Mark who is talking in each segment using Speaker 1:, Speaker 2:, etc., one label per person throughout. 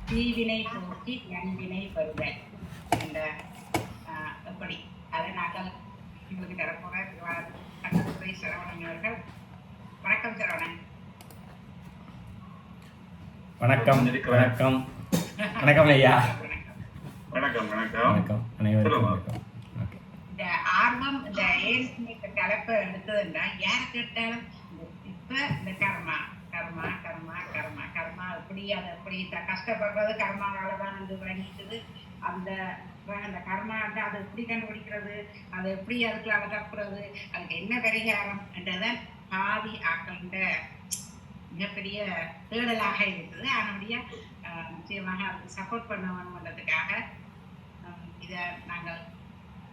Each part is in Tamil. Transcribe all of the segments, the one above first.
Speaker 1: தீவினை போக்கி நன்வினை பெறுதல் என்ற எப்படி அதை நாங்கள் உங்களுக்கு தரப்போகிற கண்ணதுரை சரவணன் அவர்கள். வணக்கம் சரவணன்.
Speaker 2: வணக்கம் வணக்கம் வணக்கம் ஐயா.
Speaker 3: வணக்கம் வணக்கம்
Speaker 2: வணக்கம் அனைவருக்கும் வணக்கம்.
Speaker 1: இந்த ஆர்வம் இந்த ஏன் தலைப்பை எடுத்ததுன்னா யார் கேட்டாலும் இப்ப இந்த கர்மா கர்மா கர்மா கர்மா கர்மா எப்படி அதை எப்படி கஷ்டப்படுறது கர்மாவால தான் வந்து விளங்கிட்டுது. அந்த அந்த கர்மா அதை எப்படி கண்டுபிடிக்கிறது, அதை எப்படி அதுக்குள்ள தப்புறது, அதுக்கு என்ன பரிகாரம் என்றதான் பாதி ஆக்கள்கிட்ட மிகப்பெரிய தேடலாக இருக்குது. அதனுடைய நிச்சயமாக அதுக்கு சப்போர்ட் பண்ண வேணும்ன்றதுக்காக இதை நாங்கள்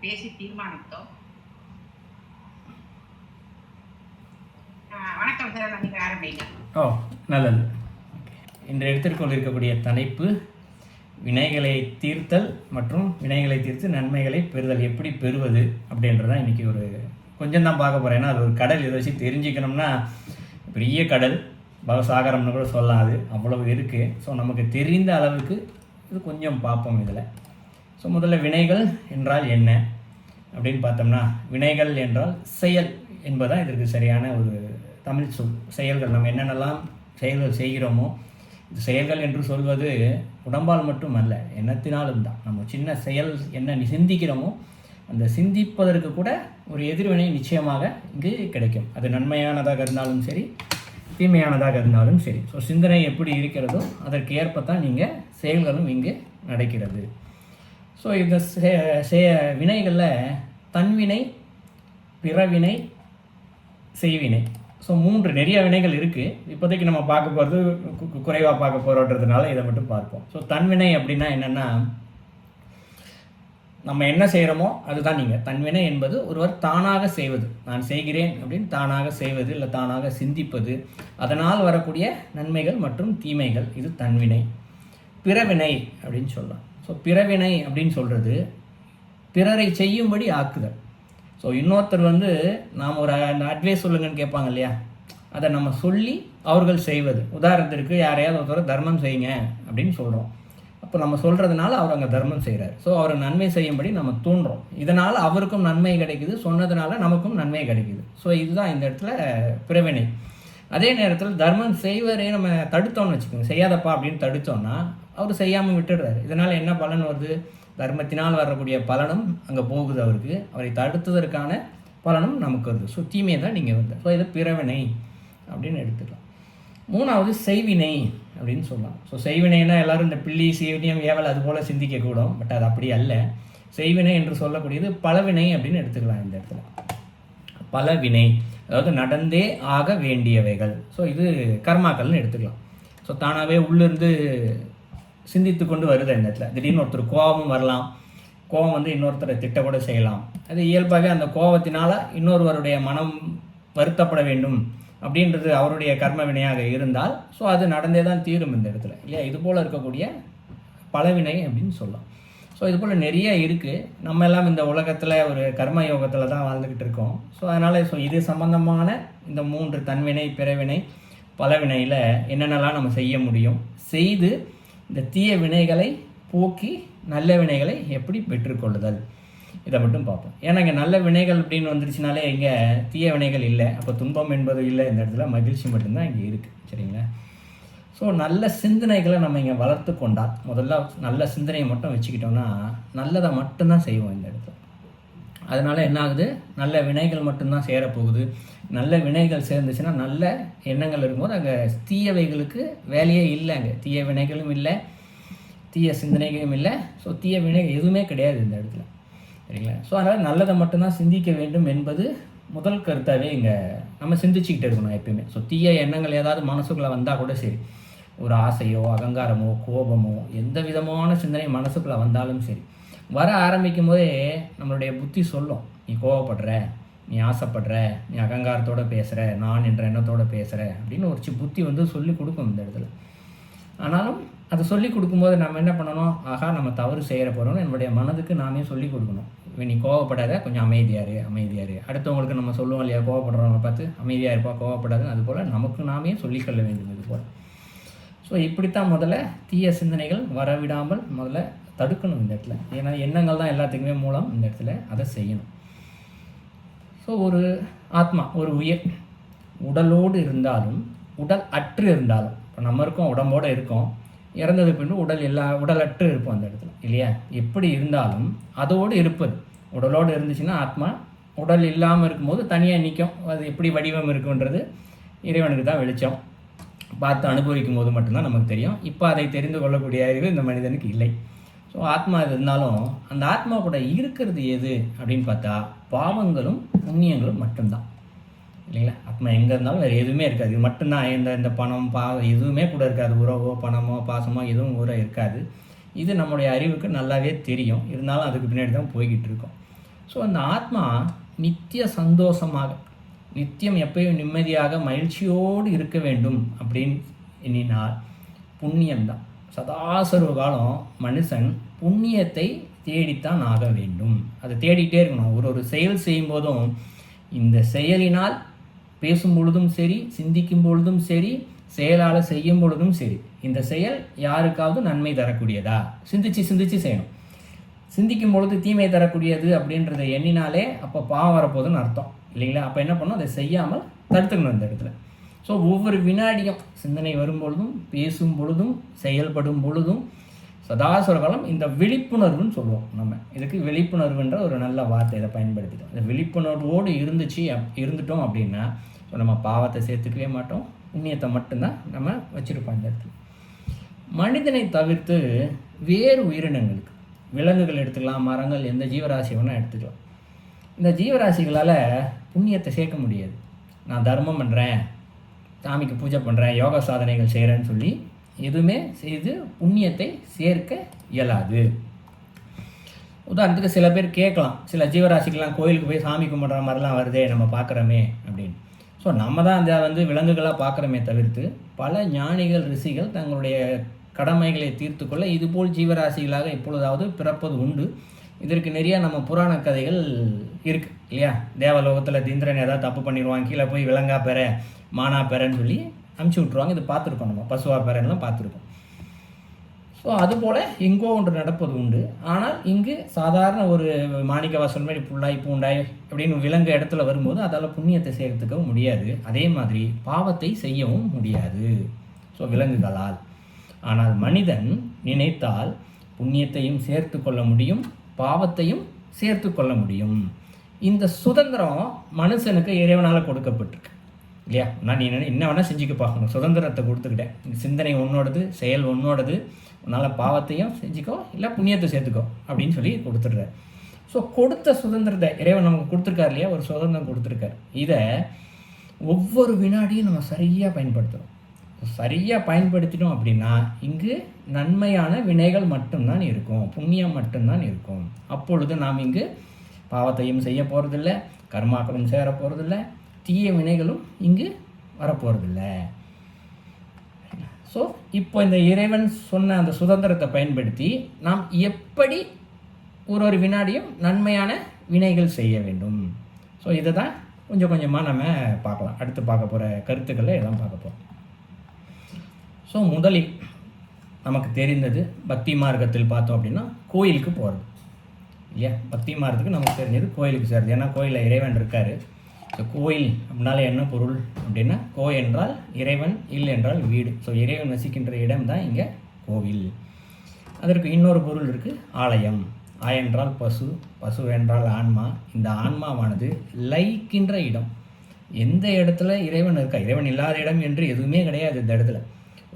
Speaker 1: பேசி தீர்மானித்தோம். வணக்கம் சார், நீங்க ஆரம்பிங்க.
Speaker 2: நல்லது. இன்று எடுத்துக்கொண்டிருக்கக்கூடிய தலைப்பு வினைகளை தீர்த்தல் மற்றும் வினைகளை தீர்த்து நன்மைகளை பெறுதல், எப்படி பெறுவது அப்படின்றதான் இன்றைக்கி ஒரு கொஞ்சம் தான் பார்க்க போகிறேன். ஏன்னா அது ஒரு கடல், இதை வச்சு தெரிஞ்சுக்கணும்னா பெரிய கடல், பவசாகரம்னு கூட சொல்லலாம். அது அவ்வளவு இருக்குது. ஸோ நமக்கு தெரிந்த அளவுக்கு இது கொஞ்சம் பார்ப்போம் இதில். ஸோ முதல்ல வினைகள் என்றால் என்ன அப்படின்னு பார்த்தோம்னா, வினைகள் என்றால் செயல் என்பதுதான் இதற்கு சரியான ஒரு தமிழ் சொல். செயல்கள், நம்ம என்னென்னலாம் செயல்கள் செய்கிறோமோ, இது செயல்கள் என்று சொல்வது உடம்பால் மட்டும் அல்ல, எண்ணத்தினாலும் தான். நம்ம சின்ன செயல் என்ன சிந்திக்கிறோமோ அந்த சிந்திப்பதற்கு கூட ஒரு எதிர்வினை நிச்சயமாக இங்கு கிடைக்கும். அது நன்மையானதாக இருந்தாலும் சரி, தீமையானதாக இருந்தாலும் சரி. ஸோ சிந்தனை எப்படி இருக்கிறதோ அதற்கு ஏற்பத்தான் நீங்கள் செயல்களும் இங்கு நடக்கிறது. ஸோ இந்த வினைகளில் தன்வினை, பிறவினை, செய்வினை, ஸோ 3 நிறைய வினைகள் இருக்குது. இப்போதைக்கு நம்ம பார்க்க போகிறது குறைவாக பார்க்க போகிறோன்றதுனால இதை மட்டும் பார்ப்போம். ஸோ தன்வினை அப்படின்னா என்னென்னா, நம்ம என்ன செய்கிறோமோ அதுதான் நீங்கள். தன்வினை என்பது ஒருவர் தானாக செய்வது, நான் செய்கிறேன் அப்படின்னு தானாக செய்வது, இல்லை தானாக சிந்திப்பது, அதனால் வரக்கூடிய நன்மைகள் மற்றும் தீமைகள், இது தன்வினை. பிறவினை அப்படின்னு சொல்லலாம். ஸோ பிறவினை அப்படின்னு சொல்கிறது பிறரை செய்யும்படி ஆக்குதல். ஸோ இன்னொருத்தர் நாம் ஒரு அட்வைஸ் சொல்லுங்கன்னு கேட்பாங்க இல்லையா, அதை நம்ம சொல்லி அவர்கள் செய்வது. உதாரணத்திற்கு யாரையாவது ஒருத்தர் தர்மம் செய்யுங்க அப்படின்னு சொல்கிறோம். அப்போ நம்ம சொல்கிறதுனால அவர் அங்கே தர்மம் செய்கிறார். ஸோ அவர் நன்மை செய்யும்படி நம்ம தூண்டுறோம். இதனால் அவருக்கும் நன்மை கிடைக்குது, சொன்னதுனால நமக்கும் நன்மை கிடைக்குது. ஸோ இதுதான் இந்த இடத்துல பிறவினை. அதே நேரத்தில் தர்மம் செய்வரே நம்ம தடுத்தோம்னு வச்சுக்கோங்க, செய்யாதப்பா அப்படின்னு தடுத்தோம்னா அவர் செய்யாமல் விட்டுடுறாரு. இதனால் என்ன பலன் வருது, தர்மத்தினால் வரக்கூடிய பலனும் அங்கே போகுது அவருக்கு, அவரை தடுத்ததற்கான பலனும் நமக்கு வருது. ஸோ தீமையை தான் நீங்கள் வருது. ஸோ இது பிறவினை அப்படின்னு எடுத்துக்கலாம். 3வது செய்வினை அப்படின்னு சொல்லலாம். ஸோ செய்வினைனா எல்லோரும் இந்த பில்லி சீவினியம் ஏவல் அது போல் சிந்திக்கக்கூடும். பட் அது அப்படி அல்ல. செய்வினை என்று சொல்லக்கூடியது பலவினை அப்படின்னு எடுத்துக்கலாம். இந்த இடத்துல பலவினை, அதாவது நடந்தே ஆக வேண்டியவைகள். ஸோ இது கர்மாக்கள்னு எடுத்துக்கலாம். ஸோ தானாகவே உள்ளிருந்து சிந்தித்து கொண்டு வருது. இந்த இடத்துல திடீர்னு ஒருத்தர் கோபமும் வரலாம். கோபம் இன்னொருத்தரை திட்டக்கூட செய்யலாம். அது இயல்பாகவே அந்த கோபத்தினால் இன்னொருவருடைய மனம் வருத்தப்பட வேண்டும் அப்படின்றது அவருடைய கர்ம வினையாக இருந்தால் ஸோ அது நடந்தே தான் தீரும் இந்த இடத்துல இல்லையா. இது போல் இருக்கக்கூடிய பலவினை அப்படின்னு சொல்லலாம். ஸோ இது போல் நிறைய இருக்குது. நம்ம எல்லாம் இந்த உலகத்தில் ஒரு கர்ம யோகத்தில் தான் வாழ்ந்துக்கிட்டு இருக்கோம். ஸோ அதனால் இது சம்பந்தமான இந்த 3 தன்வினை, பிறவினை, பலவினையில் என்னென்னலாம் நம்ம செய்ய முடியும், செய்து இந்த தீய வினைகளை போக்கி நல்ல வினைகளை எப்படி பெற்றுக்கொள்ளுதல், இதை மட்டும் பார்ப்போம். ஏன்னா இங்கே நல்ல வினைகள் அப்படின்னு வந்துருச்சுனாலே இங்கே தீய வினைகள் இல்லை. அப்போ துன்பம் என்பது இல்லை. இந்த இடத்துல மகிழ்ச்சி மட்டும்தான் இங்கே இருக்குது. சரிங்களா. ஸோ நல்ல சிந்தனைகளை நம்ம இங்கே வளர்த்து கொண்டால், முதல்ல நல்ல சிந்தனையை மட்டும் வச்சுக்கிட்டோம்னா நல்லதை மட்டும்தான் செய்வோம் இந்த இடத்துல. அதனால் என்ன ஆகுது, நல்ல வினைகள் மட்டும்தான் சேரப்போகுது. நல்ல வினைகள் சேர்ந்துச்சுன்னா நல்ல எண்ணங்கள் இருக்கும்போது அங்கே தீயவைகளுக்கு வேலையே இல்லை. அங்கே தீய வினைகளும் இல்லை, தீய சிந்தனைகளும் இல்லை. ஸோ தீய வினைகள் எதுவுமே கிடையாது இந்த இடத்துல. சரிங்களா. ஸோ அதனால் நல்லதை மட்டும்தான் சிந்திக்க வேண்டும் என்பது முதல் கருத்தாகவே இங்கே நம்ம சிந்திச்சுக்கிட்டு இருக்கணும் எப்பயுமே. ஸோ தீய எண்ணங்கள் ஏதாவது மனசுக்குள்ளே வந்தால் கூட சரி, ஒரு ஆசையோ அகங்காரமோ கோபமோ எந்த விதமான சிந்தனை மனசுக்குள்ளே வந்தாலும் சரி, வர ஆரம்பிக்கும் போதே நம்மளுடைய புத்தி சொல்லும், நீ கோவப்படுற, நீ ஆசைப்படுற, நீ அகங்காரத்தோடு பேசுகிற, நான் என்ற எண்ணத்தோடு பேசுகிற அப்படின்னு ஒரு புத்தி சொல்லி கொடுக்கும் இந்த இடத்துல. ஆனாலும் அதை சொல்லி கொடுக்கும்போது நம்ம என்ன பண்ணணும், ஆகா நம்ம தவறு செய்கிற போகிறோம்னு என்னுடைய மனதுக்கு நாமே சொல்லி கொடுக்கணும். நீ கோவப்படாத, கொஞ்சம் அமைதியாரு. அடுத்தவங்களுக்கு நம்ம சொல்லுவோம் இல்லையா, கோவப்படுறவங்க பார்த்து அமைதியாக இருப்பா, கோவப்படாது. அதுபோல் நமக்கு நாமே சொல்லிக்கொள்ள வேண்டும் இது போல். ஸோ ஸோ இப்படித்தான் முதல்ல தீய சிந்தனைகள் வரவிடாமல் முதல்ல தடுக்கணும் இந்த இடத்துல. ஏன்னா எண்ணங்கள் தான் எல்லாத்துக்குமே மூலம் இந்த இடத்துல அதை செய்யணும். ஸோ ஒரு ஆத்மா, ஒரு உயிர் உடலோடு இருந்தாலும் உடல் அற்று இருந்தாலும், இப்போ நம்ம இருக்கோம், உடம்போடு இருக்கோம், இறந்தது பின்பு உடல் அற்று இருப்போம் அந்த இடத்துல இல்லையா? எப்படி இருந்தாலும் அதோடு இருப்பது. உடலோடு இருந்துச்சுன்னா ஆத்மா, உடல் இல்லாமல் இருக்கும்போது தனியாக நிற்கும். அது எப்படி வடிவம் இருக்குன்றது இறைவனுக்கு தான் வெளிச்சம். பார்த்து அனுபவிக்கும் போது மட்டும்தான் நமக்கு தெரியும். இப்போ அதை தெரிந்து கொள்ளக்கூடிய அறிவு இந்த மனிதனுக்கு இல்லை. ஸோ ஆத்மா இருந்தாலும் அந்த ஆத்மா கூட இருக்கிறது எது அப்படின்னு பார்த்தா பாவங்களும் புண்ணியங்களும் மட்டும்தான் இல்லைங்களா? ஆத்மா எங்கே இருந்தாலும் வேறு எதுவுமே இருக்காது. இது மட்டும்தான். இந்த பணம் எதுவுமே கூட இருக்காது. உறவோ பணமோ பாசமோ எதுவும் கூட இருக்காது. இது நம்முடைய அறிவுக்கு நல்லாவே தெரியும். இருந்தாலும் அதுக்கு பின்னாடி தான் போய்கிட்டு இருக்கோம். ஸோ அந்த ஆத்மா நித்திய சந்தோஷமாக, நித்தியம் எப்பயும் நிம்மதியாக மகிழ்ச்சியோடு இருக்க வேண்டும் அப்படின்னு எண்ணினால் புண்ணியம்தான். சதாசர்வ காலம் மனுஷன் புண்ணியத்தை தேடித்தான் ஆக வேண்டும். அதை தேடிக்கிட்டே இருக்கணும். ஒரு செயல் செய்யும் போதும் இந்த செயலினால் பேசும் பொழுதும் சரி, சிந்திக்கும் பொழுதும் சரி, செயலால் செய்யும் பொழுதும் சரி, இந்த செயல் யாருக்காவது நன்மை தரக்கூடியதா சிந்திச்சு செய்யணும். சிந்திக்கும் பொழுது தீமை தரக்கூடியது அப்படின்றத எண்ணினாலே அப்போ பாவம் வரப்போகுதுன்னு அர்த்தம் இல்லைங்களா? அப்போ என்ன பண்ணணும்? அதை செய்யாமல் தடுத்துக்கணும் இந்த இடத்துல. ஸோ ஒவ்வொரு வினாடியும் சிந்தனை வரும் பொழுதும், பேசும் பொழுதும், செயல்படும் பொழுதும் சதாசுரகாலம் இந்த விழிப்புணர்வுன்னு சொல்லுவோம். நம்ம இதுக்கு விழிப்புணர்வுன்ற ஒரு நல்ல வார்த்தை இதை பயன்படுத்திட்டோம். இந்த விழிப்புணர்வோடு இருந்துட்டோம் அப்படின்னா நம்ம பாவத்தை சேர்த்துக்கவே மாட்டோம், புண்ணியத்தை மட்டும்தான் நம்ம வச்சுருப்போம் இந்த இடத்துல. மனிதனை தவிர்த்து வேறு உயிரினங்களுக்கு, விலங்குகள் எடுத்துக்கலாம், மரங்கள், எந்த ஜீவராசி வேணால் எடுத்துக்கலாம். இந்த ஜீவராசிகளால் புண்ணியத்தை சேர்க்க முடியாது. நான் தர்மம் பண்ணுறேன், சாமிக்கு பூஜை பண்ணுறேன், யோகா சாதனைகள் செய்கிறேன்னு சொல்லி எதுவுமே செய்து புண்ணியத்தை சேர்க்க இயலாது. உதாரணத்துக்கு சில பேர் கேட்கலாம், சில ஜீவராசிக்கெலாம் கோயிலுக்கு போய் சாமி கும்பிட்ற மாதிரிலாம் வருதே நம்ம பார்க்குறோமே அப்படின்னு. ஸோ நம்ம தான் அந்த விலங்குகளாக பார்க்குறோமே தவிர்த்து பல ஞானிகள், ரிஷிகள் தங்களுடைய கடமைகளை தீர்த்து கொள்ள இதுபோல் ஜீவராசிகளாக எப்பொழுதாவது பிறப்பது உண்டு. இதற்கு நிறைய நம்ம புராண கதைகள் இருக்குது இல்லையா? தேவலோகத்தில் இந்திரன் ஏதாவது தப்பு பண்ணிடுவாங்க, கீழே போய் விலங்கா பெற, மானா பெறன்னு சொல்லி அமுச்சு விட்ருவாங்க. இது பார்த்துருக்கோம், நம்ம பசுவா பெறன்லாம் பார்த்துருக்கோம். ஸோ அதுபோல் எங்கோ ஒன்று நடப்பது உண்டு. ஆனால் இங்கு சாதாரண ஒரு மாணிக்க வாசல் மாதிரி புல்லாய் பூண்டாய் அப்படின்னு விலங்கு இடத்துல வரும்போது அதால் புண்ணியத்தை சேர்த்துக்கவும் முடியாது. அதே மாதிரி பாவத்தை செய்யவும் முடியாது ஸோ விலங்குகளால். ஆனால் மனிதன் நினைத்தால் புண்ணியத்தையும் சேர்த்து கொள்ள முடியும், பாவத்தையும் சேர்த்து கொள்ள முடியும். இந்த சுதந்திரம் மனுஷனுக்கு இறைவனால் கொடுக்கப்பட்டிருக்கு இல்லையா? நான் நீ என்ன வேணால் செஞ்சுக்க பார்க்கணும், சுதந்திரத்தை கொடுத்துக்கிட்டேன். சிந்தனை உன்னோடது, செயல் உன்னோடது, உன்னால் பாவத்தையும் செஞ்சுக்கோ, இல்லை புண்ணியத்தை சேர்த்துக்கோ அப்படின்னு சொல்லி கொடுத்துட்ற. ஸோ கொடுத்த சுதந்திரத்தை இறைவன் நமக்கு கொடுத்துருக்காரு இல்லையா? ஒரு சுதந்திரம் கொடுத்துருக்காரு. இதை ஒவ்வொரு வினாடியும் நம்ம சரியாக பயன்படுத்தணும். சரியாக பயன்படுத்தினோம் அப்படின்னா இங்கு நன்மையான வினைகள் மட்டும்தான் இருக்கும், புண்ணியம் மட்டும்தான் இருக்கும். அப்பொழுது நாம் இங்கு பாவத்தையும் செய்ய போகிறதில்ல, கர்மாக்களும் சேர போகிறதில்ல, தீய வினைகளும் இங்கு வரப்போகிறதில்ல. ஸோ இப்போ இந்த இறைவன் சொன்ன அந்த சுதந்திரத்தை பயன்படுத்தி நாம் எப்படி ஒரு வினாடியும் நன்மையான வினைகள் செய்ய வேண்டும். ஸோ இதை தான் கொஞ்சம் கொஞ்சமாக நம்ம பார்க்கலாம். அடுத்து பார்க்க போகிற கருத்துக்களை எல்லாம் பார்க்க போகிறோம். ஸோ முதலில் நமக்கு தெரிந்தது பக்தி மார்க்கத்தில் பார்த்தோம் அப்படின்னா கோயிலுக்கு போகிறது இல்லையா? பக்தி மார்க்கத்துக்கு நமக்கு தெரிஞ்சது கோயிலுக்கு சேர்றது. ஏன்னா கோயிலில் இறைவன் இருக்கார். ஸோ கோயில் அப்படின்னால என்ன பொருள் அப்படின்னா, கோ என்றால் இறைவன், இல் என்றால் வீடு. ஸோ இறைவன் வசிக்கின்ற இடம் தான் இங்கே கோவில். அதற்கு இன்னொரு பொருள் இருக்குது, ஆலயம். என்றால் பசு, பசு என்றால் ஆன்மா. இந்த ஆன்மாவானது லயிக்கின்ற இடம். எந்த இடத்துல இறைவன் இருக்கா, இறைவன் இல்லாத இடம் என்று எதுவுமே கிடையாது. இந்த இடத்துல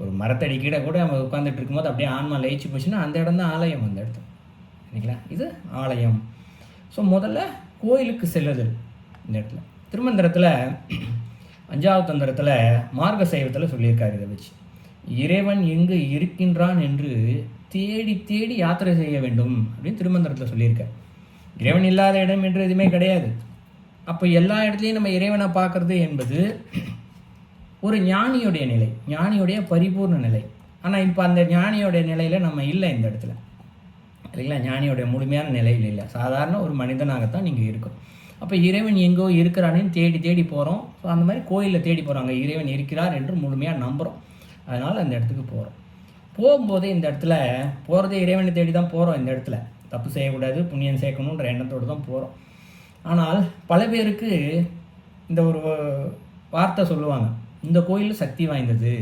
Speaker 2: ஒரு மரத்தடி கீழே கூட நம்ம உட்காந்துட்டு இருக்கும்போது அப்படியே ஆன்மா லயிச்சு போச்சுன்னா அந்த இடம் தான் ஆலயம். அந்த இடத்துல சரிங்களா? இது ஆலயம். ஸோ முதல்ல கோயிலுக்கு செல்லுதல். இந்த இடத்துல திருமந்திரத்தில் 5வது தந்திரத்தில் மார்க்க சைவத்தில் சொல்லியிருக்காரு. இதை வச்சு இறைவன் எங்கு இருக்கின்றான் என்று தேடி தேடி யாத்திரை செய்ய வேண்டும் அப்படின்னு திருமந்திரத்தில் சொல்லியிருக்கார். இறைவன் இல்லாத இடம் என்று எதுவுமே கிடையாது. அப்போ எல்லா இடத்துலையும் நம்ம இறைவனை பார்க்குறது என்பது ஒரு ஞானியுடைய நிலை, ஞானியுடைய பரிபூர்ண நிலை. ஆனால் இப்போ அந்த ஞானியோடைய நிலையில் நம்ம இல்லை இந்த இடத்துல இல்லைங்களா? ஞானியோடைய முழுமையான நிலையில் இல்லை, சாதாரண ஒரு மனிதனாகத்தான் நீங்கள் இருக்கும். அப்போ இறைவன் எங்கோ இருக்கிறானேன்னு தேடி தேடி போகிறோம். ஸோ அந்த மாதிரி கோயிலில் தேடி போகிறாங்க, இறைவன் இருக்கிறார் என்று முழுமையாக நம்புகிறோம். அதனால் அந்த இடத்துக்கு போகிறோம். போகும்போதே இந்த இடத்துல போகிறதே இறைவனை தேடி தான் போகிறோம். இந்த இடத்துல தப்பு செய்யக்கூடாது, புண்ணியம் சேர்க்கணுன்ற எண்ணத்தோடு தான் போகிறோம். ஆனால் பல பேருக்கு இந்த ஒரு வார்த்தை சொல்லுவாங்க, இந்த கோயில் சக்தி வாய்ந்தது,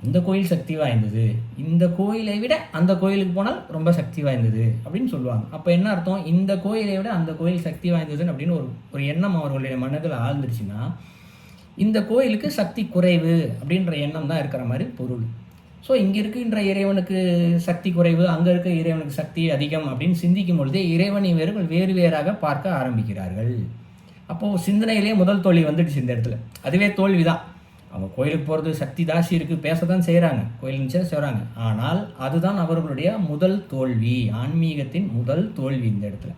Speaker 2: இந்த கோயில் சக்தி வாய்ந்தது, இந்த கோயிலை விட அந்த கோயிலுக்கு போனால் ரொம்ப சக்தி வாய்ந்தது அப்படின்னு சொல்லுவாங்க. அப்போ என்ன அர்த்தம்? இந்த கோயிலை விட அந்த கோயில் சக்தி வாய்ந்ததுன்னு அப்படின்னு ஒரு எண்ணம் அவர்களுடைய மனதில் ஆழ்ந்துருச்சுன்னா இந்த கோயிலுக்கு சக்தி குறைவு அப்படின்ற எண்ணம் தான் இருக்கிற மாதிரி பொருள். ஸோ இங்கே இருக்கின்ற இறைவனுக்கு சக்தி குறைவு, அங்கே இருக்க இறைவனுக்கு சக்தி அதிகம் அப்படின்னு சிந்திக்கும் பொழுதே இறைவனை வேறு வேறாக பார்க்க ஆரம்பிக்கிறார்கள். அப்போது சிந்தனையிலே முதல் தோல்வி வந்துடுச்சு இந்த இடத்துல. அதுவே தோல்வி தான். அவங்க கோயிலுக்கு போகிறது சக்தி தாசி இருக்குது, பேச தான் செய்கிறாங்க, கோயில் நிச்சயம் செய்கிறாங்க. ஆனால் அதுதான் அவர்களுடைய முதல் தோல்வி, ஆன்மீகத்தின் முதல் தோல்வி இந்த இடத்துல.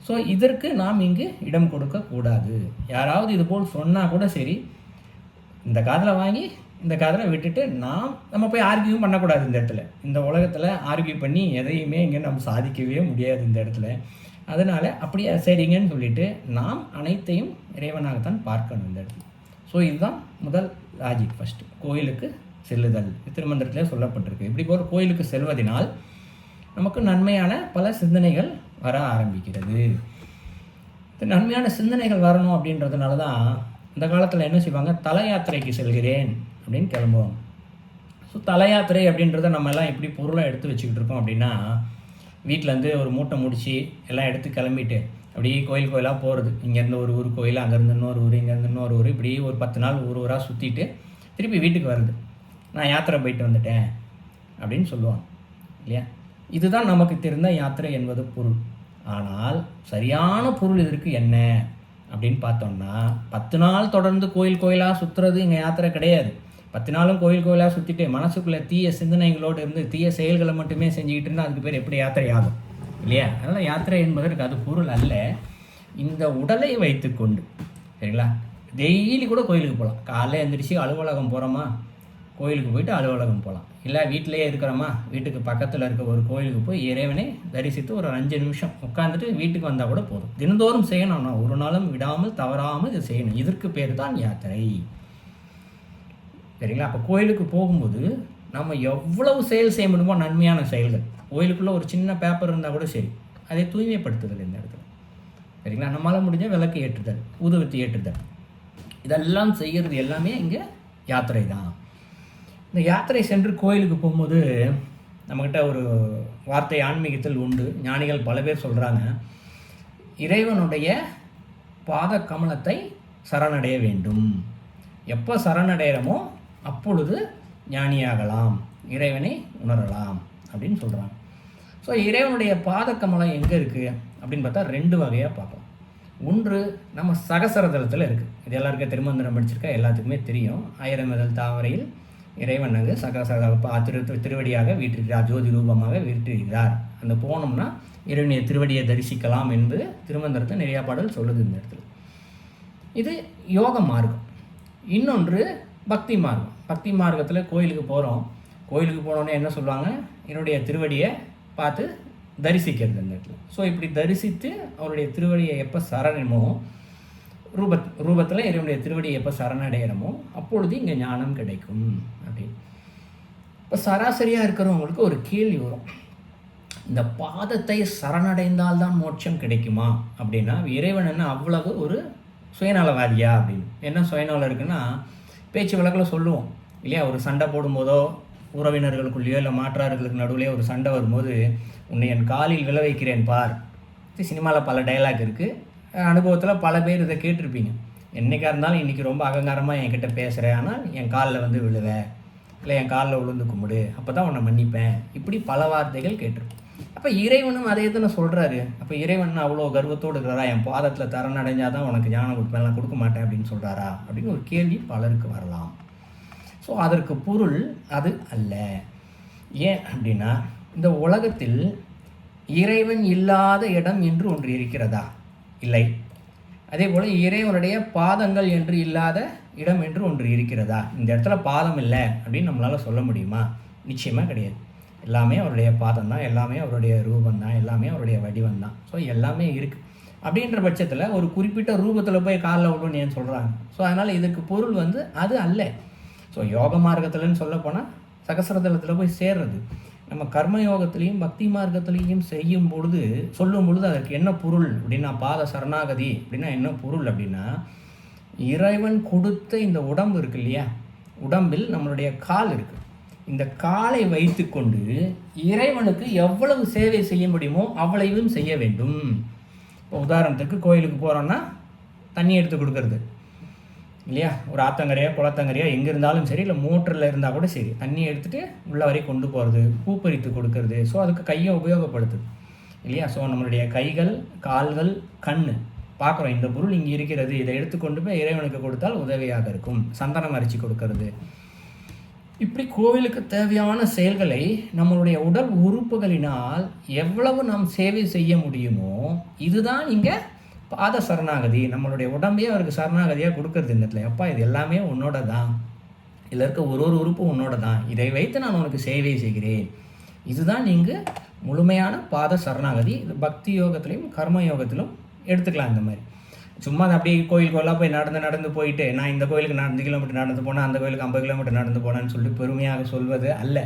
Speaker 2: ஸோ இதற்கு நாம் இங்கு இடம் கொடுக்கக்கூடாது. யாராவது இது போல் சொன்னால் கூட சரி, இந்த காதில் வாங்கி இந்த காதில் விட்டுட்டு நம்ம போய் ஆர்கியூவும் பண்ணக்கூடாது இந்த இடத்துல. இந்த உலகத்தில் ஆர்கியூ பண்ணி எதையுமே இங்கே நம்ம சாதிக்கவே முடியாது இந்த இடத்துல. அதனால் அப்படியே சரிங்கன்னு சொல்லிட்டு நாம் அனைத்தையும் இறைவனாகத்தான் பார்க்கணும் இந்த இடத்துல. ஸோ இதுதான் முதல் லாஜிக். ஃபஸ்ட்டு கோயிலுக்கு செல்லுதல் திருமந்திரத்திலே சொல்லப்பட்டிருக்கு. இப்படி ஒரு கோயிலுக்கு செல்வதனால் நமக்கு நன்மையான பல சிந்தனைகள் வர ஆரம்பிக்கிறது. இந்த நன்மையான சிந்தனைகள் வரணும் அப்படின்றதுனால தான் இந்த காலத்தில் என்ன செய்வாங்க, தல யாத்திரைக்கு செல்கிறேன் அப்படின்னு கிளம்புவாங்க. ஸோ தல யாத்திரை அப்படின்றத நம்ம எல்லாம் எப்படி பொருளை எடுத்து வச்சுக்கிட்டு இருக்கோம் அப்படின்னா, வீட்டிலேருந்து ஒரு மூட்டை முடித்து எல்லாம் எடுத்து கிளம்பிட்டு அப்படியே கோயில் கோயிலாக போகிறது. இங்கேருந்து ஒரு ஊர் கோயில், அங்கேருந்து இன்னொரு ஊர், இங்கேருந்து இன்னொரு ஊர், இப்படி ஒரு 10 நாள் ஊராக சுற்றிட்டு திருப்பி வீட்டுக்கு வருது. நான் யாத்திரை போயிட்டு வந்துட்டேன் அப்படின்னு சொல்லுவாங்க இல்லையா? இதுதான் நமக்கு தெரிந்த யாத்திரை என்பது பொருள். ஆனால் சரியான பொருள் இதற்கு என்ன அப்படின்னு பார்த்தோம்னா, 10 நாள் தொடர்ந்து கோயில் கோயிலாக சுற்றுறது இங்கே யாத்திரை கிடையாது. 10 நாளும் கோயில் கோயிலாக சுற்றிட்டு மனசுக்குள்ளே தீய சிந்தனைகளோடு இருந்து தீய செயல்களை மட்டுமே செஞ்சுக்கிட்டு இருந்தால் அதுக்கு பேர் எப்படி யாத்திரை ஆகும் இல்லையா? அதனால் யாத்திரை என்பதற்கு அது பொருள் அல்ல. இந்த உடலை வைத்து கொண்டு சரிங்களா, டெய்லி கூட கோயிலுக்கு போகலாம். காலையில் எழுந்திரிச்சு அலுவலகம் போகிறோமா, கோயிலுக்கு போயிட்டு அலுவலகம் போகலாம். இல்லை வீட்டிலையே இருக்கிறோமா, வீட்டுக்கு பக்கத்தில் இருக்க ஒரு கோயிலுக்கு போய் இறைவனை தரிசித்து ஒரு 5 நிமிஷம் உட்காந்துட்டு வீட்டுக்கு வந்தால் கூட போதும். தினந்தோறும் செய்யணும், நான் ஒரு நாளும் விடாமல் தவறாமல் இது செய்யணும். இதற்கு பேர் தான் யாத்திரை சரிங்களா? அப்போ கோயிலுக்கு போகும்போது நம்ம எவ்வளவு செயல் செய்ய முடியுமோ நன்மையான செயல்கள், கோயிலுக்குள்ளே ஒரு சின்ன பேப்பர் இருந்தால் கூட சரி, அதை தூய்மைப்படுத்துதல் இந்த இடத்துல சரிங்களா. நம்மளால் முடிஞ்ச விளக்கு ஏற்றுதல், ஊதுவத்தி ஏற்றுதல், இதெல்லாம் செய்கிறது எல்லாமே இங்கே யாத்திரை தான். இந்த யாத்திரை சென்று கோயிலுக்கு போகும்போது நம்மக்கிட்ட ஒரு வார்த்தை ஆன்மீகத்தில் உண்டு. ஞானிகள் பல பேர் சொல்கிறாங்க, இறைவனுடைய பாத கமலத்தை சரணடைய வேண்டும். எப்போ சரணடைகிறோமோ அப்பொழுது ஞானியாகலாம், இறைவனை உணரலாம் அப்படின்னு சொல்கிறாங்க. ஸோ இறைவனுடைய பாத கமலம் எங்கே இருக்குது அப்படின்னு பார்த்தா 2 வகையாக பார்க்கலாம். ஒன்று நம்ம சகசரதளத்தில் இருக்குது. இது எல்லாருக்கும் திருமந்திரம் படிச்சிருக்கா, எல்லாத்துக்குமே தெரியும். 1000 இதழ் தாமரையில் இறைவன் அங்கு திருவடியாக வீற்றிருக்கிறார், ஜோதி ரூபமாக வீற்றிருக்கிறார். அந்த போனோம்னா இறைவனுடைய திருவடியை தரிசிக்கலாம் என்று திருமந்திரத்தை நிறையா பாடல் சொல்லுது இந்த இடத்துல. இது யோக மார்க்கம். இன்னொன்று பக்தி மார்க்கம். பக்தி மார்க்கத்தில் கோயிலுக்கு போகிறோம், கோயிலுக்கு போனோன்னே என்ன சொல்லுவாங்க, என்னுடைய திருவடியை பார்த்து தரிசிக்கிறது இந்த இடத்துல. ஸோ இப்படி தரிசித்து அவருடைய திருவடியை எப்போ சரணமோ, ரூபத்தில் இறைவனுடைய திருவடியை எப்போ சரணடைகிறமோ அப்பொழுது இங்கே ஞானம் கிடைக்கும் அப்படின்னு. இப்போ சராசரியாக இருக்கிறவங்களுக்கு ஒரு கேள்வி வரும், இந்த பாதத்தை சரணடைந்தால்தான் மோட்சம் கிடைக்குமா அப்படின்னா, இறைவன் என்ன அவ்வளவு ஒரு சுயநலவாதியா அப்படின்னு. என்ன சுயநலம் இருக்குன்னா, பேச்சு வழக்கில் சொல்லுவோம் இல்லையா, ஒரு சண்டை போடும்போதோ உறவினர்களுக்குள்ளேயோ இல்லை மாற்றார்களுக்கு நடுவிலே ஒரு சண்டை வரும்போது, உன்னை என் காலில் விழ வைக்கிறேன் பார். சினிமாவில் பல டைலாக் இருக்குது, அனுபவத்தில் பல பேர் இதை கேட்டிருப்பீங்க. என்றைக்காக இருந்தாலும் இன்றைக்கி ரொம்ப அகங்காரமாக என்கிட்ட பேசுகிறேன், ஆனால் என் காலில் வந்து விழுவேன், இல்லை என் காலில் விழுந்து கும்பிடு, அப்போ தான் உன்னை மன்னிப்பேன், இப்படி பல வார்த்தைகள் கேட்டிருப்போம். அப்போ இறைவனும் அதே தானே சொல்கிறாரு. அப்போ இறைவன் அவ்வளோ கர்வத்தோடு இருக்கிறாரா, என் பாதத்தில் தரணடைஞ்சால் தான் உனக்கு ஞானம் கொடுப்பேன், நான் கொடுக்க மாட்டேன் அப்படின்னு சொல்கிறாரா அப்படின்னு ஒரு கேள்வி பலருக்கு வரலாம். ஸோ அதற்கு பொருள் அது அல்ல. ஏன் அப்படின்னா, இந்த உலகத்தில் இறைவன் இல்லாத இடம் என்று ஒன்று இருக்கிறதா? இல்லை. அதே போல் இறைவனுடைய பாதங்கள் என்று இல்லாத இடம் என்று ஒன்று இருக்கிறதா? இந்த இடத்துல பாதம் இல்லை அப்படின்னு நம்மளால் சொல்ல முடியுமா? நிச்சயமாக கிடையாது. எல்லாமே அவருடைய பாதம் தான், எல்லாமே அவருடைய ரூபம் தான், எல்லாமே அவருடைய வடிவம் தான். ஸோ எல்லாமே இருக்குது. அப்படின்ற பட்சத்தில் ஒரு குறிப்பிட்ட ரூபத்தில் போய் காலில் விடணும்னு ஏன் சொல்கிறாங்க? ஸோ அதனால் இதுக்கு பொருள் வந்து அது அல்ல. ஸோ ஸோ யோக மார்க்கத்தில்னு சொல்ல போனால் சகசிரதலத்தில் போய் சேர்றது. நம்ம கர்ம யோகத்திலையும் பக்தி மார்க்கத்திலையும் செய்யும் பொழுது சொல்லும் பொழுது அதற்கு என்ன பொருள் அப்படின்னா, பாத சரணாகதி அப்படின்னா என்ன பொருள் அப்படின்னா, இறைவன் கொடுத்த இந்த உடம்பு இருக்கு இல்லையா, உடம்பில் நம்மளுடைய கால் இருக்குது. இந்த காலை வைத்து கொண்டு இறைவனுக்கு எவ்வளவு சேவை செய்ய முடியுமோ அவ்வளவும் செய்ய வேண்டும். இப்போ உதாரணத்துக்கு கோயிலுக்கு போகிறோன்னா தண்ணி எடுத்து கொடுக்கறது இல்லையா, ஒரு ஆத்தங்கரையா குளத்தங்கரையா எங்கே இருந்தாலும் சரி, இல்லை மோட்டரில் இருந்தால் கூட சரி, தண்ணி எடுத்துகிட்டு உள்ள வரை கொண்டு போகிறது, பூப்பறித்து கொடுக்கறது. ஸோ அதுக்கு கையை உபயோகப்படுத்துது இல்லையா. ஸோ நம்மளுடைய கைகள், கால்கள், கண் பார்க்குறோம், இந்த பொருள் இங்கே இருக்கிறது, இதை எடுத்துக்கொண்டு போய் இறைவனுக்கு கொடுத்தால் உதவியாக இருக்கும். சந்தனம் அரைச்சி கொடுக்கறது. இப்படி கோவிலுக்கு தேவையான செயல்களை நம்மளுடைய உடல் உறுப்புகளினால் எவ்வளவு நாம் சேவை செய்ய முடியுமோ இதுதான் இங்கே பாத சரணாகதி. நம்மளுடைய உடம்பையே அவருக்கு சரணாகதியாக கொடுக்கறது. இந்த இடத்துல எப்பா இது எல்லாமே உன்னோட தான், இதில் இருக்க ஒரு ஒரு உறுப்பு உன்னோட தான், இதை வைத்து நான் உனக்கு சேவை செய்கிறேன். இதுதான் நீங்கள் முழுமையான பாத சரணாகதி. இது பக்தி யோகத்திலையும் கர்ம யோகத்திலும் எடுத்துக்கலாம். இந்த மாதிரி சும்மா அப்படியே கோயில் கோயிலாக போய் நடந்து போயிட்டு நான் இந்த கோயிலுக்கு 5 கிலோமீட்டர் நடந்து போனேன், அந்த கோயிலுக்கு 50 கிலோமீட்டர் நடந்து போனேன்னு சொல்லிட்டு பெருமையாக சொல்வது அல்ல.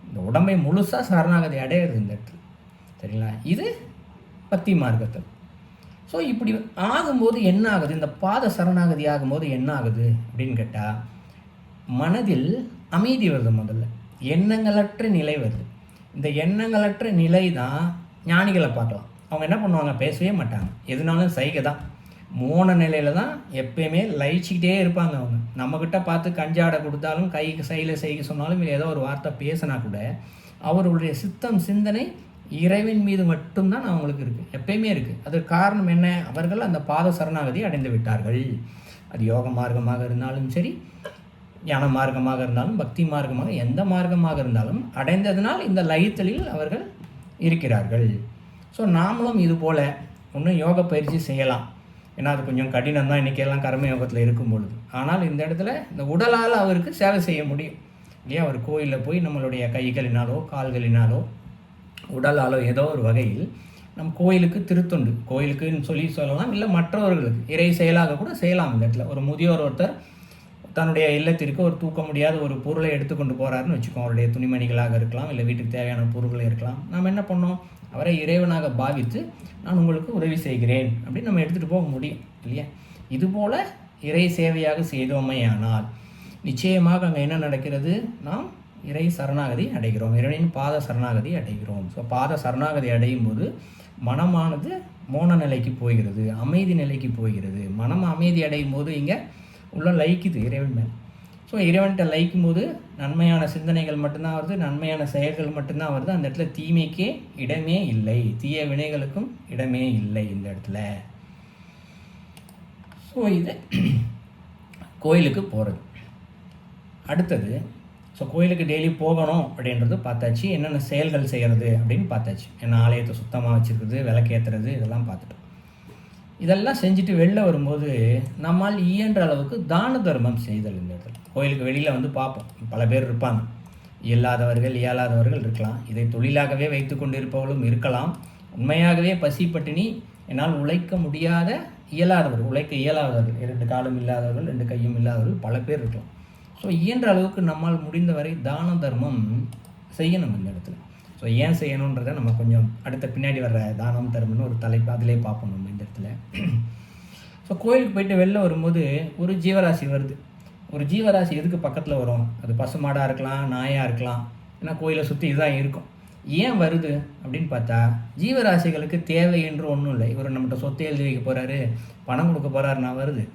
Speaker 2: இந்த உடம்பை முழுசாக சரணாகதி அடையிறது இந்த இடத்துல, சரிங்களா. இது பக்தி மார்க்கத்தில். ஸோ இப்படி ஆகும்போது என்ன ஆகுது, இந்த பாத சரணாகதி ஆகும்போது என்ன ஆகுது அப்படின்னு கேட்டால், மனதில் அமைதி வருது. முதல்ல எண்ணங்களற்ற நிலை வருது. இந்த எண்ணங்களற்ற நிலை தான் ஞானிகளை பார்க்கலாம். அவங்க என்ன பண்ணுவாங்க, பேசவே மாட்டாங்க, எதுனாலும் சைகை தான், மோன நிலையில் தான் எப்பயுமே லயிச்சிக்கிட்டே இருப்பாங்க. அவங்க நம்மக்கிட்ட பார்த்து கஞ்சாடை கொடுத்தாலும் கைக்கு சைடில் செய்க சொன்னாலும் இல்லை ஏதோ ஒரு வார்த்தை பேசினா கூட அவர்களுடைய சித்தம் சிந்தனை இறைவன் மீது மட்டும்தான் அவங்களுக்கு இருக்குது, எப்பயுமே இருக்குது. அதற்கு காரணம் என்ன, அவர்கள் அந்த பாத சரணாகதி அடைந்து விட்டார்கள். அது யோக மார்க்கமாக இருந்தாலும் சரி, ஞான மார்க்கமாக இருந்தாலும் பக்தி மார்க்கமாக எந்த மார்க்கமாக இருந்தாலும் அடைந்ததினால் இந்த லயித்தலில் அவர்கள் இருக்கிறார்கள். ஸோ நாமளும் இது போல் இன்னும் யோக பயிற்சி செய்யலாம். ஏன்னா அது கொஞ்சம் கடினம் தான் இன்றைக்கெல்லாம் கர்ம யோகத்தில் இருக்கும் பொழுது. ஆனால் இந்த இடத்துல இந்த உடலால் அவருக்கு சேவை செய்ய முடியும் இல்லையா. அவர் கோயிலில் போய் நம்மளுடைய கைகளினாலோ கால்களினாலோ உடலாலோ ஏதோ ஒரு வகையில் நம் கோயிலுக்கு திருத்தொண்டு, கோயிலுக்குன்னு சொல்லலாம், இல்லை மற்றவர்களுக்கு இறை செயலாக கூட செய்யலாம். இந்த இடத்துல ஒரு முதியோர் ஒருத்தர் தன்னுடைய இல்லத்திற்கு ஒரு தூக்க முடியாத ஒரு பொருளை எடுத்துக்கொண்டு போகிறாருன்னு வச்சுக்கோம். அவருடைய துணிமணிகளாக இருக்கலாம், இல்லை வீட்டுக்கு தேவையான பொருட்களை இருக்கலாம். நாம் என்ன பண்ணோம், அவரை இறைவனாக பாவித்து நான் உங்களுக்கு உதவி செய்கிறேன் அப்படின்னு நம்ம எடுத்துகிட்டு போக முடியும் இல்லையா. இதுபோல் இறை சேவையாக செய்தோமையானால் நிச்சயமாக அங்கே என்ன நடக்கிறது, நாம் இறை சரணாகதி அடைகிறோம், இறைவனின் பாத சரணாகதி அடைகிறோம். ஸோ பாத சரணாகதி அடையும் போது மனமானது மோன நிலைக்கு போகிறது, அமைதி நிலைக்கு போகிறது. மனம் அமைதி அடையும் போது இங்கே உள்ள லயிக்குது இறைவன் மேல். ஸோ இறைவன்கிட்ட லயிக்கும் போது நன்மையான சிந்தனைகள் மட்டும்தான் வருது, நன்மையான செயல்கள் மட்டும்தான் வருது. அந்த இடத்துல தீமைக்கே இடமே இல்லை, தீய வினைகளுக்கும் இடமே இல்லை இந்த இடத்துல. ஸோ இது கோயிலுக்கு போகிறது. அடுத்தது ஸோ கோயிலுக்கு டெய்லி போகணும் அப்படின்றது பார்த்தாச்சு, என்னென்ன செயல்கள் செய்கிறது அப்படின்னு பார்த்தாச்சு. என்ன ஆலயத்தை சுத்தமாக வச்சுருக்குது, விளக்கேற்றுறது, இதெல்லாம் பார்த்துட்டோம். இதெல்லாம் செஞ்சுட்டு வெளில வரும்போது நம்மால் இயன்ற அளவுக்கு தான தர்மம் செய்தல். இந்த இடத்துல கோயிலுக்கு வெளியில் வந்து பார்ப்போம், பல பேர் இருப்பாங்க, இயலாதவர்கள் இருக்கலாம், இதை தொழிலாகவே வைத்து கொண்டு இருப்பவர்களும் இருக்கலாம், உண்மையாகவே பசி பட்டினி என்னால் உழைக்க முடியாத இயலாதவர்கள், உழைக்க இயலாதவர்கள், 2 காலும் இல்லாதவர்கள், 2 கையும் இல்லாதவர்கள் பல பேர் இருக்கலாம். ஸோ இயன்ற அளவுக்கு நம்மால் முடிந்தவரை தான தர்மம் செய்யணும் இந்த இடத்துல. ஸோ ஏன் செய்யணுன்றதை நம்ம கொஞ்சம் அடுத்த பின்னாடி வர்ற தானம் தர்மம்னு ஒரு தலைப்பு அதிலே பார்ப்போம் நம்ம இந்த இடத்துல. ஸோ கோயிலுக்கு போயிட்டு வெளில வரும்போது ஒரு ஜீவராசி வருது. ஒரு ஜீவராசி எதுக்கு பக்கத்தில் வரும், அது பசுமாடாக இருக்கலாம், நாயாக இருக்கலாம், ஏன்னா கோயிலை சுற்றி இதுதான் இருக்கும். ஏன் வருது அப்படின்னு பார்த்தா, ஜீவராசிகளுக்கு தேவை என்று ஒன்றும் இல்லை. இவர் நம்மகிட்ட சொத்தை எழுதி வைக்க போகிறாரு, பணம் கொடுக்க போகிறாருன்னா வருது.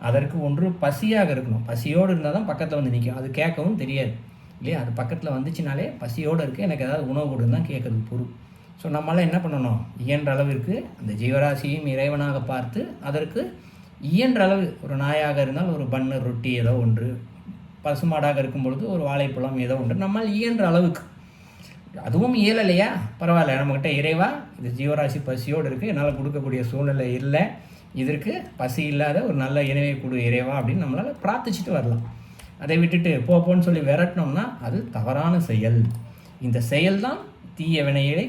Speaker 2: அதற்கு ஒன்று பசியாக இருக்கணும், பசியோடு இருந்தால் தான் பக்கத்தில் வந்து நிற்கும். அது கேட்கவும் தெரியாது இல்லையா, அது பக்கத்தில் வந்துச்சுனாலே பசியோடு இருக்குது, எனக்கு ஏதாவது உணவு கொடுன்னு தான் கேட்குறது பொருள். ஸோ நம்மளால் என்ன பண்ணணும், இயன்ற அளவிற்கு அந்த ஜீவராசியையும் இறைவனாக பார்த்து அதற்கு இயன்ற அளவு, ஒரு நாயாக இருந்தால் ஒரு பன்னு ரொட்டி ஏதோ ஒன்று, பசுமாடாக இருக்கும் பொழுது ஒரு வாழைப்பழம் ஏதோ ஒன்று, நம்மால் இயன்ற அளவுக்கு. அதுவும் இயலலையா, பரவாயில்ல, நம்மக்கிட்ட இறைவா இது ஜீவராசி பசியோடு இருக்குது, என்னால் கொடுக்கக்கூடிய சூழ்நிலை இல்லை, இதற்கு பசி இல்லாத ஒரு நல்ல இணைவை கொடு இறைவா அப்படின்னு நம்மளால் பிரார்த்திச்சுட்டு வரலாம். அதை விட்டுட்டு போன்னு சொல்லி விரட்டினோம்னா அது தவறான செயல். இந்த செயல்தான் தீய வினைகளை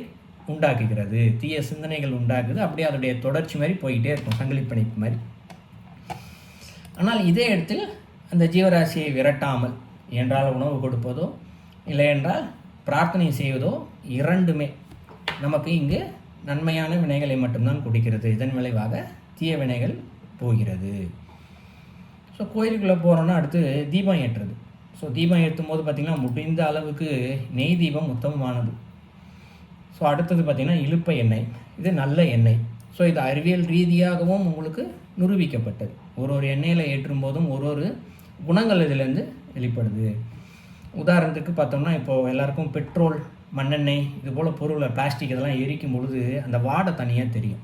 Speaker 2: உண்டாக்குகிறது, தீய சிந்தனைகள் உண்டாக்குது. அப்படியே அதோடைய தொடர்ச்சி மாதிரி போய்கிட்டே இருக்கும், சங்கிலி பிணைப்பு மாதிரி. ஆனால் இதே இடத்தில் அந்த ஜீவராசியை விரட்டாமல் என்றால் உணவு கொடுப்பதோ இல்லை என்றால் பிரார்த்தனை செய்வதோ இரண்டுமே நமக்கு இங்கு நன்மையான வினைகளை மட்டும்தான் கொடுக்கிறது. இதன் விளைவாக தீய வினைகள் போகிறது. ஸோ கோயிலுக்குள்ளே போகிறோன்னா அடுத்து தீபம் ஏற்றுறது. ஸோ தீபம் ஏற்றும் போது பார்த்திங்கன்னா முடிந்த அளவுக்கு நெய் தீபம் உத்தமமானது. ஸோ அடுத்தது பார்த்திங்கன்னா இலுப்பை எண்ணெய், இது நல்ல எண்ணெய். ஸோ இது அறிவியல் ரீதியாகவும் உங்களுக்கு நிரூபிக்கப்பட்டது. ஒரு எண்ணெயில் ஏற்றும் போதும் ஒரு குணங்கள் இதிலேருந்து வெளிப்படுது. உதாரணத்துக்கு பார்த்தோம்னா இப்போது எல்லாருக்கும் பெட்ரோல், மண்ணெண்ணெய் இது போல் பொருளை பிளாஸ்டிக் இதெல்லாம் எரிக்கும் பொழுது அந்த வாடை தனியாக தெரியும்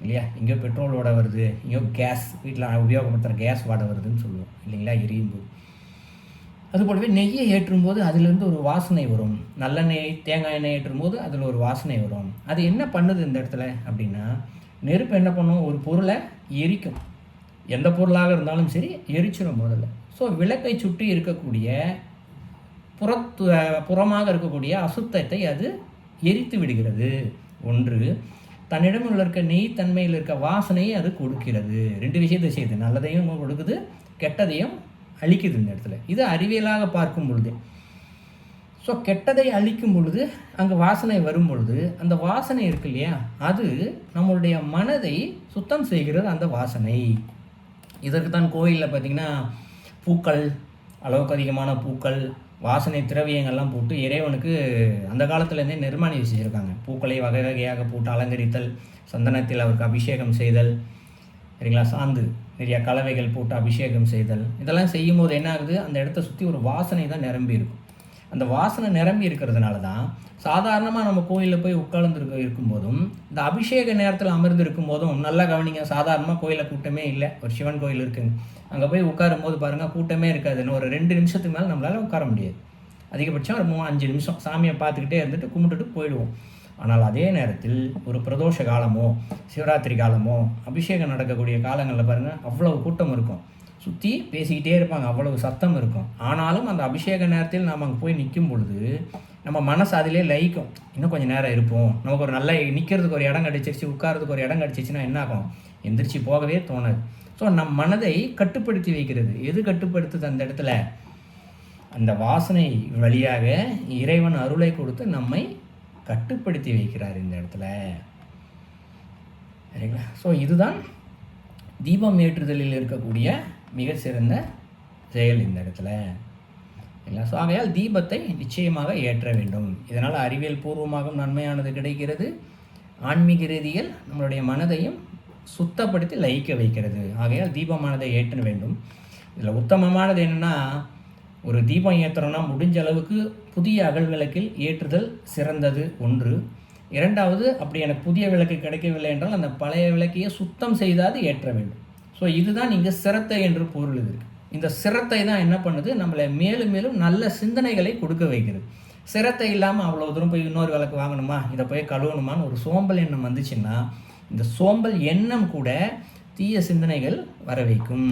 Speaker 2: இல்லையா? எங்கேயோ பெட்ரோல் வாடை வருது, எங்கேயோ கேஸ் வீட்டில் உபயோகப்படுத்துகிற கேஸ் வாடை வருதுன்னு சொல்லுவோம் இல்லைங்களா, எரியும் போது. அதுபோலவே நெய்யை ஏற்றும்போது அதுலேருந்து ஒரு வாசனை வரும். நல்லெண்ணெய், தேங்காய் எண்ணெய் ஏற்றும்போது அதில் ஒரு வாசனை வரும். அது என்ன பண்ணுது இந்த இடத்துல அப்படின்னா, நெருப்பு என்ன பண்ணும், ஒரு பொருளை எரிக்கும். எந்த பொருளாக இருந்தாலும் சரி எரிச்சிடும் முதல்ல. ஸோ விளக்கை சுற்றி இருக்கக்கூடிய புறமாக இருக்கக்கூடிய அசுத்தத்தை அது எரித்து விடுகிறது. ஒன்று, தன்னிடம் இருக்க நெய் தன்மையில் இருக்க வாசனையை அது கொடுக்கிறது. ரெண்டு விஷயத்தை செய்யுது, நல்லதையும் கொடுக்குது, கெட்டதையும் அழிக்குது இந்த இடத்துல. இது அறிவியலாக பார்க்கும் பொழுது. ஸோ கெட்டதை அழிக்கும் பொழுது அங்கே வாசனை வரும் பொழுது அந்த வாசனை இருக்கு இல்லையா, அது நம்மளுடைய மனதை சுத்தம் செய்கிறது அந்த வாசனை. இதற்கு தான் கோயிலில் பார்த்திங்கன்னா பூக்கள், அளவுக்கு அதிகமான பூக்கள், வாசனை திரவியங்கள்லாம் போட்டு இறைவனுக்கு அந்த காலத்துலேருந்தே நிர்மாணி வச்சுருக்காங்க. பூக்களை வகை வகையாக போட்டு அலங்கரித்தல், சந்தனத்தில் அவருக்கு அபிஷேகம் செய்தல் சரிங்களா, சாந்து நிறையா கலவைகள் போட்டு அபிஷேகம் செய்தல், இதெல்லாம் செய்யும் போது என்ன ஆகுது, அந்த இடத்த சுற்றி ஒரு வாசனை தான் நிரம்பி இருக்கும். அந்த வாசனை நிரம்பி இருக்கிறதுனால தான் சாதாரணமாக நம்ம கோயிலில் போய் இருக்கும்போதும் இந்த அபிஷேக நேரத்தில் அமர்ந்து இருக்கும் போதும் நல்லா கவனிங்க. சாதாரணமாக கோயிலில் கூட்டமே இல்லை, ஒரு சிவன் கோயில் இருக்குங்க, அங்கே போய் உட்காரும் போது பாருங்கள் கூட்டமே இருக்காதுன்னு ஒரு 2 நிமிஷத்துக்கு மேலே நம்மளால் உட்கார முடியாது. அதிகபட்சம் ஒரு 3-5 நிமிஷம் சாமியை பார்த்துக்கிட்டே இருந்துட்டு கும்பிட்டுட்டு போயிடுவோம். ஆனால் அதே நேரத்தில் ஒரு பிரதோஷ காலமோ சிவராத்திரி காலமோ அபிஷேகம் நடக்கக்கூடிய காலங்களில் பாருங்கள் அவ்வளவு கூட்டம் இருக்கும், சுற்றி பேசிக்கிட்டே இருப்பாங்க, அவ்வளவு சத்தம் இருக்கும். ஆனாலும் அந்த அபிஷேக நேரத்தில் நாம் அங்கே போய் நிற்கும் பொழுது நம்ம மனசு அதிலே லயிக்கும். இன்னும் கொஞ்சம் நேரம் இருப்போம், நமக்கு ஒரு நல்ல நிற்கிறதுக்கு ஒரு இடம் கிடச்சிருச்சு, உட்காரதுக்கு ஒரு இடம் கிடச்சிச்சின்னா என்ன ஆகும், எந்திரிச்சு போகவே தோணாது. ஸோ நம் மனதை கட்டுப்படுத்தி வைக்கிறது. எது கட்டுப்படுத்துது அந்த இடத்துல, அந்த வாசனை வழியாக இறைவன் அருளை கொடுத்து நம்மை கட்டுப்படுத்தி வைக்கிறார் இந்த இடத்துல சரிங்களா. ஸோ இதுதான் தீபம் ஏற்றுதலில் இருக்கக்கூடிய மிக சிறந்த செயல் இந்த இடத்துல இல்லை. ஸோ ஆகையால் தீபத்தை நிச்சயமாக ஏற்ற வேண்டும். இதனால் அறிவியல் பூர்வமாக நன்மையானது கிடைக்கிறது. ஆன்மீக ரீதியில் நம்மளுடைய மனதையும் சுத்தப்படுத்தி லயிக்க வைக்கிறது. ஆகையால் தீபமானதை ஏற்ற வேண்டும். இதில் உத்தமமானது என்னென்னா, ஒரு தீபம் ஏற்றுறோன்னா முடிஞ்ச அளவுக்கு புதிய அகல் விளக்கில் ஏற்றுதல் சிறந்தது ஒன்று. இரண்டாவது, அப்படி எனக்கு புதிய விளக்கு கிடைக்கவில்லை என்றால் அந்த பழைய விளக்கையே சுத்தம் செய்தாது ஏற்ற வேண்டும். ஸோ இதுதான் இங்கே சிரத்தை என்று பொருள் இருக்குது. இந்த சிரத்தை தான் என்ன பண்ணுது, நம்மளை மேலும் மேலும் நல்ல சிந்தனைகளை கொடுக்க வைக்கிறது. சிரத்தை இல்லாமல் அவ்வளோ தூரம் போய் இன்னொரு விளக்கு வாங்கணுமா, இதை போய் கழுவணுமான்னு ஒரு சோம்பல் எண்ணம் வந்துச்சுன்னா இந்த சோம்பல் எண்ணம் கூட தீய சிந்தனைகள் வர வைக்கும்.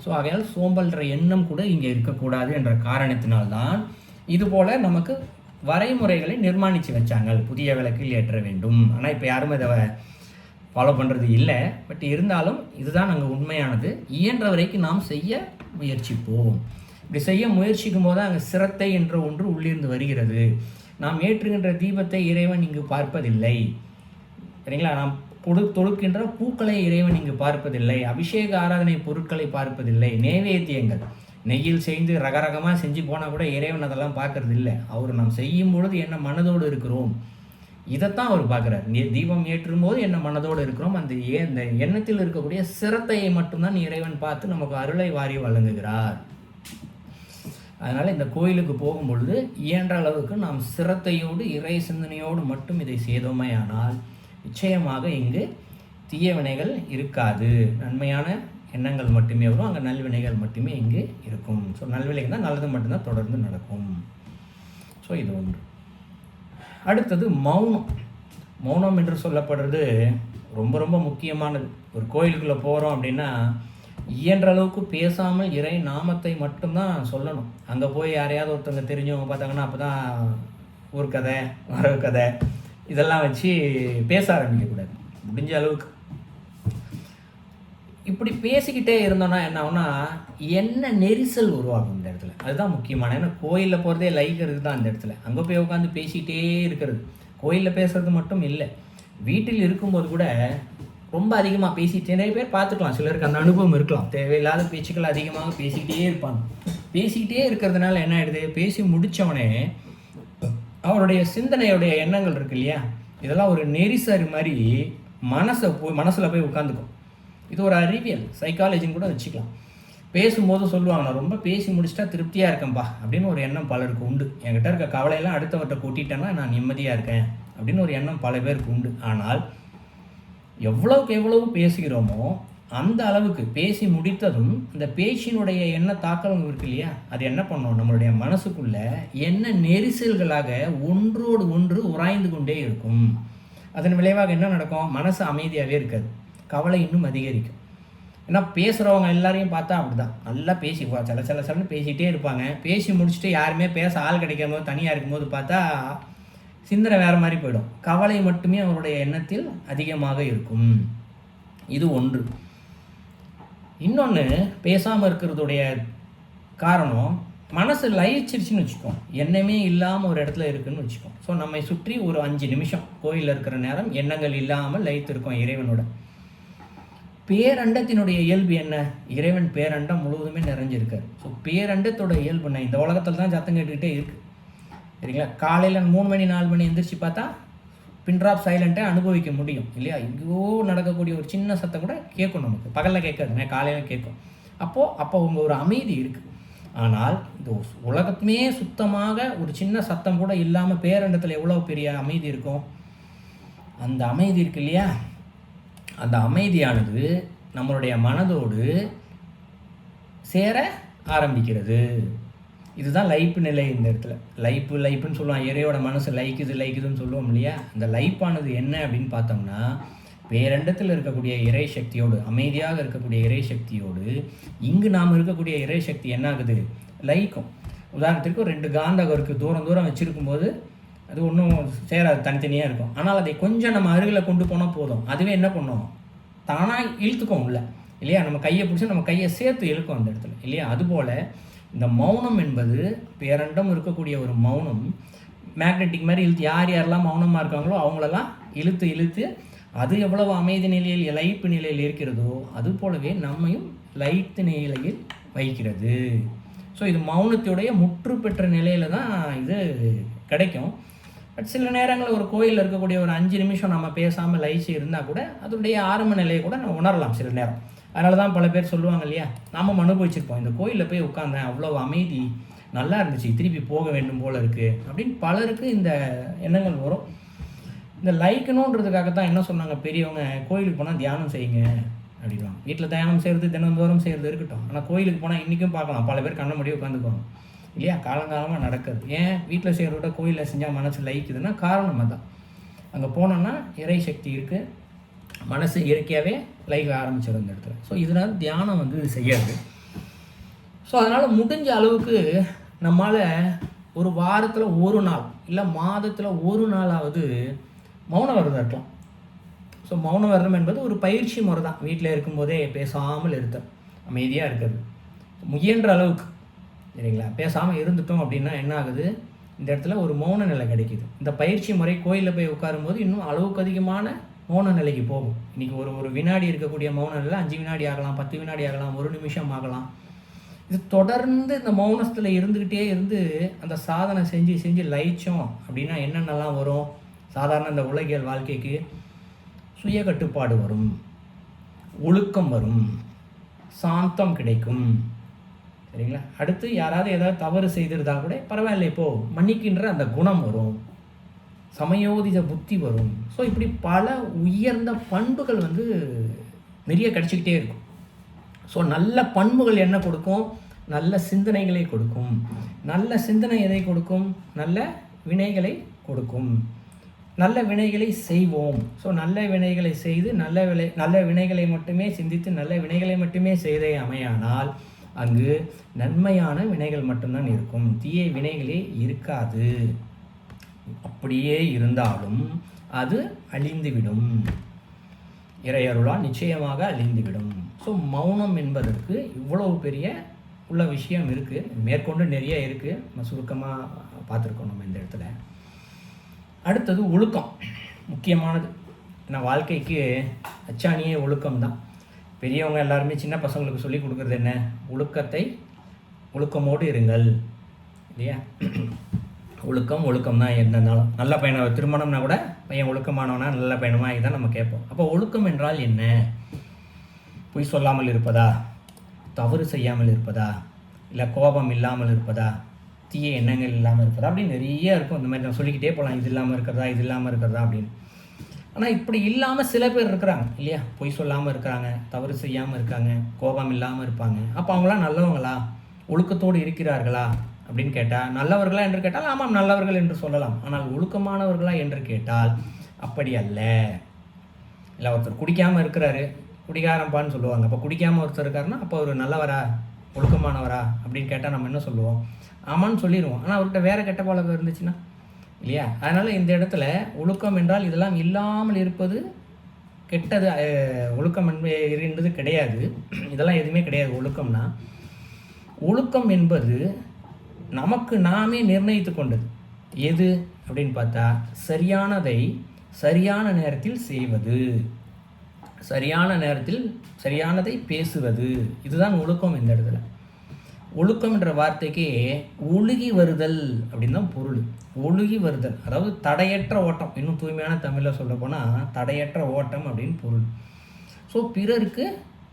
Speaker 2: ஸோ ஆகையால் சோம்பல்ன்ற எண்ணம் கூட இங்கே இருக்கக்கூடாது என்ற காரணத்தினால்தான் இதுபோல் நமக்கு வரைமுறைகளை நிர்மாணித்து வச்சாங்க, புதிய விளக்கில் ஏற்ற வேண்டும். ஆனால் இப்போ யாரும் இதை ஃபாலோ பண்ணுறது இல்லை. பட் இருந்தாலும் இதுதான் அங்கே உண்மையானது. இயன்ற வரைக்கும் நாம் செய்ய முயற்சிப்போம். இப்படி செய்ய முயற்சிக்கும் போது அங்கே சிரத்தை என்ற ஒன்று உள்ளிருந்து வருகிறது. நாம் ஏற்றுகின்ற தீபத்தை இறைவன் இங்கு பார்ப்பதில்லை சரிங்களா. நாம் தொழுக்கின்ற பூக்களை இறைவன் இங்கு பார்ப்பதில்லை, அபிஷேக ஆராதனை பொருட்களை பார்ப்பதில்லை, நைவேத்தியங்கள் நெய்யில் செய்து ரகரகமாக செஞ்சு போனால் கூட இறைவன் அதெல்லாம் பார்க்கறது இல்லை. அவர் நாம் செய்யும் பொழுது என்ன மனதோடு இருக்கிறோம் இதைத்தான் அவர் பார்க்குறார். தீபம் ஏற்றும் போது என்ன மனதோடு இருக்கிறோம், அந்த எண்ணத்தில் இருக்கக்கூடிய சிரத்தையை மட்டும்தான் இறைவன் பார்த்து நமக்கு அருளை வாரி வழங்குகிறார். அதனால் இந்த கோயிலுக்கு போகும்பொழுது இயன்ற அளவுக்கு நாம் சிரத்தையோடு இறை சிந்தனையோடு மட்டும் இதை செய்தோமே ஆனால் நிச்சயமாக இங்கு தீய வினைகள் இருக்காது, நன்மையான எண்ணங்கள் மட்டுமே வரும், அங்கே நல்வினைகள் மட்டுமே இங்கு இருக்கும். ஸோ நல்வினைகள் தான், நல்லது மட்டும்தான் தொடர்ந்து நடக்கும். ஸோ இது ஒன்று. அடுத்தது மௌனம். மௌனம் என்று சொல்லப்படுறது ரொம்ப ரொம்ப முக்கியமானது. ஒரு கோயிலுக்குள்ளே போகிறோம் அப்படின்னா இயன்ற அளவுக்கு பேசாமல் இறை நாமத்தை மட்டும்தான் சொல்லணும். அங்கே போய் யாரையாவது ஒருத்தவங்க தெரிஞ்சவங்க பார்த்தாங்கன்னா அப்போ தான் ஊர் கதை வரவு கதை இதெல்லாம் வச்சு பேச ஆரம்பிக்கக்கூடாது முடிஞ்ச அளவுக்கு. இப்படி பேசிக்கிட்டே இருந்தோன்னா என்ன ஆகும்னா என்ன நெரிசல் உருவாகும் இந்த இடத்துல. அதுதான் முக்கியமான. ஏன்னா கோயிலில் போகிறதே லைக்கிறது தான் அந்த இடத்துல. அங்கே போய் உட்காந்து பேசிக்கிட்டே இருக்கிறது. கோயிலில் பேசுறது மட்டும் இல்லை, வீட்டில் இருக்கும்போது கூட ரொம்ப அதிகமாக பேசிட்டு நிறைய பேர் பார்த்துக்கலாம். சிலருக்கு அந்த அனுபவம் இருக்கலாம். தேவையில்லாத பேச்சுக்கள் அதிகமாக பேசிக்கிட்டே இருப்பாங்க. பேசிக்கிட்டே இருக்கிறதுனால என்ன ஆகிடுது, பேசி முடித்தவனே அவருடைய சிந்தனையுடைய எண்ணங்கள் இருக்கு இல்லையா, இதெல்லாம் ஒரு நெரிசல் மாதிரி மனசில் போய் உட்காந்துக்கும். இது ஒரு அறிவியல், சைக்காலஜின்னு கூட வச்சுக்கலாம். பேசும்போது சொல்லுவாங்க, நான் ரொம்ப பேசி முடிச்சிட்டா திருப்தியாக இருக்கேன்ப்பா அப்படின்னு ஒரு எண்ணம் பலருக்கு உண்டு. என்கிட்ட இருக்க கவலையெல்லாம் அடுத்தவர்கிட்ட கூட்டிட்டேன்னா நான் நிம்மதியாக இருக்கேன் அப்படின்னு ஒரு எண்ணம் பல பேருக்கு உண்டு. ஆனால் எவ்வளவுக்கு எவ்வளவு பேசுகிறோமோ அந்த அளவுக்கு பேசி முடித்ததும் இந்த பேச்சினுடைய என்ன தாக்கம் இருக்கு இல்லையா, அது என்ன பண்ணோம், நம்மளுடைய மனசுக்குள்ள என்ன நெரிசல்களாக ஒன்றோடு ஒன்று உராய்ந்து கொண்டே இருக்கும். அதன் விளைவாக என்ன நடக்கும், மனசு அமைதியாகவே இருக்காது, கவலை இன்னும் அதிகரிக்கும். ஏன்னா பேசுகிறவங்க எல்லாரையும் பார்த்தா அப்படிதான், நல்லா பேசி சில பேசிகிட்டே இருப்பாங்க. பேசி முடிச்சுட்டு யாருமே பேச ஆள் கிடைக்கும் போது தனியாக இருக்கும்போது பார்த்தா சிந்தனை வேறு மாதிரி போயிடும். கவலை மட்டுமே அவருடைய எண்ணத்தில் அதிகமாக இருக்கும். இது ஒன்று. இன்னொன்று, பேசாமல் இருக்கிறதுடைய காரணம் மனசு லயிச்சிருச்சுன்னு வச்சுக்கோம், எண்ணமே இல்லாமல் ஒரு இடத்துல இருக்குன்னு வச்சுக்கோம். ஸோ நம்மை சுற்றி ஒரு 5 நிமிஷம் கோயிலில் இருக்கிற நேரம் எண்ணங்கள் இல்லாமல் லயித்திருக்கோம் இறைவனோட. பேரண்டத்தினுடைய இயல்பு என்ன, இறைவன் பேரண்டம் முழுவதுமே நிறைஞ்சிருக்காரு. ஸோ பேரண்டத்தோட இயல்பு என்ன, இந்த உலகத்தில் தான் சத்தம் கேட்டுக்கிட்டே இருக்குது சரிங்களா. காலையில் 3 மணி 4 மணி எந்திரிச்சு பார்த்தா பின்ட்ராப் சைலண்ட்டை அனுபவிக்க முடியும் இல்லையா. எங்கேயோ நடக்கக்கூடிய ஒரு சின்ன சத்தம் கூட கேட்கும் நமக்கு, பகலில் கேட்காதுங்க, காலையில் கேட்கும். அப்போ உங்கள் ஒரு அமைதி இருக்குது. ஆனால் இந்த உலகத்துமே சுத்தமாக ஒரு சின்ன சத்தம் கூட இல்லாமல் பேரண்டத்தில் எவ்வளோ பெரிய அமைதி இருக்கும். அந்த அமைதி இருக்கு இல்லையா, அந்த அமைதியானது நம்மளுடைய மனதோடு சேர ஆரம்பிக்கிறது. இதுதான் லைப்பு நிலை. இந்த இடத்துல லைப்புன்னு சொல்லுவாங்க, இறையோட மனசு லைக்குதுன்னு சொல்லுவோம் இல்லையா. அந்த லைப்பானது என்ன அப்படின்னு பார்த்தோம்னா, பேரண்டத்தில் இருக்கக்கூடிய இறை சக்தியோடு, அமைதியாக இருக்கக்கூடிய இறை சக்தியோடு இங்கு நாம் இருக்கக்கூடிய இறை சக்தி என்ன ஆகுது, லயிக்கும். உதாரணத்திற்கு ஒரு 2 காந்தகம் இருக்குது, தூரம் வச்சுருக்கும் போது அது ஒன்றும் சேராது, தனித்தனியாக இருக்கும். ஆனால் அதை கொஞ்சம் நம்ம அருகில் கொண்டு போனால் போதும், அதுவே என்ன பண்ணும், தானாக இழுத்துக்கும் உள்ள இல்லையா. நம்ம கையை பிடிச்சி நம்ம கையை சேர்த்து இழுக்கும் அந்த இடத்துல இல்லையா. அதுபோல் இந்த மௌனம் என்பது, பேரண்டம் இருக்கக்கூடிய ஒரு மௌனம் மேக்னெட்டிக் மாதிரி இழுத்து, யாரெல்லாம் மௌனமாக இருக்காங்களோ அவங்களெல்லாம் இழுத்து அது எவ்வளவு அமைதி நிலையில் லைப்பு நிலையில் இருக்கிறதோ அது போலவே நம்மையும் லைட்டு நிலையில் வைக்கிறது. ஸோ இது மௌனத்துடைய முற்று பெற்ற நிலையில் தான் இது கிடைக்கும். பட் சில நேரங்களில் ஒரு கோயிலில் இருக்கக்கூடிய ஒரு 5 நிமிஷம் நம்ம பேசாமல் லயிச்சு இருந்தால் கூட அதனுடைய ஆரம்ப நிலையை கூட நம்ம உணரலாம் சில நேரம். அதனால தான் பல பேர் சொல்லுவாங்க இல்லையா, நாம் அனுபவிச்சிருப்போம், இந்த கோயிலில் போய் உட்காந்தேன், அவ்வளோ அமைதி, நல்லா இருந்துச்சு, திருப்பி போக வேண்டும் போல் இருக்குது அப்படின்னு பலருக்கு இந்த எண்ணங்கள் வரும். இந்த லைக்கணுன்றதுக்காக தான் என்ன சொன்னாங்க பெரியவங்க, கோயிலுக்கு போனால் தியானம் செய்யுங்க அப்படின்வாங்க. வீட்டில் தியானம் செய்கிறது தினந்தோறும் செய்கிறது இருக்கட்டும், ஆனால் கோயிலுக்கு போனால் இன்றைக்கும் பார்க்கலாம் பல பேர் கண்ண முடிய உட்காந்துக்குவாங்க இல்லையா. காலங்காலமாக நடக்குது. ஏன் வீட்டில் செய்கிறத விட கோயிலில் செஞ்சால் மனசு லைக்குதுன்னா காரணமாக தான், அங்கே போனோன்னா இறை சக்தி இருக்குது, மனசு இயற்கையாகவே லைக் ஆரம்பிச்சிடும் இந்த இடத்துல. ஸோ இதனால் தியானம் செய்யாது. ஸோ அதனால் முடிஞ்ச அளவுக்கு நம்மளால் ஒரு வாரத்தில் ஒரு நாள் இல்லை மாதத்தில் ஒரு நாளாவது மௌன விரதம் இருக்கலாம். ஸோ மௌன விரதம் என்பது ஒரு பயிற்சி முறை தான். வீட்டில் இருக்கும்போதே பேசாமல் இருத்தல், அமைதியாக இருக்கிறது, முயன்ற அளவுக்கு சரிங்களா. பேசாமல் இருந்துட்டோம் அப்படின்னா என்ன ஆகுது, இந்த இடத்துல ஒரு மௌன நிலை கிடைக்கிது. இந்த பயிற்சி முறை கோயிலில் போய் உட்காரும்போது இன்னும் அளவுக்கு அதிகமான மௌன நிலைக்கு போகும். இன்றைக்கி ஒரு வினாடி இருக்கக்கூடிய மௌன நிலை 5 வினாடி ஆகலாம், 10 வினாடி ஆகலாம், 1 நிமிஷம் ஆகலாம். இது தொடர்ந்து இந்த மௌனத்தில் இருந்துக்கிட்டே இருந்து அந்த சாதனை செஞ்சு லயிச்சோம் அப்படின்னா என்னென்னலாம் வரும். சாதாரண இந்த உலகியல் வாழ்க்கைக்கு சுய கட்டுப்பாடு வரும், ஒழுக்கம் வரும், சாந்தம் கிடைக்கும் சரிங்களா. அடுத்து யாராவது ஏதாவது தவறு செய்திருந்தா கூட பரவாயில்ல, இப்போது மன்னிக்கின்ற அந்த குணம் வரும், சமயோதித புத்தி வரும். ஸோ இப்படி பல உயர்ந்த பண்புகள் நிறைய கிடைச்சிக்கிட்டே இருக்கும். ஸோ நல்ல பண்புகள் என்ன கொடுக்கும், நல்ல சிந்தனைகளை கொடுக்கும். நல்ல சிந்தனை எதை கொடுக்கும், நல்ல வினைகளை கொடுக்கும். நல்ல வினைகளை செய்வோம். ஸோ நல்ல வினைகளை செய்து நல்ல வினைகளை மட்டுமே சிந்தித்து நல்ல வினைகளை மட்டுமே செய்தே அமையானால் அங்கு நன்மையான வினைகள் மட்டும்தான் இருக்கும், தீய வினைகளே இருக்காது. அப்படியே இருந்தாலும் அது அழிந்துவிடும், இறையருளால் நிச்சயமாக அழிந்துவிடும். ஸோ மௌனம் என்பதற்கு இவ்வளவு பெரிய உள்ள விஷயம் இருக்குது. மேற்கொண்டு நிறைய இருக்குது, நம்ம சுருக்கமாக பார்த்துருக்கோம் நம்ம இந்த இடத்துல. அடுத்தது ஒழுக்கம், முக்கியமானது. ஏன்னா வாழ்க்கைக்கு அச்சாணியே ஒழுக்கம் தான். பெரியவங்க எல்லாருமே சின்ன பசங்களுக்கு சொல்லி கொடுக்குறது என்ன? ஒழுக்கமோடு இருங்கள், இல்லையா? ஒழுக்கம் தான் இருந்தாலும். நல்ல பையனை திருமணம்னா கூட பையன் ஒழுக்கமானவனா நல்ல பையனமா இதுதான் நம்ம கேட்போம். அப்போ ஒழுக்கம் என்றால் என்ன? பொய் சொல்லாமல் இருப்பதா, தவறு செய்யாமல் இருப்பதா, இல்லை கோபம் இல்லாமல் இருப்பதா, தீய எண்ணங்கள் இல்லாமல் இருப்பதா, அப்படின்னு நிறைய இருக்கும். இந்த மாதிரி நம்ம சொல்லிக்கிட்டே போகலாம், இது இல்லாமல் இருக்கிறதா அப்படின்னு. ஆனால் இப்படி இல்லாமல் சில பேர் இருக்கிறாங்க, இல்லையா? பொய் சொல்லாமல் இருக்கிறாங்க, தவறு செய்யாமல் இருக்காங்க, கோபம் இல்லாமல் இருப்பாங்க. அப்போ அவங்களாம் நல்லவங்களா, ஒழுக்கத்தோடு இருக்கிறார்களா அப்படின்னு கேட்டால், நல்லவர்களா என்று கேட்டால் ஆமாம் நல்லவர்கள் என்று சொல்லலாம். ஆனால் ஒழுக்கமானவர்களா என்று கேட்டால் அப்படி அல்ல. இல்லை, ஒருத்தர் குடிக்காமல் இருக்கிறாரு, குடிகாரம்பான்னு சொல்லுவாங்க. அப்போ குடிக்காமல் ஒருத்தர் இருக்காருன்னா அப்போ அவர் நல்லவரா, ஒழுக்கமானவரா அப்படின்னு கேட்டால் நம்ம என்ன சொல்லுவோம்? ஆமான்னு சொல்லிடுவோம். ஆனால் அவர்கிட்ட வேறு கெட்ட பழக்கம் இருந்துச்சுன்னா, இல்லையா? அதனால் இந்த இடத்துல ஒழுக்கம் என்றால் இதெல்லாம் இல்லாமல் இருப்பது கெட்டது. ஒழுக்கம் என்பது கிடையாது, இதெல்லாம் எதுவுமே கிடையாது. ஒழுக்கம் என்பது நமக்கு நாமே நிர்ணயித்து கொண்டது. எது அப்படின்னு பார்த்தா, சரியானதை சரியான நேரத்தில் செய்வது, சரியான நேரத்தில் சரியானதை பேசுவது, இதுதான் ஒழுக்கம். இந்த இடத்துல ஒழுக்கம் என்ற வார்த்தைக்கு ஒழுகி வருதல் அப்படின்னு தான் பொருள். ஒழுகி வருதல் அதாவது தடையற்ற ஓட்டம். இன்னும் தூய்மையான தமிழில் சொல்ல போனால் தடையற்ற ஓட்டம் அப்படின்னு பொருள். ஸோ பிறருக்கு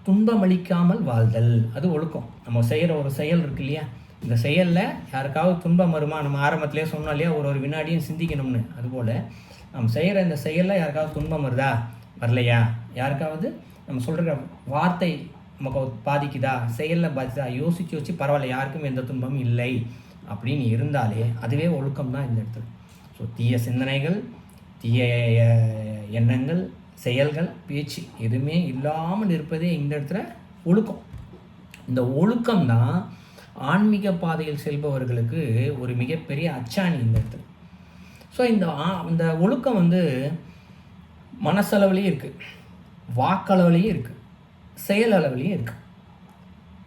Speaker 2: துன்பமளிக்காமல் வாழ்தல், அது ஒழுக்கம். நம்ம செய்கிற ஒரு செயல் இருக்கு இல்லையா, இந்த செயலில் யாருக்காவது துன்பம் வருமா? நம்ம ஆரம்பத்திலே சொன்னோம் இல்லையா, ஒரு வினாடியும் சிந்திக்கணும்னு. அதுபோல் நம்ம செய்கிற இந்த செயலில் யாருக்காவது துன்பம் வருதா, வரலையா, யாருக்காவது நம்ம சொல்கிற வார்த்தை நமக்கு பாதிக்குதா, செயலில் பாதிக்குதா, யோசித்து பரவாயில்ல, யாருக்கும் எந்த துன்பமும் இல்லை அப்படின்னு இருந்தாலே அதுவே ஒழுக்கம் தான் இந்த இடத்துல. ஸோ தீய சிந்தனைகள், தீய எண்ணங்கள், செயல்கள், பேச்சு எதுவுமே இல்லாமல் இருப்பதே இந்த இடத்துல ஒழுக்கம். இந்த ஒழுக்கம் தான் ஆன்மீக பாதையில் செல்பவர்களுக்கு ஒரு மிகப்பெரிய அச்சாணி இந்த இடத்துல. ஸோ இந்த ஒழுக்கம் மனசளவுலேயும் இருக்குது, வாக்களவுலேயும் இருக்குது, செயல் அளவுலேயும் இருக்குது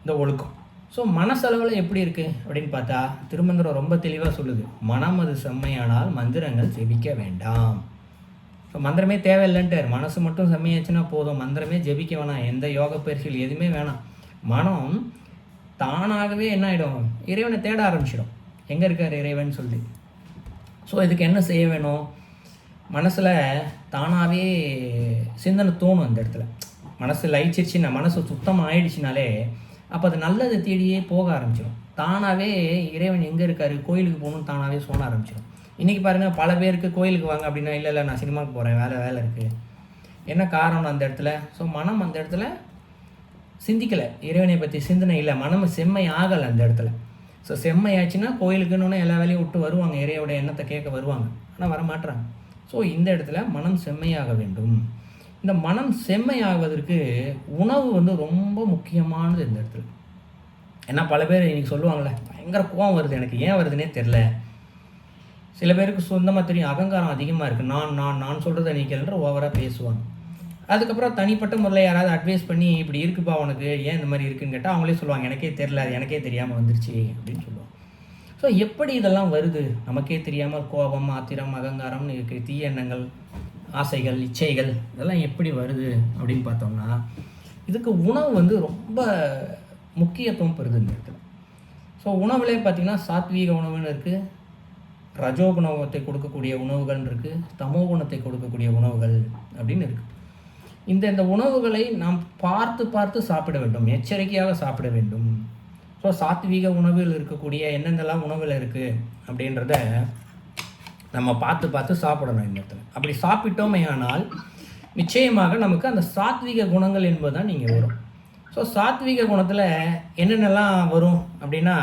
Speaker 2: இந்த ஒழுக்கம். ஸோ மனசளவில் எப்படி இருக்குது அப்படின்னு பார்த்தா, திருமந்திரம் ரொம்ப தெளிவாக சொல்லுது, மனம் அது செம்மையானால் மந்திரங்கள் ஜெபிக்க வேண்டாம். ஸோ மந்திரமே தேவையில்லைன்ட்டார். மனசு மட்டும் செம்மையாச்சுன்னா போதும், மந்திரமே ஜெபிக்க வேணாம், எந்த யோக பயிற்சிகள் எதுவுமே வேணாம். மனம் தானாகவே என்ன ஆகிடும், இறைவனை தேட ஆரம்பிச்சிடும், எங்கே இருக்கார் இறைவன் சொல்லி. ஸோ இதுக்கு என்ன செய்ய வேணும்? மனசில் தானாகவே சிந்தனை தோணும். இந்த இடத்துல மனசு லயிச்சிருச்சுன்னா, மனசு சுத்தமாக ஆயிடுச்சுனாலே அப்போ அது நல்லதை தேடியே போக ஆரம்பிச்சிடும். தானாகவே இறைவன் எங்கே இருக்கார், கோயிலுக்கு போகணும்னு தானாகவே சொல்ல ஆரம்பிச்சிடும். இன்றைக்கி பாருங்கள், பல பேருக்கு கோயிலுக்கு வாங்க அப்படின்னா, இல்லை நான் சினிமாவுக்கு போகிறேன், வேலை இருக்குது. என்ன காரணம் அந்த இடத்துல? ஸோ மனம் அந்த இடத்துல சிந்திக்கலை, இறைவனை பற்றி சிந்தனை இல்லை, மனம் செம்மை ஆகலை அந்த இடத்துல. ஸோ செம்மை ஆச்சுன்னா கோயிலுக்குன்னு எல்லா வேலையும் விட்டு வருவாங்க, இறையோட எண்ணத்தை கேட்க வருவாங்க, ஆனால் வரமாட்டுறாங்க. ஸோ இந்த இடத்துல மனம் செம்மையாக வேண்டும். இந்த மனம் செம்மையாவதற்கு உணவு ரொம்ப முக்கியமானது இந்த இடத்துல. ஏன்னா பல பேர் இன்றைக்கி சொல்லுவாங்களே, பயங்கர கோவம் வருது, எனக்கு ஏன் வருதுன்னே தெரில. சில பேருக்கு சொந்தமாக தெரியும், அகங்காரம் அதிகமாக இருக்குது, நான் சொல்கிறத நீ கேள்ற ஓவராக பேசுவாங்க. அதுக்கப்புறம் தனிப்பட்ட முறையில் யாராவது அட்வைஸ் பண்ணி இப்படி இருக்குப்பா உனக்கு, ஏன் இந்த மாதிரி இருக்குன்னு கேட்டால் அவங்களே சொல்லுவாங்க, எனக்கே தெரில, அது எனக்கே தெரியாமல் வந்துருச்சு அப்படின்னு சொல்லுவாங்க. ஸோ எப்படி இதெல்லாம் வருது? நமக்கே தெரியாமல் கோபம், ஆத்திரம், அகங்காரம்னு இருக்குது, தீய எண்ணங்கள், ஆசைகள், இச்சைகள், இதெல்லாம் எப்படி வருது அப்படின்னு பார்த்தோம்னா, இதுக்கு உணவு ரொம்ப முக்கியத்துவம் பெறுது இந்த இடத்துல. ஸோ உணவுலே பார்த்திங்கன்னா சாத்வீக உணவுன்னு இருக்குது, ரஜோகுணத்தை கொடுக்கக்கூடிய உணவுகள் இருக்குது, தமோ குணத்தை கொடுக்கக்கூடிய உணவுகள் அப்படின்னு இருக்குது. இந்த உணவுகளை நாம் பார்த்து சாப்பிட வேண்டும், எச்சரிக்கையாக சாப்பிட வேண்டும். ஸோ சாத்வீக உணவில் இருக்கக்கூடிய என்னென்னலாம் உணவில் இருக்குது அப்படின்றத நம்ம பார்த்து சாப்பிடணும் இந்த இடத்துல. அப்படி சாப்பிட்டோமே ஆனால் நிச்சயமாக நமக்கு அந்த சாத்வீக குணங்கள் என்பது தான் நீங்கள் வரும். ஸோ சாத்வீக குணத்தில் என்னென்னலாம் வரும் அப்படின்னா,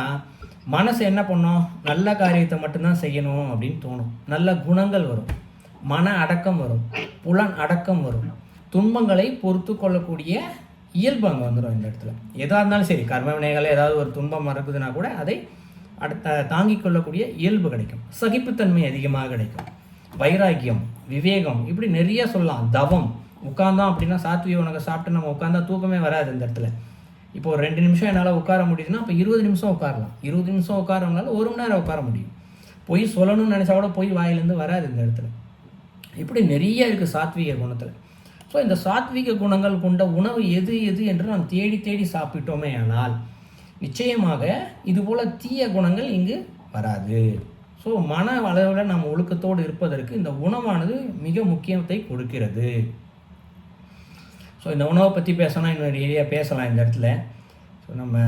Speaker 2: மனசு என்ன பண்ணோம், நல்ல காரியத்தை மட்டும்தான் செய்யணும் அப்படின்னு தோணும், நல்ல குணங்கள் வரும், மன அடக்கம் வரும், புலன் அடக்கம் வரும், துன்பங்களை பொறுத்து கொள்ளக்கூடிய இயல்பு அங்கே வந்துடும் இந்த இடத்துல. எதாக இருந்தாலும் சரி, கர்ம வினைகளை ஏதாவது ஒரு துன்பம் இருக்குதுன்னா கூட அதை தாங்கிக் கொள்ளக்கூடிய இயல்பு கிடைக்கும், சகிப்புத்தன்மை அதிகமாக கிடைக்கும், வைராக்கியம், விவேகம், இப்படி நிறைய சொல்லலாம், தவம், உட்காந்தோம் அப்படின்னா சாத்விக உணவை சாப்பிட்டு நம்ம உட்காந்தா தூக்கமே வராது இந்த இடத்துல. இப்போ ஒரு 2 நிமிஷம் என்னால் உட்கார முடியுதுன்னா அப்போ 20 நிமிஷம் உட்காரலாம். 20 நிமிஷம் உட்காரம்னால 1 மணி நேரம் உட்கார முடியும். பொய் சொல்லணும்னு நினச்சா கூட பொய் வாயிலேருந்து வராது இந்த இடத்துல. இப்படி நிறைய இருக்குது சாத்வீக குணத்தில். ஸோ இந்த சாத்வீக குணங்கள் கொண்ட உணவு எது எது என்று நாம் தேடி தேடி சாப்பிட்டோமே ஆனால் நிச்சயமாக இதுபோல் தீய குணங்கள் இங்கு வராது. ஸோ மன அளவில் நாம் ஒழுக்கத்தோடு இருப்பதற்கு இந்த உணவானது மிக முக்கியத்தை கொடுக்கிறது. ஸோ இந்த உணவை பற்றி பேசணும், இன்னும் நிறைய பேசலாம் இந்த இடத்துல. ஸோ நம்ம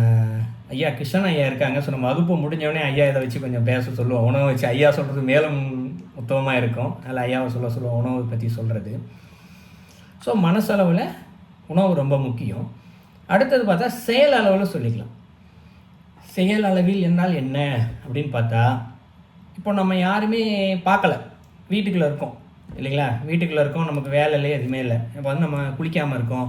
Speaker 2: ஐயா கிருஷ்ணன் ஐயா இருக்காங்க. ஸோ நம்ம வகுப்பு முடிஞ்சோடனே ஐயா இதை வச்சு கொஞ்சம் பேச சொல்லுவோம். உணவை வச்சு ஐயா சொல்கிறது மேலும் உத்தமமாக இருக்கும். அதில் ஐயாவை சொல்லுவோம் உணவை பற்றி சொல்கிறது. ஸோ மனசளவில் உணவு ரொம்ப முக்கியம். அடுத்தது பார்த்தா செயல் அளவில் சொல்லிக்கலாம். செயல் அளவில் என்றால் என்ன அப்படின்னு பார்த்தா, இப்போ நம்ம யாருமே பார்க்கல, வீட்டுக்குள்ளே இருக்கோம் இல்லைங்களா? வீட்டுக்குள்ளே இருக்கோம், நமக்கு வேலை இல்லையே எதுவுமே இல்லை. இப்போ வந்து நம்ம குளிக்காமல் இருக்கோம்,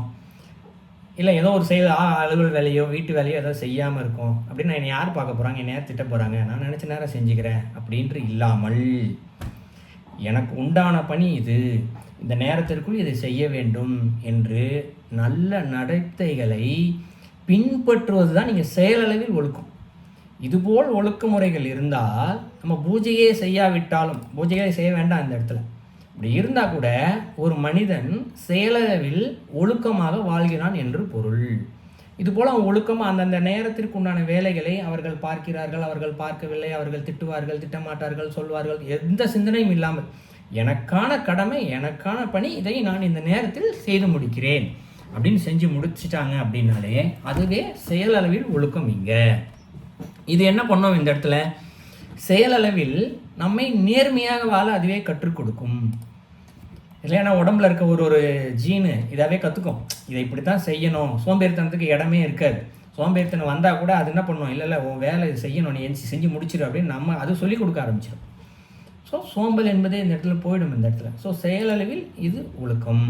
Speaker 2: இல்லை ஏதோ ஒரு செயல் அலுவல் வேலையோ வீட்டு வேலையோ ஏதோ செய்யாமல் இருக்கோம் அப்படின்னா என்னை யார் பார்க்க போகிறாங்க, என்னை யார் திட்ட போகிறாங்க, நான் நினச்ச நேரம் செஞ்சுக்கிறேன் அப்படின்ட்டு இல்லாமல் எனக்கு உண்டான பணி இது, இந்த நேரத்திற்குள் இதை செய்ய வேண்டும் என்று நல்ல நடத்தைகளை பின்பற்றுவது தான் நீங்கள் செயலளவில் ஒழுக்கம். இதுபோல் ஒழுக்க முறைகள் இருந்தால் நம்ம பூஜையே செய்யாவிட்டாலும், பூஜையே செய்ய வேண்டாம் இந்த இடத்துல, அப்படி இருந்தால் கூட ஒரு மனிதன் செயலளவில் ஒழுக்கமாக வாழ்கிறான் என்று பொருள். இதுபோல் அவன் ஒழுக்கமாக அந்தந்த நேரத்திற்கு உண்டான வேலைகளை அவர்கள் பார்க்கிறார்கள், அவர்கள் பார்க்கவில்லை, அவர்கள் திட்டுவார்கள், திட்டமாட்டார்கள், சொல்வார்கள், எந்த சிந்தனையும் இல்லாமல் எனக்கான கடமை, எனக்கான பணி, இதை நான் இந்த நேரத்தில் செய்து முடிக்கிறேன் அப்படின்னு செஞ்சு முடிச்சிட்டாங்க அப்படின்னாலே அதுவே செயலளவில் ஒழுக்கம். இங்கே இது என்ன பண்ணோம் இந்த இடத்துல, செயலளவில் நம்மை நேர்மையாக வாழ அதுவே கற்றுக் கொடுக்கும். இல்லைன்னா உடம்புல இருக்க ஒரு ஜீனு இதாகவே கற்றுக்கும், இதை இப்படி தான் செய்யணும். சோம்பேறித்தனத்துக்கு இடமே இருக்காது. சோம்பேறித்தனம் வந்தால் கூட அது என்ன பண்ணுவோம், இல்லை உன் வேலை இது செய்யணும், நீ செஞ்சு முடிச்சிடும் அப்படின்னு நம்ம அது சொல்லிக் கொடுக்க ஆரம்பிச்சிடும். ஸோ சோம்பல் என்பதே இந்த இடத்துல போயிடும் இந்த இடத்துல. ஸோ செயலளவில் இது ஒழுக்கம்.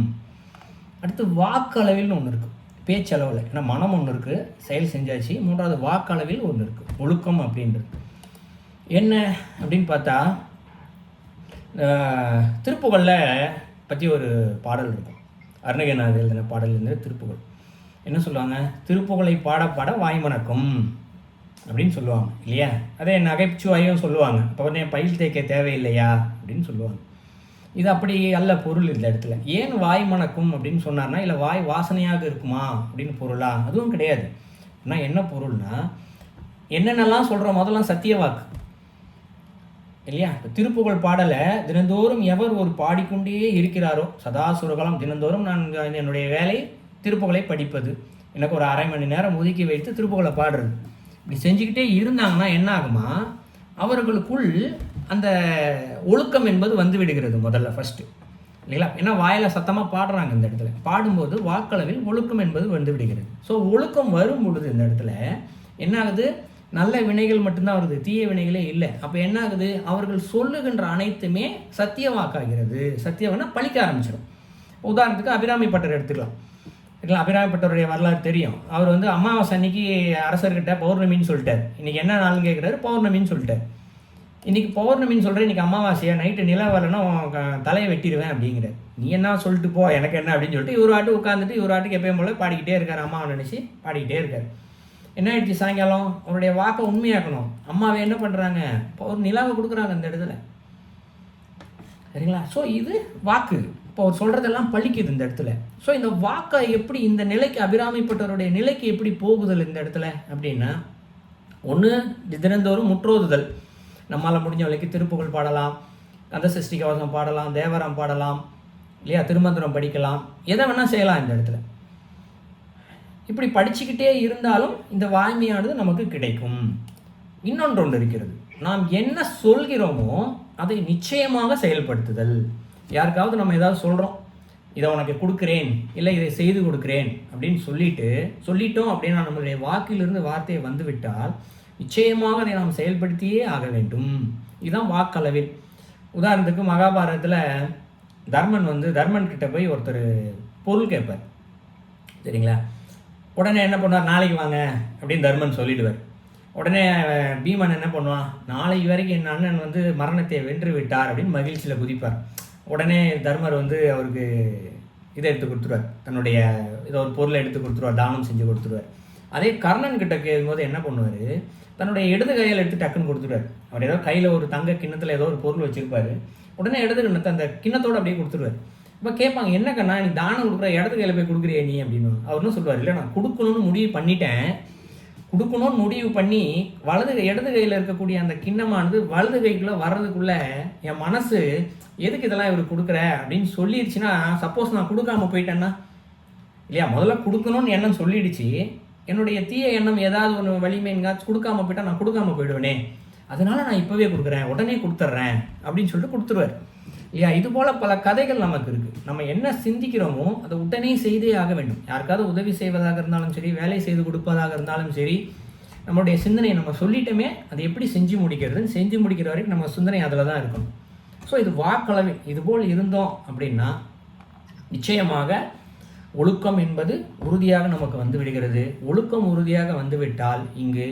Speaker 2: அடுத்து வாக்களவில் ஒன்று இருக்குது, பேச்சளவில். ஏன்னா மனம் ஒன்று இருக்குது, செயல் செஞ்சாச்சு. மூன்றாவது வாக்களவில் ஒன்று இருக்குது, ஒழுக்கம் அப்படின்றது. என்ன அப்படின்னு பார்த்தா, திருப்புகழில் பற்றி ஒரு பாடல் இருக்கும், அருணகிரிநாதர் எழுதின பாடல் இருந்து திருப்புகழ். என்ன சொல்லுவாங்க, திருப்புகழை பாட பாட வாய்மணக்கும் அப்படின்னு சொல்லுவாங்க இல்லையா? அதே நகைச்சுவையும் சொல்லுவாங்க. அப்போ வந்து என் பயில் தேய்க்க தேவையில்லையா அப்படின்னு சொல்லுவாங்க. இது அப்படி அல்ல பொருள் இந்த இடத்துல. ஏன் வாய் மணக்கும் அப்படின்னு சொன்னார்னா, இல்லை வாய் வாசனையாக இருக்குமா அப்படின்னு பொருளா? அதுவும் கிடையாது. ஆனால் என்ன பொருள்னா, என்னென்னலாம் சொல்கிற முதல்லாம் சத்திய வாக்கு இல்லையா? இப்போ திருப்புகழ் பாடலை தினந்தோறும் எவர் ஒரு பாடிக்கொண்டே இருக்கிறாரோ, சதாசுரகாலம் தினந்தோறும் நான் என்னுடைய வேலை திருப்புகழை படிப்பது, எனக்கு ஒரு அரை மணி நேரம் ஒதுக்கி வைத்து திருப்புகழை பாடுறது, இப்படி செஞ்சுக்கிட்டே இருந்தாங்கன்னா என்ன ஆகுமா, அவர்களுக்குள் அந்த ஒழுக்கம் என்பது வந்து விடுகிறது முதல்ல ஃபஸ்ட்டு இல்லைங்களா? ஏன்னா வாயில் சத்தமாக பாடுறாங்க இந்த இடத்துல, பாடும்போது வாக்களவில் ஒழுக்கம் என்பது வந்து விடுகிறது. ஸோ ஒழுக்கம் வரும் பொழுது இந்த இடத்துல என்ன ஆகுது, நல்ல வினைகள் மட்டும்தான் வருது, தீய வினைகளே இல்லை. அப்போ என்ன ஆகுது, அவர்கள் சொல்லுகின்ற அனைத்துமே சத்திய வாக்காகிறது. சத்தியம்னா பழிக்க ஆரம்பிச்சிடும். உதாரணத்துக்கு அபிராமி பட்டர் எடுத்துக்கலாம் இல்லை, அபிராமி பட்டருடைய வரலாறு தெரியும். அவர் வந்து அமாவாசை அன்னைக்கு அரசர்கிட்ட பௌர்ணமின்னு சொல்லிட்டார். இன்றைக்கி என்ன நாள்னு கேட்குறாரு, பௌர்ணமின்னு சொல்லிட்டார். இன்றைக்கி பௌர்ணமின்னு சொல்கிறேன், இன்றைக்கி அமாவாசையா, நைட்டு நிலா வரலன்னா தலையை வெட்டிடுவேன் அப்படிங்கிறார். நீ என்ன சொல்லிட்டு போ, எனக்கு என்ன அப்படின்னு சொல்லிட்டு இவர் வாட்டு உட்காந்துட்டு இவர் வாட்டுக்கு எப்பயும் போல பாடிக்கிட்டே இருக்கார். அம்மாவை நினச்சி பாடிக்கிட்டே இருக்கார். என்ன ஆயிடுச்சு, சாயங்காலம் அவருடைய வாக்கை உண்மையாக்கணும். அம்மாவை என்ன பண்ணுறாங்க, ஒரு நிலாவை கொடுக்குறாங்க அந்த இடத்துல, சரிங்களா? ஸோ இது வாக்கு. இப்போ அவர் சொல்கிறதெல்லாம் பழிக்குது இந்த இடத்துல. ஸோ இந்த வாக்கை எப்படி இந்த நிலைக்கு, அபிராமிப்பட்டவருடைய நிலைக்கு எப்படி போகுதல் இந்த இடத்துல அப்படின்னா, ஒன்று தினந்தோறும் முற்றோதுதல். நம்மளால் முடிஞ்ச வரைக்கும் திருப்புகழ் பாடலாம், கந்தசஷ்டி கவசம் பாடலாம், தேவரம் பாடலாம் இல்லையா, திருமந்திரம் படிக்கலாம், எதை வேணால் செய்யலாம் இந்த இடத்துல. இப்படி படிச்சுக்கிட்டே இருந்தாலும் இந்த வாய்மையானது நமக்கு கிடைக்கும். இன்னொன்று இருக்கிறது, நாம் என்ன சொல்கிறோமோ அதை நிச்சயமாக செயல்படுத்துதல். யாருக்காவது நம்ம ஏதாவது சொல்கிறோம், இதை உனக்கு கொடுக்குறேன், இல்லை இதை செய்து கொடுக்குறேன் அப்படின்னு சொல்லிட்டோம் அப்படின்னா நம்மளுடைய வாக்கிலிருந்து வார்த்தையை வந்துவிட்டால் நிச்சயமாக அதை நாம் செயல்படுத்தியே ஆக வேண்டும். இதுதான் வாக்களவில். உதாரணத்துக்கு மகாபாரதத்தில் தர்மன் கிட்ட போய் ஒருத்தர் பொருள் கேட்பார், சரிங்களா? உடனே என்ன பண்ணுவார், நாளைக்கு வாங்க அப்படின்னு தர்மன் சொல்லிடுவார். உடனே பீமன் என்ன பண்ணுவான், நாளைக்கு வரைக்கும் என் அண்ணன் மரணத்தை வென்று விட்டார் அப்படின்னு மகிழ்ச்சியில் குதிப்பார். உடனே தர்மர் அவருக்கு இதை எடுத்து கொடுத்துருவார், தன்னுடைய ஏதோ ஒரு பொருளை எடுத்து கொடுத்துருவார், தானம் செஞ்சு கொடுத்துருவார். அதே கர்ணன் கிட்ட கேட்கும்போது என்ன பண்ணுவார், தன்னுடைய இடது கையில் எடுத்து டக்குன்னு கொடுத்துருவார். அவர் ஏதோ கையில் ஒரு தங்க கிண்ணத்தில் ஏதோ ஒரு பொருள் வச்சுருப்பார், உடனே இடது கிண்ணத்தை அந்த கிண்ணத்தோடு அப்படியே கொடுத்துருவார். இப்போ கேட்பாங்க, என்ன கண்ணா நீ தானம் கொடுக்குற இடது கையில் போய் கொடுக்குறியே நீ அப்படின்னு. அவர்னு சொல்லுவார், இல்லை நான் கொடுக்கணும்னு முடிவு பண்ணிட்டேன், கொடுக்கணும்னு முடிவு பண்ணி இடது கையில் இருக்கக்கூடிய அந்த கிண்ணமானது வலது கைக்குள்ளே வர்றதுக்குள்ளே என் மனசு எதுக்கு இதெல்லாம் இவர் கொடுக்குற அப்படின்னு சொல்லிடுச்சுன்னா, சப்போஸ் நான் கொடுக்காம போயிட்டேன்னா இல்லையா, முதல்ல கொடுக்கணும்னு எண்ணம் சொல்லிடுச்சு, என்னுடைய தீய எண்ணம் ஏதாவது ஒன்று வலிமை எங்காச்சும் கொடுக்காம போயிட்டா நான் கொடுக்காம போயிடுவேனே, அதனால நான் இப்போவே கொடுக்குறேன், உடனே கொடுத்துட்றேன் அப்படின்னு சொல்லிட்டு கொடுத்துருவார் இல்லையா. இது போல் பல கதைகள் நமக்கு இருக்குது. நம்ம என்ன சிந்திக்கிறோமோ அதை உடனே செய்தே ஆக வேண்டும். யாருக்காவது உதவி செய்வதாக இருந்தாலும் சரி, வேலை செய்து கொடுப்பதாக இருந்தாலும் சரி, நம்மளுடைய சிந்தனை நம்ம சொல்லிட்டோமே அதை எப்படி செஞ்சு முடிக்கிறதுன்னு செஞ்சு முடிக்கிற வரைக்கும் நம்ம சிந்தனை அதில் தான் இருக்கணும். ஸோ இது வாக்களவை இதுபோல் இருந்தோம் அப்படின்னா நிச்சயமாக ஒழுக்கம் என்பது உறுதியாக நமக்கு வந்து விடுகிறது. ஒழுக்கம் உறுதியாக வந்துவிட்டால் இங்கு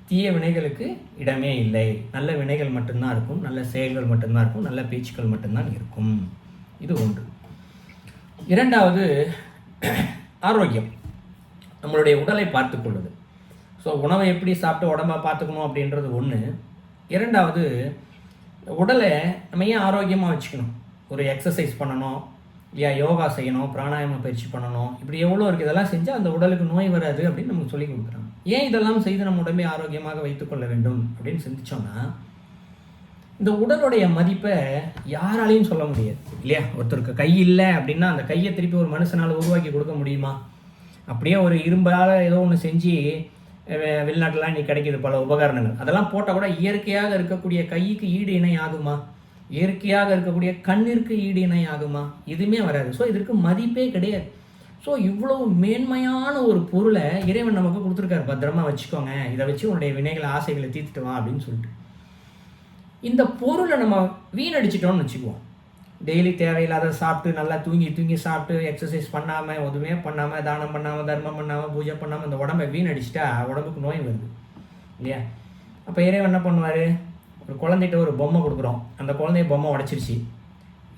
Speaker 2: தீய வினைகளுக்கு இடமே இல்லை, நல்ல வினைகள் மட்டும்தான் இருக்கும், நல்ல செயல்கள் மட்டும்தான் இருக்கும், நல்ல பேச்சுக்கள் மட்டும்தான் இருக்கும். இது ஒன்று. இரண்டாவது ஆரோக்கியம், நம்மளுடைய உடலை பார்த்து கொள்வது. ஸோ உணவை எப்படி சாப்பிட்டு உடம்பை பார்த்துக்கணும் அப்படின்றது ஒன்று. இரண்டாவது, உடலை நம்ம ஏன் ஆரோக்கியமாக வச்சுக்கணும், ஒரு எக்ஸசைஸ் பண்ணணும் இல்லையா, யோகா செய்யணும், பிராணாயாம பயிற்சி பண்ணணும், இப்படி எவ்வளோ இருக்குது, இதெல்லாம் செஞ்சால் அந்த உடலுக்கு நோய் வராது அப்படின்னு நமக்கு சொல்லி கொடுக்குறாங்க. ஏன் இதெல்லாம் செய்து நம்ம உடம்பை ஆரோக்கியமாக வைத்துக்கொள்ள வேண்டும் அப்படின்னு சிந்திச்சோம்னா, இந்த உடலுடைய மதிப்பை யாராலையும் சொல்ல முடியாது இல்லையா. ஒருத்தருக்கு கை இல்லை அப்படின்னா அந்த கையை திருப்பி ஒரு மனுஷனால் உருவாக்கி கொடுக்க முடியுமா? அப்படியே ஒரு இரும்பால் ஏதோ ஒன்று செஞ்சு வெளிநாட்டிலாம் நீ கிடைக்கிது பல உபகரணங்கள், அதெல்லாம் போட்டால் கூட இயற்கையாக இருக்கக்கூடிய கைக்கு ஈடு இணை ஆகுமா? இயற்கையாக இருக்கக்கூடிய கண்ணிற்கு ஈடு இணை ஆகுமா? எதுவுமே வராது. ஸோ இதற்கு மதிப்பே கிடையாது. ஸோ இவ்வளோ மேன்மையான ஒரு பொருளை இறைவன் நமக்கு கொடுத்துருக்காரு, பத்திரமா வச்சுக்கோங்க, இதை வச்சு உன்னுடைய வினைகளை ஆசைகளை தீர்த்துட்டு வா அப்படின்னு சொல்லிட்டு. இந்த பொருளை நம்ம வீணடிச்சிட்டோம்னு வச்சுக்குவோம். டெய்லி தேவையில்லாத சாப்பிட்டு நல்லா தூங்கி சாப்பிட்டு எக்ஸசைஸ் பண்ணாமல், எதுவுமே பண்ணாமல், தானம் பண்ணாமல், தர்மம் பண்ணாமல், பூஜை பண்ணாமல் இந்த உடம்பை வீணடிச்சிட்டா உடம்புக்கு நோய் வருது இல்லையா. அப்போ இறைவன் என்ன பண்ணுவார், ஒரு குழந்தைகிட்ட ஒரு பொம்மை கொடுக்குறோம், அந்த குழந்தைய பொம்மை உடச்சிருச்சு,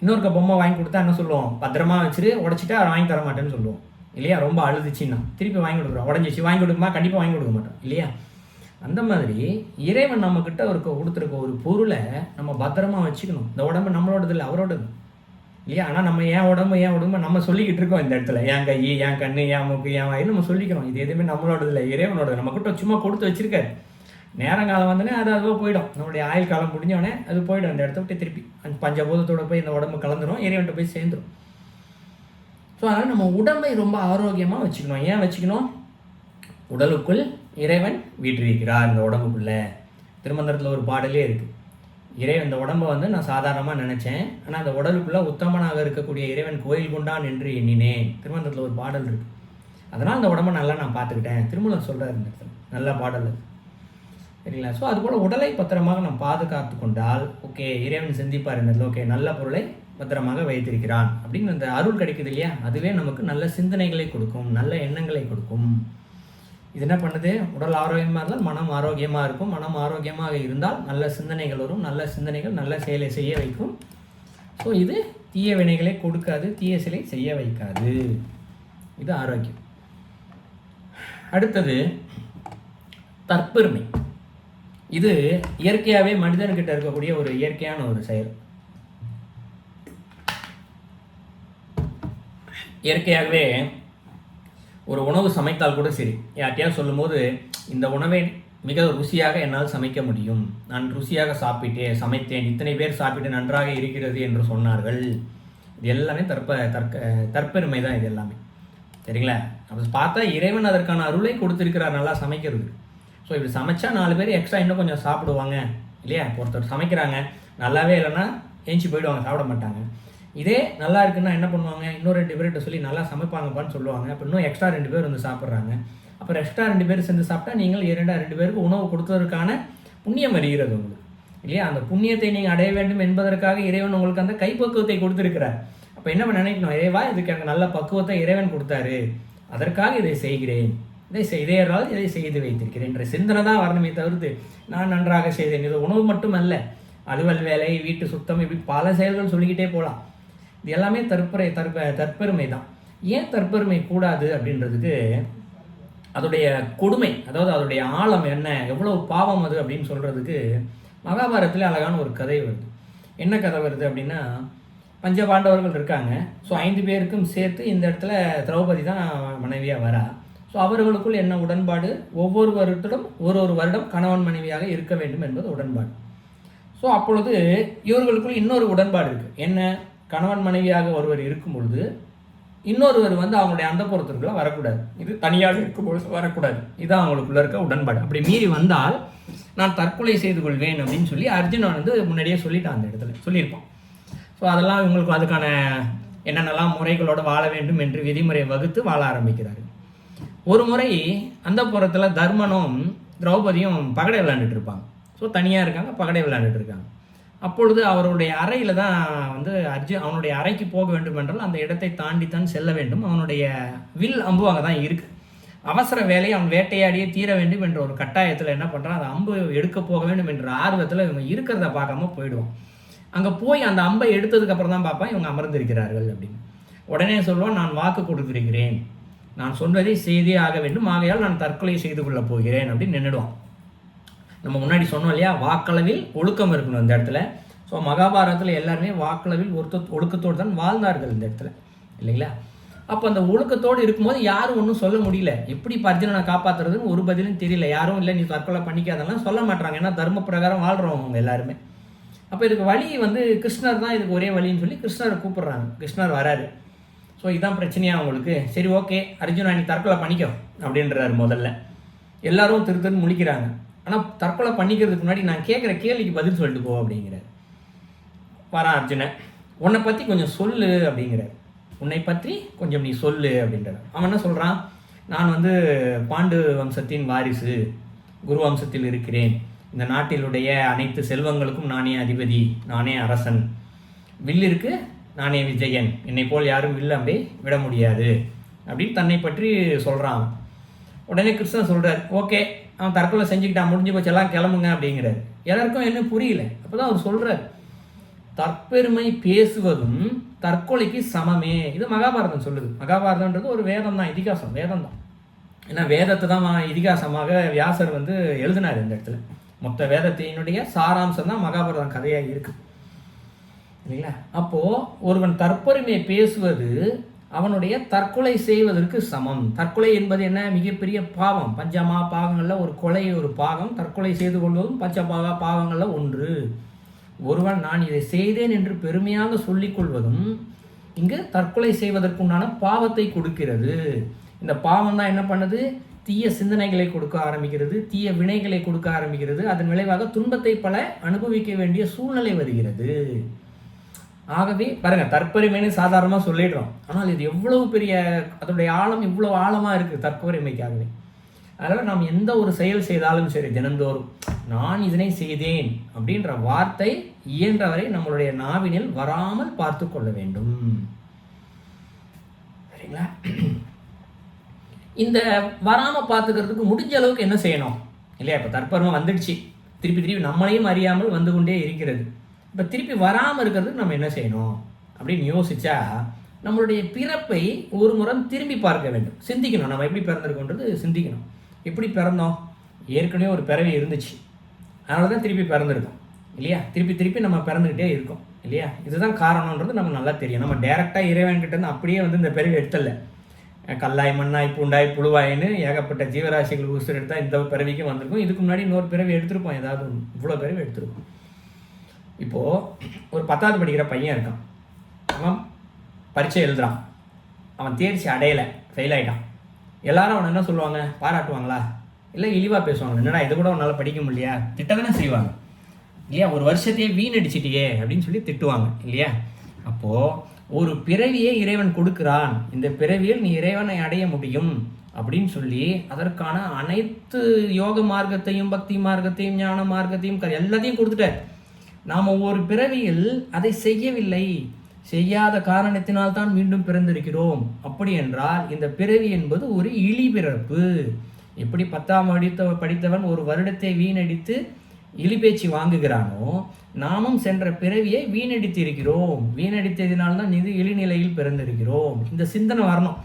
Speaker 2: இன்னொருக்க பொம்மை வாங்கி கொடுத்தா என்ன சொல்லுவோம், பத்திரமா வச்சுட்டு உடச்சிட்டு அதை வாங்கி தர மாட்டேன்னு சொல்லுவோம் இல்லையா. ரொம்ப அழுதுச்சுன்னா திருப்பி வாங்கி கொடுக்குறோம், உடஞ்சிச்சு வாங்கி கொடுக்குமா, கண்டிப்பாக வாங்கி கொடுக்க மாட்டோம் இல்லையா. அந்த மாதிரி இறைவன் நம்மக்கிட்ட கொடுத்துருக்க ஒரு பொருளை நம்ம பத்திரமா வச்சுக்கணும். இந்த உடம்பு நம்மளோடது இல்லை, அவரோடது இல்லையா. ஆனால் நம்ம ஏன் உடம்பு நம்ம சொல்லிக்கிட்டு இருக்கோம் இந்த இடத்துல, என் கை, என் கண்ணு, என் மூக்கு, என் வாய் நம்ம சொல்லிக்கிறோம். இது எதுவுமே நம்மளோடது இல்லை, இறைவனோடது. நம்மக்கிட்ட சும்மா கொடுத்து வச்சிருக்காரு. நேரங்காலம் வந்தோடனே அது அதுவோ போயிடும், நம்மளுடைய ஆயுள் காலம் முடிஞ்சோடனே அது போயிடும். அந்த இடத்த விட்டு திருப்பி பஞ்சபூதத்தோடு போய் இந்த உடம்பு கலந்துரும், இறைவன்கிட்ட போய் சேர்ந்துடும். ஸோ அதனால் நம்ம உடம்பை ரொம்ப ஆரோக்கியமாக வச்சுக்கணும். ஏன் வச்சுக்கணும், உடலுக்குள் இறைவன் வீற்றிருக்கிறார் இந்த உடம்புக்குள்ளே. திருமந்திரத்தில் ஒரு பாடலே இருக்குது, இறைவன் இந்த உடம்பை நான் சாதாரணமாக நினச்சேன், ஆனால் அந்த உடலுக்குள்ளே உத்தமனாக இருக்கக்கூடிய இறைவன் கோயில் கொண்டான் என்று எண்ணினேன். திருமந்திரத்தில் ஒரு பாடல் இருக்குது. அதனால் அந்த உடம்பை நல்லா நான் பார்த்துக்கிட்டேன், திருமூலர் சொல்கிறார் இந்த இடத்துல. நல்ல பாடல் சரிங்களா. ஸோ அதுபோல் உடலை பத்திரமாக நாம் பாதுகாத்து கொண்டால் ஓகே, இறைவன் சிந்திப்பார் இந்த ஓகே நல்ல பொருளை பத்திரமாக வைத்திருக்கிறான் அப்படின்னு அந்த அருள் கிடைக்குது இல்லையா. அதுவே நமக்கு நல்ல சிந்தனைகளை கொடுக்கும், நல்ல எண்ணங்களை கொடுக்கும். இது என்ன பண்ணுது, உடல் ஆரோக்கியமாக இருந்தால் மனம் ஆரோக்கியமாக இருக்கும், மனம் ஆரோக்கியமாக இருந்தால் நல்ல சிந்தனைகள் வரும், நல்ல சிந்தனைகள் நல்ல செயலை செய்ய வைக்கும். ஸோ இது தீய வினைகளை கொடுக்காது, தீய செயலை செய்ய வைக்காது. இது ஆரோக்கியம். அடுத்தது தற்பெருமை. இது இயற்கையாகவே மனிதன்கிட்ட இருக்கக்கூடிய ஒரு இயற்கையான ஒரு செயல். இயற்கையாகவே ஒரு உணவு சமைத்தால் கூட சரி, யார்ட்டையாவது சொல்லும்போது இந்த உணவை மிக ருசியாக என்னால் சமைக்க முடியும், நான் ருசியாக சமைத்தேன், இத்தனை பேர் சாப்பிட்டு நன்றாக இருக்கிறது என்று சொன்னார்கள். இது எல்லாமே தற்பெருமை தான். இது எல்லாமே சரிங்களா. அப்போ பார்த்தா இறைவன் அதற்கான அருளை கொடுத்துருக்கிறார் நல்லா சமைக்கிறது. ஸோ இப்படி சமைச்சா 4 பேர் எக்ஸ்ட்ரா இன்னும் கொஞ்சம் சாப்பிடுவாங்க இல்லையா. ஒருத்தர் சமைக்கிறாங்க, நல்லாவே இல்லைன்னா ஏஞ்சி போயிடுவாங்க, சாப்பிட மாட்டாங்க. இதே நல்லா இருக்குன்னா என்ன பண்ணுவாங்க, இன்னும் 2 பேர்கிட்ட சொல்லி நல்லா சமைப்பாங்கப்பான்னு சொல்லுவாங்க. அப்போ இன்னும் எக்ஸ்ட்ரா 2 பேர் சாப்பிட்றாங்க. அப்புறம் எக்ஸ்ட்ரா 2 பேர் சேர்ந்து சாப்பிட்டா நீங்கள் 2 பேருக்கு உணவு கொடுத்ததற்கான புண்ணியம் வருகிறது உங்களுக்கு இல்லையா. அந்த புண்ணியத்தை நீங்கள் அடைய வேண்டும் என்பதற்காக இறைவன் உங்களுக்கு அந்த கைப்பக்குவத்தை கொடுத்துருக்கிறார். அப்போ என்ன நினைக்கணும், இறைவா இதுக்கு எனக்கு நல்ல பக்குவத்தை இறைவன் கொடுத்தாரு, அதற்காக இதை செய்கிறேன், இதை செய்து வைத்திருக்கிறேன் என்ற சிந்தனை தான் வரணுமே தவிர்த்து நான் நன்றாக செய்தேன். இது உணவு மட்டும் அல்ல, அலுவல் வேலை, வீட்டு சுத்தம், இப்படி பல செயல்கள் சொல்லிக்கிட்டே போகலாம். இது எல்லாமே தற்பெருமை தான். ஏன் தற்பெருமை கூடாது அப்படின்றதுக்கு அதோடைய கொடுமை, அதாவது அதோடைய ஆழம் என்ன, எவ்வளோ பாவம் அது அப்படின்னு சொல்கிறதுக்கு மகாபாரதத்தில் அழகான ஒரு கதை வருது. என்ன கதை வருது அப்படின்னா, பஞ்சபாண்டவர்கள் இருக்காங்க. ஸோ 5 பேருக்கும் சேர்த்து இந்த இடத்துல திரௌபதி தான் மனைவியாக வரா. ஸோ அவர்களுக்குள் என்ன உடன்பாடு, ஒவ்வொரு வருடத்திலும் ஒரு வருடம் கணவன் மனைவியாக இருக்க வேண்டும் என்பது உடன்பாடு. ஸோ அப்பொழுது இவர்களுக்குள் இன்னொரு உடன்பாடு இருக்குது. என்ன, கணவன் மனைவியாக ஒருவர் இருக்கும் பொழுது இன்னொருவர் அவங்களுடைய அந்தப்புறத்திற்குள்ள வரக்கூடாது, இது தனியாக இருக்கும்பொழுது வரக்கூடாது. இதுதான் அவங்களுக்குள்ள இருக்க உடன்பாடு. அப்படி மீறி வந்தால் நான் தற்கொலை செய்து கொள்வேன் அப்படின்னு சொல்லி அர்ஜுனன் முன்னாடியே சொல்லிட்டான், அந்த இடத்துல சொல்லியிருப்பான். ஸோ அதெல்லாம் இவங்களுக்கு அதுக்கான என்னென்னலாம் முறைகளோடு வாழ வேண்டும் என்று விதிமுறை வகுத்து வாழ ஆரம்பிக்கிறாரு. ஒரு முறை அந்தப்புறத்தில் தர்மனும் திரௌபதியும் பகடை விளையாண்டுட்டு இருப்பாங்க. ஸோ தனியாக இருக்காங்க, பகடை விளையாண்டுட்டு இருக்காங்க. அப்பொழுது அவருடைய அறையில் தான் அவனுடைய அறைக்கு போக வேண்டும் என்றால் அந்த இடத்தை தாண்டித்தான் செல்ல வேண்டும். அவனுடைய வில் அம்பு அங்கே தான் இருக்குது. அவசர வேலையை அவன் வேட்டையாடியே தீர வேண்டும் என்ற ஒரு கட்டாயத்தில் என்ன பண்ணுறான், அந்த அம்பு எடுக்க போக வேண்டும் என்ற ஆர்வத்தில் இவங்க இருக்கிறத பார்க்காம போயிடுவான். அங்கே போய் அந்த அம்பை எடுத்ததுக்கப்புறம் தான் பார்ப்பான் இவங்க அமர்ந்திருக்கிறார்கள் அப்படின்னு. உடனே சொல்லுவான், நான் வாக்கு கொடுத்திருக்கிறேன், நான் சொன்னதை செய்தே ஆக வேண்டும், ஆகையால் நான் தற்கொலை செய்து கொள்ளப் போகிறேன் அப்படின்னு நின்றுடுவான். நம்ம முன்னாடி சொன்னோம் இல்லையா, வாக்களவில் ஒழுக்கம் இருக்கணும் இந்த இடத்துல. ஸோ மகாபாரதத்தில் எல்லாருமே வாக்களவில் ஒழுக்கத்தோடு தான் வாழ்ந்தார்கள் இந்த இடத்துல, இல்லைங்களா? அப்போ அந்த ஒழுக்கத்தோடு இருக்கும்போது யாரும் ஒன்றும் சொல்ல முடியல. எப்படி அர்ஜுனனை காப்பாற்றுறதுன்னு ஒரு பதிலும் தெரியல. யாரும் இல்லை நீ தற்கொலை பண்ணிக்காதெல்லாம் சொல்ல மாட்டாங்க, ஏன்னா தர்ம பிரகாரம் வாழ்கிறவங்க அவங்க எல்லாருமே. அப்போ இதுக்கு வழி கிருஷ்ணர் தான் இதுக்கு ஒரே வழின்னு சொல்லி கிருஷ்ணரை கூப்பிட்றாங்க. கிருஷ்ணர் வராரு. ஸோ இதுதான் பிரச்சனையாக அவங்களுக்கு. சரி ஓகே அர்ஜுனா நீ தற்கொலை பண்ணிக்கோ அப்படின்றாரு. முதல்ல எல்லாரும் திருத்தன்னு முழிக்கிறாங்க. ஆனால் தற்கொலை பண்ணிக்கிறதுக்கு முன்னாடி நான் கேட்குற கேள்விக்கு பதில் சொல்லிட்டு போ அப்படிங்கிறார். வரான் அர்ஜுனன், உன்னை பற்றி கொஞ்சம் சொல்லு அப்படிங்கிறார். உன்னை பற்றி கொஞ்சம் நீ சொல்லு அப்படின்றார். அவன் என்ன சொல்கிறான், நான் பாண்டு வம்சத்தின் வாரிசு, குரு வம்சத்தில் இருக்கிறேன், இந்த நாட்டிலுடைய அனைத்து செல்வங்களுக்கும் நானே அதிபதி, நானே அரசன், வில்லிற்கு நானே விஜயன், என்னை போல் யாரும் வில்ல அப்படி விட முடியாது அப்படின்னு தன்னை பற்றி சொல்கிறான். உடனே கிருஷ்ணன் சொல்கிறார், ஓகே அவன் தற்கொலை செஞ்சுக்கிட்டான், முடிஞ்சு போச்சு, எல்லாம் கிளம்புங்க அப்படிங்கிறார். எல்லாருக்கும் என்ன புரியல. அப்போ தான் அவர் சொல்கிறார், தற்பெருமை பேசுவதும் தற்கொலைக்கு சமமே. இது மகாபாரதம் சொல்லுது. மகாபாரதம்ன்றது ஒரு வேதம் தான், இதிகாசம், வேதம் தான். ஏன்னா வேதத்தை தான் இதிகாசமாக வியாசர் எழுதினார் இந்த இடத்துல. மொத்த வேதத்தினுடைய சாராம்சம் தான் மகாபாரதம் கதையாக இருக்கு, இல்லைங்களா? அப்போது ஒருவன் தற்பெருமையை பேசுவது அவனுடைய தற்கொலை செய்வதற்கு சமம். தற்கொலை என்பது என்ன, மிகப்பெரிய பாவம். பஞ்சமா பாவங்களில் ஒரு கொலை ஒரு பாவம், தற்கொலை செய்து கொள்வதும் பஞ்சபாவ பாவங்களில் ஒன்று. ஒருவன் நான் இதை செய்தேன் என்று பெருமையாக சொல்லிக் கொள்வதும் இங்கு தற்கொலை செய்வதற்குண்டான பாவத்தை கொடுக்கிறது. இந்த பாவம் தான் என்ன பண்ணுது, தீய சிந்தனைகளை கொடுக்க ஆரம்பிக்கிறது, தீய வினைகளை கொடுக்க ஆரம்பிக்கிறது. அதன் விளைவாக துன்பத்தை பல அனுபவிக்க வேண்டிய சூழ்நிலை வருகிறது. ஆகவே பாருங்க, தற்பெருமைன்னு சாதாரணமாக சொல்லிடுறோம், ஆனால் இது எவ்வளவு பெரிய, அதோடைய ஆழம் இவ்வளோ ஆழமாக இருக்குது தற்பெருமைக்காகவே. அதனால் நாம் எந்த ஒரு செயல் செய்தாலும் சரி, தினந்தோறும் நான் இதனை செய்தேன் அப்படின்ற வார்த்தை இயன்றவரை நம்மளுடைய நாவினில் வராமல் பார்த்து கொள்ள வேண்டும், சரிங்களா? இந்த வராமல் பார்த்துக்கிறதுக்கு முடிஞ்ச அளவுக்கு என்ன செய்யணும் இல்லையா? இப்போ தற்பெருமை வந்துடுச்சு, திருப்பி நம்மளையும் அறியாமல் வந்து கொண்டே இருக்கிறது. இப்போ திருப்பி வராமல் இருக்கிறதுக்கு நம்ம என்ன செய்யணும் அப்படின்னு யோசிச்சா, நம்மளுடைய பிறப்பை ஒரு முறை திரும்பி பார்க்க வேண்டும், சிந்திக்கணும். நம்ம எப்படி பிறந்திருக்கோன்றது சிந்திக்கணும். எப்படி பிறந்தோம், ஏற்கனவே ஒரு பிறவி இருந்துச்சு, அதனால தான் திருப்பி பிறந்திருக்கோம் இல்லையா? திருப்பி நம்ம பிறந்துக்கிட்டே இருக்கோம் இல்லையா? இதுதான் காரணன்றது நமக்கு நல்லா தெரியும். நம்ம டேரெக்டாக இறைவன்கிட்டேருந்து அப்படியே இந்த பிறவி எடுத்தல, கல்லாய் மண்ணாய் பூண்டாய் புழுவாயின்னு ஏகப்பட்ட ஜீவராசிகள் உசுர் எடுத்தால் இந்த பிறவிக்கும் வந்திருக்கும். இதுக்கு முன்னாடி இன்னொரு பிறவி எடுத்திருப்போம், ஏதாவது இவ்வளோ பிறவி எடுத்திருப்போம். இப்போது ஒரு 10வது படிக்கிற பையன் இருக்கான், அவன் பரீட்சை எழுதுறான், அவன் தேர்ச்சி அடையலை, ஃபெயில் ஆகிட்டான். எல்லாரும் அவனை என்ன சொல்லுவாங்க, பாராட்டுவாங்களா இல்லை இழிவாக பேசுவாங்க, என்னடா இதை கூட அவனால் படிக்க முடியலையா, திட்டதானே செய்வாங்க இல்லையா? ஒரு வருஷத்தையே வீணடிச்சிட்டியே அப்படின்னு சொல்லி திட்டுவாங்க இல்லையா? அப்போது ஒரு பிறவியை இறைவன் கொடுக்குறான், இந்த பிறவியில் நீ இறைவனை அடைய முடியும் அப்படின்னு சொல்லி அதற்கான அனைத்து யோக மார்க்கத்தையும் பக்தி மார்க்கத்தையும் ஞான மார்க்கத்தையும் எல்லாத்தையும் கொடுத்துட்டார். நாம் ஒவ்வொரு பிறவியில் அதை செய்யவில்லை, செய்யாத காரணத்தினால் தான் மீண்டும் பிறந்திருக்கிறோம். அப்படி என்றால் இந்த பிறவி என்பது ஒரு இழி பிறப்பு. எப்படி 10ஆம் படித்தவன் ஒரு வருடத்தை வீணடித்து இழிபேச்சு வாங்குகிறானோ நாமும் சென்ற பிறவியை வீணடித்திருக்கிறோம், வீணடித்ததினால்தான் இது இழிநிலையில் பிறந்திருக்கிறோம். இந்த சிந்தனை வரணும்.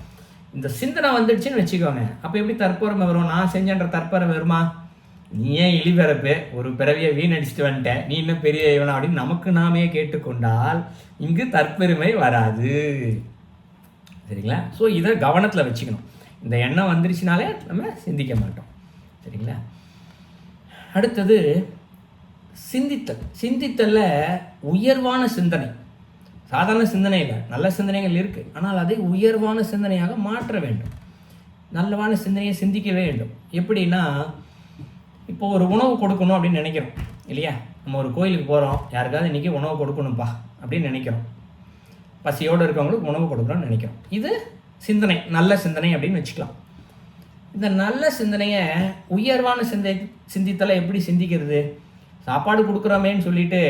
Speaker 2: இந்த சிந்தனை வந்துடுச்சுன்னு வச்சுக்கோங்க, அப்போ எப்படி தற்பெருமை வரும்? நான் செஞ்சன்ற தற்பெருமை வருமா? நீ ஏன் இழிபிறப்பு, ஒரு பிறவியை வீணடிச்சுட்டு வந்துட்ட, நீ இன்னும் பெரிய இவனா அப்படின்னு நமக்கு நாமே கேட்டுக்கொண்டால் இங்கு தற்பெருமை வராது. சரிங்களா? ஸோ இதை கவனத்தில் வச்சுக்கணும். இந்த எண்ணம் வந்துருச்சுனாலே நம்ம சிந்திக்க மாட்டோம். சரிங்களா? அடுத்தது சிந்தித்தல். சிந்தித்தலில் உயர்வான சிந்தனை, சாதாரண சிந்தனை இல்லை, நல்ல சிந்தனைகள் இருக்குது, ஆனால் அதை உயர்வான சிந்தனையாக மாற்ற வேண்டும். நல்லவான சிந்தனையை சிந்திக்க வேண்டும். எப்படின்னா, இப்போ ஒரு உணவு கொடுக்கணும் அப்படின்னு நினைக்கிறோம் இல்லையா? நம்ம ஒரு கோயிலுக்கு போகிறோம், யாருக்காவது இன்றைக்கி உணவு கொடுக்கணும்ப்பா அப்படின்னு நினைக்கிறோம். பசியோடு இருக்கவங்களுக்கு உணவு கொடுக்குறோன்னு நினைக்கிறோம். இது சிந்தனை, நல்ல சிந்தனை அப்படின்னு வச்சுக்கலாம். இந்த நல்ல சிந்தனையை உயர்வான சிந்தித்தலை எப்படி சிந்திக்கிறது? சாப்பாடு கொடுக்குறோமேன்னு சொல்லிட்டு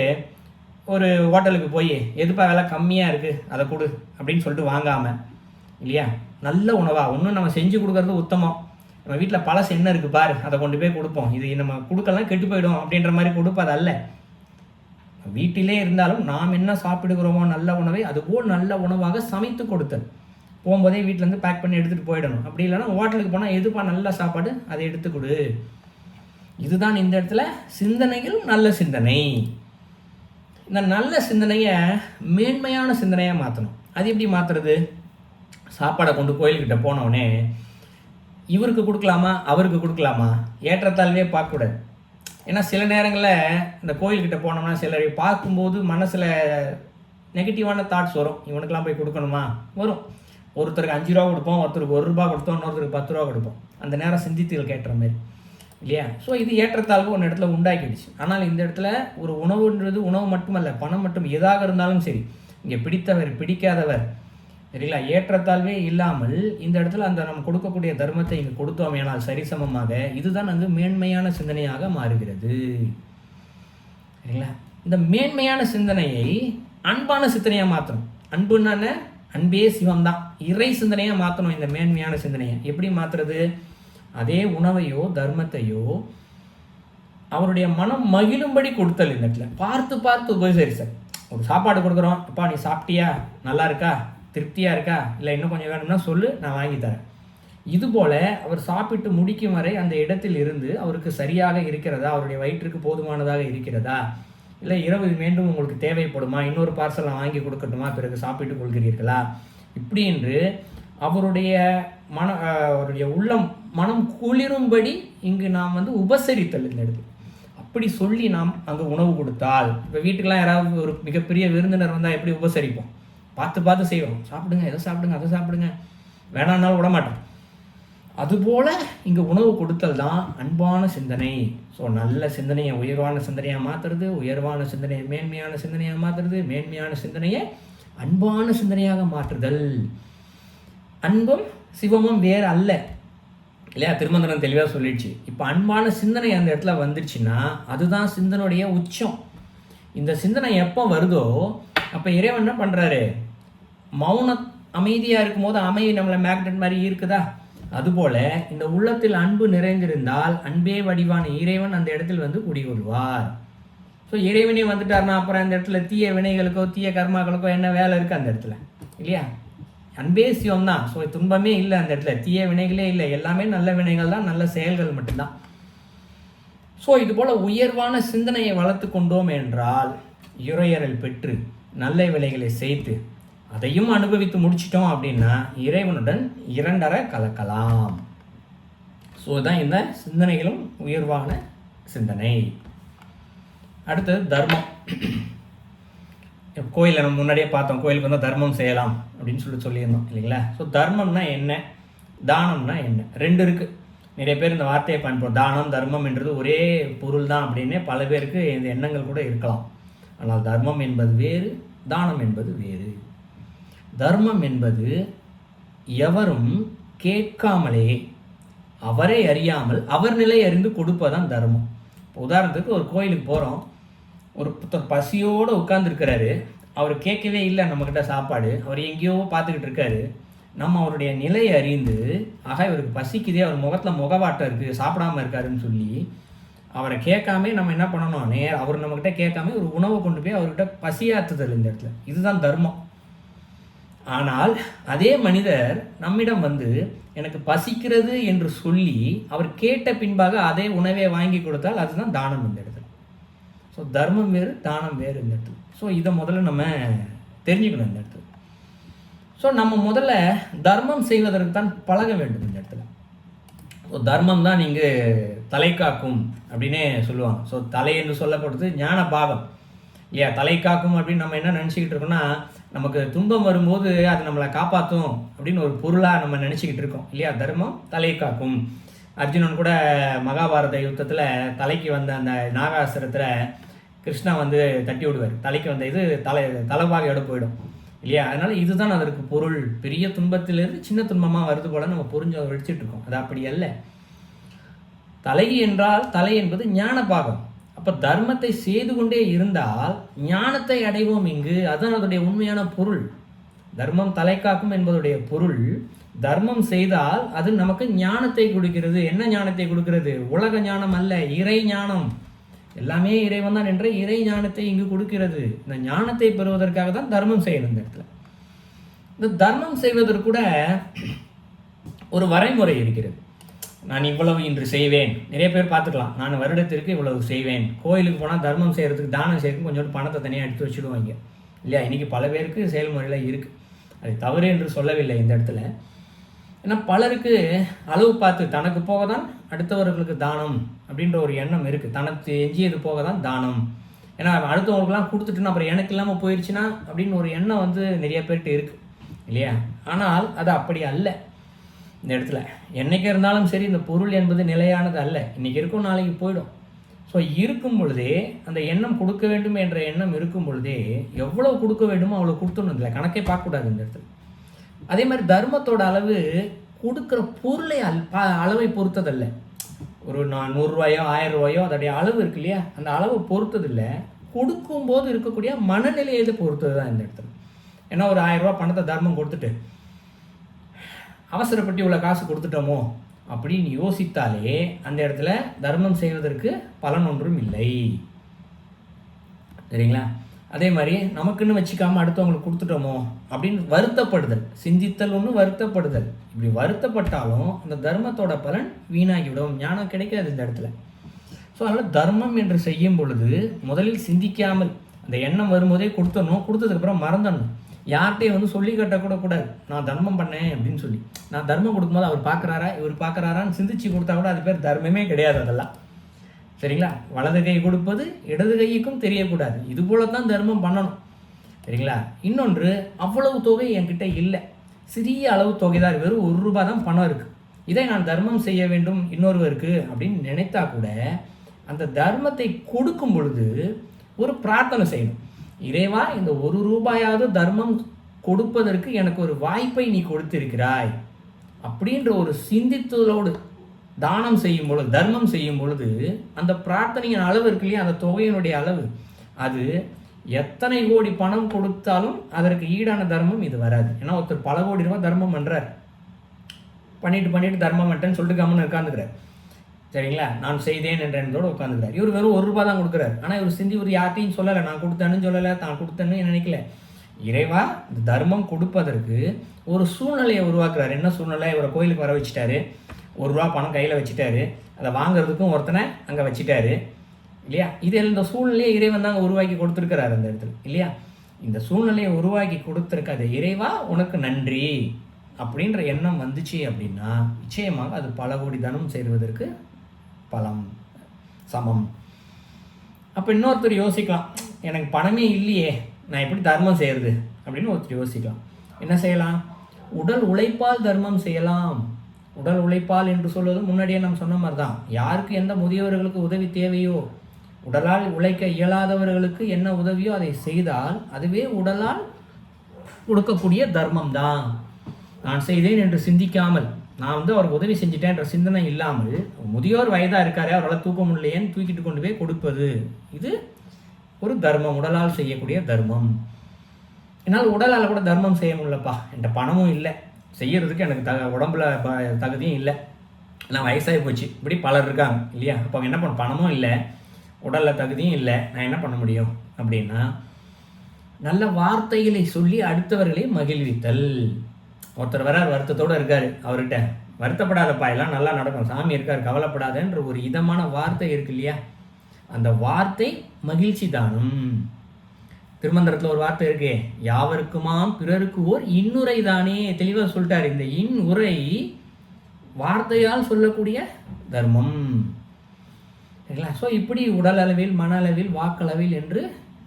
Speaker 2: ஒரு ஹோட்டலுக்கு போய் எதுப்பா விலை கம்மியாக இருக்குது அதை கொடு அப்படின்னு சொல்லிட்டு வாங்காமல் இல்லையா, நல்ல உணவாக ஒன்றும் நம்ம செஞ்சு கொடுக்கறது உத்தமம். நம்ம வீட்டில் பழசு என்ன இருக்குது பாரு, அதை கொண்டு போய் கொடுப்போம், இது நம்ம கொடுக்கலாம் கெட்டு போயிடும் அப்படின்ற மாதிரி கொடுப்பது அல்ல. வீட்டிலே இருந்தாலும் நாம் என்ன சாப்பிடுகிறோமோ நல்ல உணவை அதுபோல் நல்ல உணவாக சமைத்து கொடுத்தல். போகும்போதே வீட்டிலேருந்து பேக் பண்ணி எடுத்துகிட்டு போயிடணும். அப்படி இல்லைன்னா ஹோட்டலுக்கு போனால் எதுப்பா நல்ல சாப்பாடு அதை எடுத்து கொடு. இதுதான் இந்த இடத்துல சிந்தனைகளும் நல்ல சிந்தனை. இந்த நல்ல சிந்தனையை மேன்மையான சிந்தனையாக மாற்றணும். அது எப்படி மாற்றுறது? சாப்பாடை கொண்டு கோயில்கிட்ட போனவுடனே இவருக்கு கொடுக்கலாமா அவருக்கு கொடுக்கலாமா ஏற்றத்தாழ்வே பார்க்கக்கூடாது. ஏன்னா சில நேரங்களில் இந்த கோயில்கிட்ட போனோம்னா சிலரை பார்க்கும்போது மனசில் நெகட்டிவான தாட்ஸ் வரும். இவனுக்கெல்லாம் போய் கொடுக்கணுமா வரும். ஒருத்தருக்கு 5 ரூபா கொடுப்போம், ஒருத்தருக்கு 1 ரூபா கொடுத்தோம், இன்னொருத்தருக்கு 10 ரூபா கொடுப்போம். அந்த நேரம் சிந்தித்துகள் கேட்டுற மாதிரி இல்லையா? ஸோ இது ஏற்றத்தாழ்வு ஒரு இடத்துல உண்டாக்கிடுச்சு. ஆனால் இந்த இடத்துல ஒரு உணவுன்றது உணவு மட்டுமல்ல, பணம் மட்டும் எதாக இருந்தாலும் சரி, இங்கே பிடித்தவர் பிடிக்காதவர் சரிங்களா, ஏற்றத்தாழ்வே இல்லாமல் இந்த இடத்துல அந்த நம்ம கொடுக்கக்கூடிய தர்மத்தை இங்கே கொடுத்தோம் ஏனால் சரிசமமாக, இதுதான் அங்கு மேன்மையான சிந்தனையாக மாறுகிறது. சரிங்களா? இந்த மேன்மையான சிந்தனையை அன்பான சிந்தனையாக மாற்றணும். அன்புன்னு அன்பே சிவம் தான், இறை சிந்தனையாக மாற்றணும். இந்த மேன்மையான சிந்தனையை எப்படி மாற்றுறது? அதே உணவையோ தர்மத்தையோ அவருடைய மனம் மகிழும்படி கொடுத்தல். இந்த இடத்துல பார்த்து பார்த்து உபசரித்தல். ஒரு சாப்பாடு கொடுக்குறோம், அப்பா நீ சாப்பிட்டியா, நல்லா இருக்கா, திருப்தியாக இருக்கா, இல்லை இன்னும் கொஞ்சம் வேணும்னா சொல்லு நான் வாங்கி தரேன். இதுபோல் அவர் சாப்பிட்டு முடிக்கும் வரை அந்த இடத்தில் இருந்து அவருக்கு சரியாக இருக்கிறதா, அவருடைய வயிற்றுக்கு போதுமானதாக இருக்கிறதா, இல்லை இரவு மீண்டும் உங்களுக்கு தேவைப்படுமா, இன்னொரு பார்சல் நான் வாங்கி கொடுக்கட்டுமா, பிறகு சாப்பிட்டு கொள்கிறீர்களா, இப்படி என்று அவருடைய அவருடைய உள்ளம் மனம் குளிரும்படி இங்கு நாம் உபசரித்தல். இந்த இடத்துல அப்படி சொல்லி நாம் அங்கே உணவு கொடுத்தால், இப்போ வீட்டுக்கெல்லாம் யாராவது ஒரு மிகப்பெரிய விருந்தினர் வந்தால் எப்படி உபசரிப்போம்? பார்த்து பார்த்து செய்வோம். சாப்பிடுங்க, எதை சாப்பிடுங்க, அதை சாப்பிடுங்க, வேணான்னாலும் விட மாட்டோம். அதுபோல் இங்கே உணவு கொடுத்தல் தான் அன்பான சிந்தனை. ஸோ நல்ல சிந்தனையை உயர்வான சிந்தனையாக மாற்றுறது, உயர்வான சிந்தனையை மேன்மையான சிந்தனையாக மாற்றுறது, மேன்மையான சிந்தனையை அன்பான சிந்தனையாக மாற்றுதல். அன்பும் சிவமும் வேறு அல்ல இல்லையா? திருமந்திரம் தெளிவாக சொல்லிடுச்சு. இப்போ அன்பான சிந்தனை அந்த இடத்துல வந்துடுச்சுன்னா அதுதான் சிந்தனையுடைய உச்சம். இந்த சிந்தனை எப்போ வருதோ அப்போ இறைவன் என்ன பண்ணுறாரு? மௌன அமைதியாக இருக்கும்போது அமைதி நம்மளை மேக்னெட் மாதிரி இருக்குதா? அதுபோல் இந்த உள்ளத்தில் அன்பு நிறைந்திருந்தால் அன்பே வடிவான இறைவன் அந்த இடத்தில் குடிகொள்வார். ஸோ இறைவனே வந்துட்டார்னா அப்புறம் அந்த இடத்துல தீய வினைகளுக்கோ தீய கர்மாக்களுக்கோ என்ன வேலை இருக்குது அந்த இடத்துல இல்லையா? அன்பே சிவம் தான். ஸோ துன்பமே இல்லை அந்த இடத்துல, தீய வினைகளே இல்லை, எல்லாமே நல்ல வினைகள் தான், நல்ல செயல்கள் மட்டும்தான். ஸோ இதுபோல் உயர்வான சிந்தனையை வளர்த்து கொண்டோம் என்றால் இறையறல் பெற்று நல்ல விலைகளை செய்து அதையும் அனுபவித்து முடிச்சிட்டோம் அப்படின்னா இறைவனுடன் இரண்டரை கலக்கலாம். ஸோ தான் இந்த சிந்தனைகளும் உயர்வான சிந்தனை. அடுத்தது தர்மம். கோயிலில் நம்ம முன்னாடியே பார்த்தோம், கோயிலுக்கு தர்மம் செய்யலாம் அப்படின்னு சொல்லியிருந்தோம் இல்லைங்களா? ஸோ தர்மம்னா என்ன, தானம்னா என்ன, ரெண்டு இருக்குது. நிறைய பேர் இந்த வார்த்தையை பயன்படுத்தும். தானம் தர்மம் என்றது ஒரே பொருள் தான் அப்படின்னு பல பேருக்கு இந்த எண்ணங்கள் கூட இருக்கலாம். ஆனால் தர்மம் என்பது வேறு, தானம் என்பது வேறு. தர்மம் என்பது எவரும் கேட்காமலே அவரை அறியாமல் அவர் நிலை அறிந்து கொடுப்பதான் தர்மம். உதாரணத்துக்கு ஒரு கோயிலுக்கு போகிறோம், ஒருத்தர் பசியோடு உட்கார்ந்துருக்கிறாரு, அவர் கேட்கவே இல்லை நம்மக்கிட்ட சாப்பாடு, அவர் எங்கேயோ பார்த்துக்கிட்டு இருக்காரு. நம்ம அவருடைய நிலையை அறிந்து ஆக இவருக்கு பசிக்குதே, அவர் முகத்தில் முகவாட்டம் இருக்குது, சாப்பிடாமல் இருக்காருன்னு சொல்லி அவரை கேட்காம நம்ம என்ன பண்ணணும், அவர் நம்மக்கிட்ட கேட்காம ஒரு உணவை கொண்டு போய் அவர்கிட்ட பசியாற்றுதல் இந்த இடத்துல. இதுதான் தர்மம். ஆனால் அதே மனிதர் நம்மிடம் வந்து எனக்கு பசிக்கிறது என்று சொல்லி அவர் கேட்ட பின்பாக அதே உணவை வாங்கி கொடுத்தால் அதுதான் தானம் இந்த இடத்துல. ஸோ தர்மம் வேறு, தானம் வேறு இந்த இடத்துல. ஸோ இதை முதல்ல நம்ம தெரிஞ்சுக்கணும் இந்த இடத்துல. ஸோ நம்ம முதல்ல தர்மம் செய்வதற்கு தான் பழக வேண்டும் இந்த இடத்துல. ஸோ தர்மம் தான் நீங்கள் தலை காக்கும் அப்படின்னே சொல்லுவாங்க. ஸோ தலை என்று சொல்லப்படுறது ஞான பாகம். தலை காக்கும் அப்படின்னு நம்ம என்ன நினச்சிக்கிட்டு இருக்கோம்னா, நமக்கு துன்பம் வரும்போது அது நம்மளை காப்பாற்றும் அப்படின்னு ஒரு பொருளாக நம்ம நினச்சிக்கிட்டு இருக்கோம் இல்லையா. தர்மம் தலை காக்கும். அர்ஜுனன் கூட மகாபாரத யுத்தத்தில் தலைக்கு வந்த அந்த நாகாசுரத்தில் கிருஷ்ணா வந்து தட்டி விடுவார். தலைக்கு வந்த இது தலைபாக இடம் போயிடும் இல்லையா. அதனால் இதுதான் அதற்கு பொருள். பெரிய துன்பத்திலிருந்து சின்ன துன்பமாக வருது போல நம்ம புரிஞ்சு வச்சுட்டு இருக்கோம். அது அப்படி அல்ல. தலை என்றால் தலை என்பது ஞான பாகம். அப்போ தர்மத்தை செய்து கொண்டே இருந்தால் ஞானத்தை அடைவோம் இங்கு. அதுதான் அதனுடைய உண்மையான பொருள். தர்மம் தலை காக்கும் என்பதுடைய பொருள். தர்மம் செய்தால் அது நமக்கு ஞானத்தை கொடுக்கிறது. என்ன ஞானத்தை கொடுக்கிறது? உலக ஞானம் அல்ல, இறை ஞானம். எல்லாமே இறைவன் தான் என்ற இறை ஞானத்தை இங்கு கொடுக்கிறது. இந்த ஞானத்தை பெறுவதற்காக தான் தர்மம் செய்யணும் இந்த இடத்துல. இந்த தர்மம் செய்வதற்கு கூட ஒரு வரைமுறை இருக்கிறது. நான் இவ்வளவு இன்று செய்வேன். நிறைய பேர் பார்த்துக்கலாம், நான் வருடத்திற்கு இவ்வளவு செய்வேன். கோயிலுக்கு போனால் தர்மம் செய்கிறதுக்கு, தானம் செய்கிறதுக்கு கொஞ்சோண்டு பணத்தை தனியாக எடுத்து வச்சுடுவாங்க இல்லையா. இன்றைக்கி பல பேருக்கு செயல்முறையில் இருக்குது. அது தவறு என்று சொல்லவில்லை இந்த இடத்துல. ஏன்னா பலருக்கு அளவு பார்த்து தனக்கு போக தான் அடுத்தவர்களுக்கு தானம் அப்படின்ற ஒரு எண்ணம் இருக்குது. தனக்கு எஞ்சியது போக தான் தானம். ஏன்னா அடுத்தவங்களுக்குலாம் கொடுத்துட்டுனா அப்புறம் எனக்கு இல்லாமல் போயிடுச்சுன்னா அப்படின்னு ஒரு எண்ணம் வந்து நிறைய பேர்கிட்ட இருக்குது இல்லையா. ஆனால் அது அப்படி அல்ல இந்த இடத்துல. என்றைக்கு இருந்தாலும் சரி, இந்த பொருள் என்பது நிலையானது அல்ல. இன்றைக்கி இருக்கும், நாளைக்கு போயிடும். ஸோ இருக்கும் பொழுதே அந்த எண்ணம் கொடுக்க வேண்டும் என்ற எண்ணம் இருக்கும் பொழுதே எவ்வளோ கொடுக்க வேண்டுமோ அவ்வளோ கொடுத்துடணும். இல்லை கணக்கே பார்க்கக்கூடாது இந்த இடத்துல. அதே மாதிரி தர்மத்தோட அளவு கொடுக்குற பொருளை அளவை பொறுத்ததல்ல. ஒரு 100 ரூபாயோ 1000 ரூபாயோ அதோடைய அளவு இருக்கு இல்லையா, அந்த அளவு பொறுத்ததில்லை. கொடுக்கும்போது இருக்கக்கூடிய மனநிலையை பொறுத்தது தான் இந்த இடத்துல. ஏன்னா ஒரு 1000 ரூபா பணத்தை தர்மம் கொடுத்துட்டு அவசரப்பட்டு இவ்வளோ காசு கொடுத்துட்டோமோ அப்படின்னு யோசித்தாலே அந்த இடத்துல தர்மம் செய்வதற்கு பலன் ஒன்றும் இல்லை. சரிங்களா. அதே மாதிரி நமக்குன்னு வச்சுக்காமல் அடுத்தவங்களுக்கு கொடுத்துட்டோமோ அப்படின்னு வருத்தப்படுதல், சிந்தித்தல் ஒன்று, வருத்தப்படுதல். இப்படி வருத்தப்பட்டாலும் அந்த தர்மத்தோட பலன் வீணாகிவிடும், ஞானம் கிடைக்காது இந்த இடத்துல. ஸோ அதனால் தர்மம் என்று செய்யும் பொழுது முதலில் சிந்திக்காமல் அந்த எண்ணம் வரும்போதே கொடுத்துடணும். கொடுத்ததுக்கப்புறம் மறந்துடணும். யார்கிட்டையும் வந்து சொல்லி கட்டக்கூட கூடாது, நான் தர்மம் பண்ணேன் அப்படின்னு சொல்லி. நான் தர்மம் கொடுக்கும்போது அவர் பார்க்குறாரா இவர் பார்க்குறாரான்னு சிந்திச்சு கொடுத்தா கூட அது பேர் தர்மமே கிடையாது அதெல்லாம். சரிங்களா. வலது கை கொடுப்பது இடது கைக்கும் தெரியக்கூடாது. இது போல தான் தர்மம் பண்ணணும். சரிங்களா. இன்னொன்று, அவ்வளவு தொகை என்கிட்ட இல்லை, சிறிய அளவு தொகை தான், வெறும் 1 ரூபா தான் பணம் இருக்குது, இதை நான் தர்மம் செய்ய வேண்டும் இன்னொருவருக்கு அப்படின்னு நினைத்தா கூட அந்த தர்மத்தை கொடுக்கும் பொழுது ஒரு பிரார்த்தனை செய்யணும். இறைவா, இந்த 1 ரூபாயாவது தர்மம் கொடுப்பதற்கு எனக்கு ஒரு வாய்ப்பை நீ கொடுத்திருக்கிறாய் அப்படின்ற ஒரு சிந்தித்தலோடு தானம் செய்யும் பொழுது, தர்மம் செய்யும் பொழுது அந்த பிரார்த்தனையின் அளவு இருக்கு இல்லையா, அந்த தொகையினுடைய அளவு, அது எத்தனை கோடி பணம் கொடுத்தாலும் அதற்கு ஈடான தர்மம் இது வராது. ஏன்னா ஒருத்தர் பல கோடி ரூபாய் தர்மம் பண்ணுறார், பண்ணிட்டு தர்மம் பண்ணிட்டேன்னு சொல்லிட்டு கம்மன்னு உட்காந்துக்கிறார். சரிங்களா. நான் செய்தேன் என்ற எண்ணத்தோடு உட்காந்துக்கிறார். இவர் வெறும் 1 ரூபா தான் கொடுக்குறாரு. ஆனால் இவர் சிந்தி ஒரு யார்ட்டையும் சொல்லலை, நான் கொடுத்தேன்னு சொல்லலை, தான் கொடுத்தேன்னு நினைக்கல. இறைவா, இந்த தர்மம் கொடுப்பதற்கு ஒரு சூழ்நிலையை உருவாக்குறாரு. என்ன சூழ்நிலை? இவரை கோயிலுக்கு வர வச்சுட்டாரு, 1 ரூபா பணம் கையில் வச்சுட்டாரு, அதை வாங்குறதுக்கும் ஒருத்தனை அங்கே வச்சுட்டாரு இல்லையா. இது இந்த சூழ்நிலையை இறைவன் தாங்க உருவாக்கி கொடுத்துருக்கிறாரு அந்த இடத்துல இல்லையா. இந்த சூழ்நிலையை உருவாக்கி கொடுத்துருக்காது இறைவா உனக்கு நன்றி அப்படின்ற எண்ணம் வந்துச்சு அப்படின்னா நிச்சயமாக அது பல கோடி தனம் செய்வதற்கு பலம் சமம். அப்போ இன்னொருத்தர் யோசிக்கலாம், எனக்கு பணமே இல்லையே, நான் எப்படி தர்மம் செய்கிறது அப்படின்னு ஒருத்தர் யோசிக்கலாம். என்ன செய்யலாம்? உடல் உழைப்பால் தர்மம் செய்யலாம். உடல் உழைப்பால் என்று சொல்வது முன்னாடியே நம்ம சொன்ன மாதிரி தான். யாருக்கு எந்த முதியவர்களுக்கு உதவி தேவையோ, உடலால் உழைக்க இயலாதவர்களுக்கு என்ன உதவியோ அதை செய்தால் அதுவே உடலால் கொடுக்கக்கூடிய தர்மம் தான். நான் செய்தேன் என்று சிந்திக்காமல், நான் வந்து அவருக்கு உதவி செஞ்சிட்டேன் என்ற சிந்தனை இல்லாமல், முதியோர் வயதாக இருக்காரே அவரால் தூக்க முடியலையேன்னு தூக்கிட்டு கொண்டு போய் கொடுப்பது, இது ஒரு தர்மம், உடலால் செய்யக்கூடிய தர்மம். என்னால் உடலால் கூட தர்மம் செய்ய முடியலப்பா, என்கிட்ட பணமும் இல்லை, செய்யறதுக்கு எனக்கு உடம்புல தகுதியும் இல்லை நான் வயசாகி போச்சு, இப்படி பலர் இருக்காங்க இல்லையா? அப்போ என்ன பண்ண, பணமும் இல்லை, உடலில் தகுதியும் இல்லை, நான் என்ன பண்ண முடியும் அப்படின்னா, நல்ல வார்த்தைகளை சொல்லி அடுத்தவர்களை மகிழ்வித்தல். ஒருத்தர் வரார், வருத்தத்தோடு இருக்கார், அவர்கிட்ட வருத்தப்படாதப்பா, எல்லாம் நல்லா நடக்கும், சாமி இருக்கார், கவலைப்படாதன்ற ஒரு இதமான வார்த்தை இருக்கு இல்லையா? அந்த வார்த்தை மகிழ்ச்சி தானும். திருமந்திரத்தில் ஒரு வார்த்தை இருக்கு, யாவருக்குமாம் பிறருக்கு ஓர் இன்னுரை தானே, தெளிவாக சொல்லிட்டார். இந்த இன்னுரை வார்த்தையால் சொல்லக்கூடிய தர்மம் சரிங்களா? ஸோ இப்படி உடல் அளவில், மன அளவில், வாக்களவில் என்று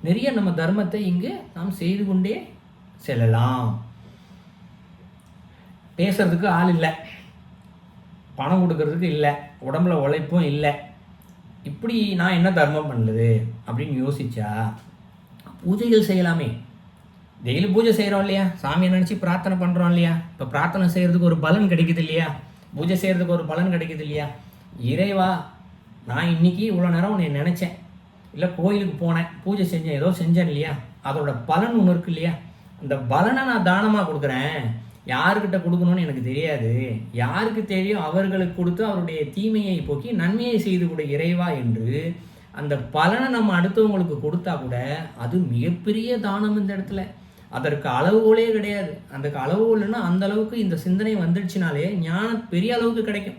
Speaker 2: நிறைய நம்ம தர்மத்தை இங்கு நாம் செய்து கொண்டே செல்லலாம். பேசுறதுக்கு ஆள் இல்லை, பணம் கொடுக்கறதுக்கு இல்லை, உடம்புல உழைப்பும் இல்லை, இப்படி நான் என்ன தர்மம் பண்ணுறது அப்படின்னு யோசிச்சா பூஜைகள் செய்யலாமே. டெய்லி பூஜை செய்கிறோம் இல்லையா? சாமியை நினச்சி பிரார்த்தனை பண்ணுறோம் இல்லையா? இப்போ பிரார்த்தனை செய்கிறதுக்கு ஒரு பலன் கிடைக்குது இல்லையா? பூஜை செய்கிறதுக்கு ஒரு பலன் கிடைக்குது இல்லையா? இறைவா, நான் இன்னைக்கு இவ்வளோ நேரம் உன்னை நினச்சேன், இல்லை கோயிலுக்கு போனேன், பூஜை செஞ்சேன், ஏதோ செஞ்சேன் இல்லையா? அதோட பலன் ஒன்று இருக்கு இல்லையா? அந்த பலனை நான் தானமாக கொடுக்குறேன். யாருக்கிட்ட கொடுக்கணும்னு எனக்கு தெரியாது, யாருக்கு தெரியும் அவர்களுக்கு கொடுத்து அவருடைய தீமையை போக்கி நன்மையை செய்து கொடு இறைவா என்று அந்த பலனை நம்ம அடுத்தவங்களுக்கு கொடுத்தா கூட அது மிகப்பெரிய தானம். இந்த இடத்துல அதற்கு அளவுகோலே கிடையாது. அதுக்கு அளவுகோல்னா அந்த அளவுக்கு இந்த சிந்தனை வந்துடுச்சுனாலே ஞானம் பெரிய அளவுக்கு கிடைக்கும்.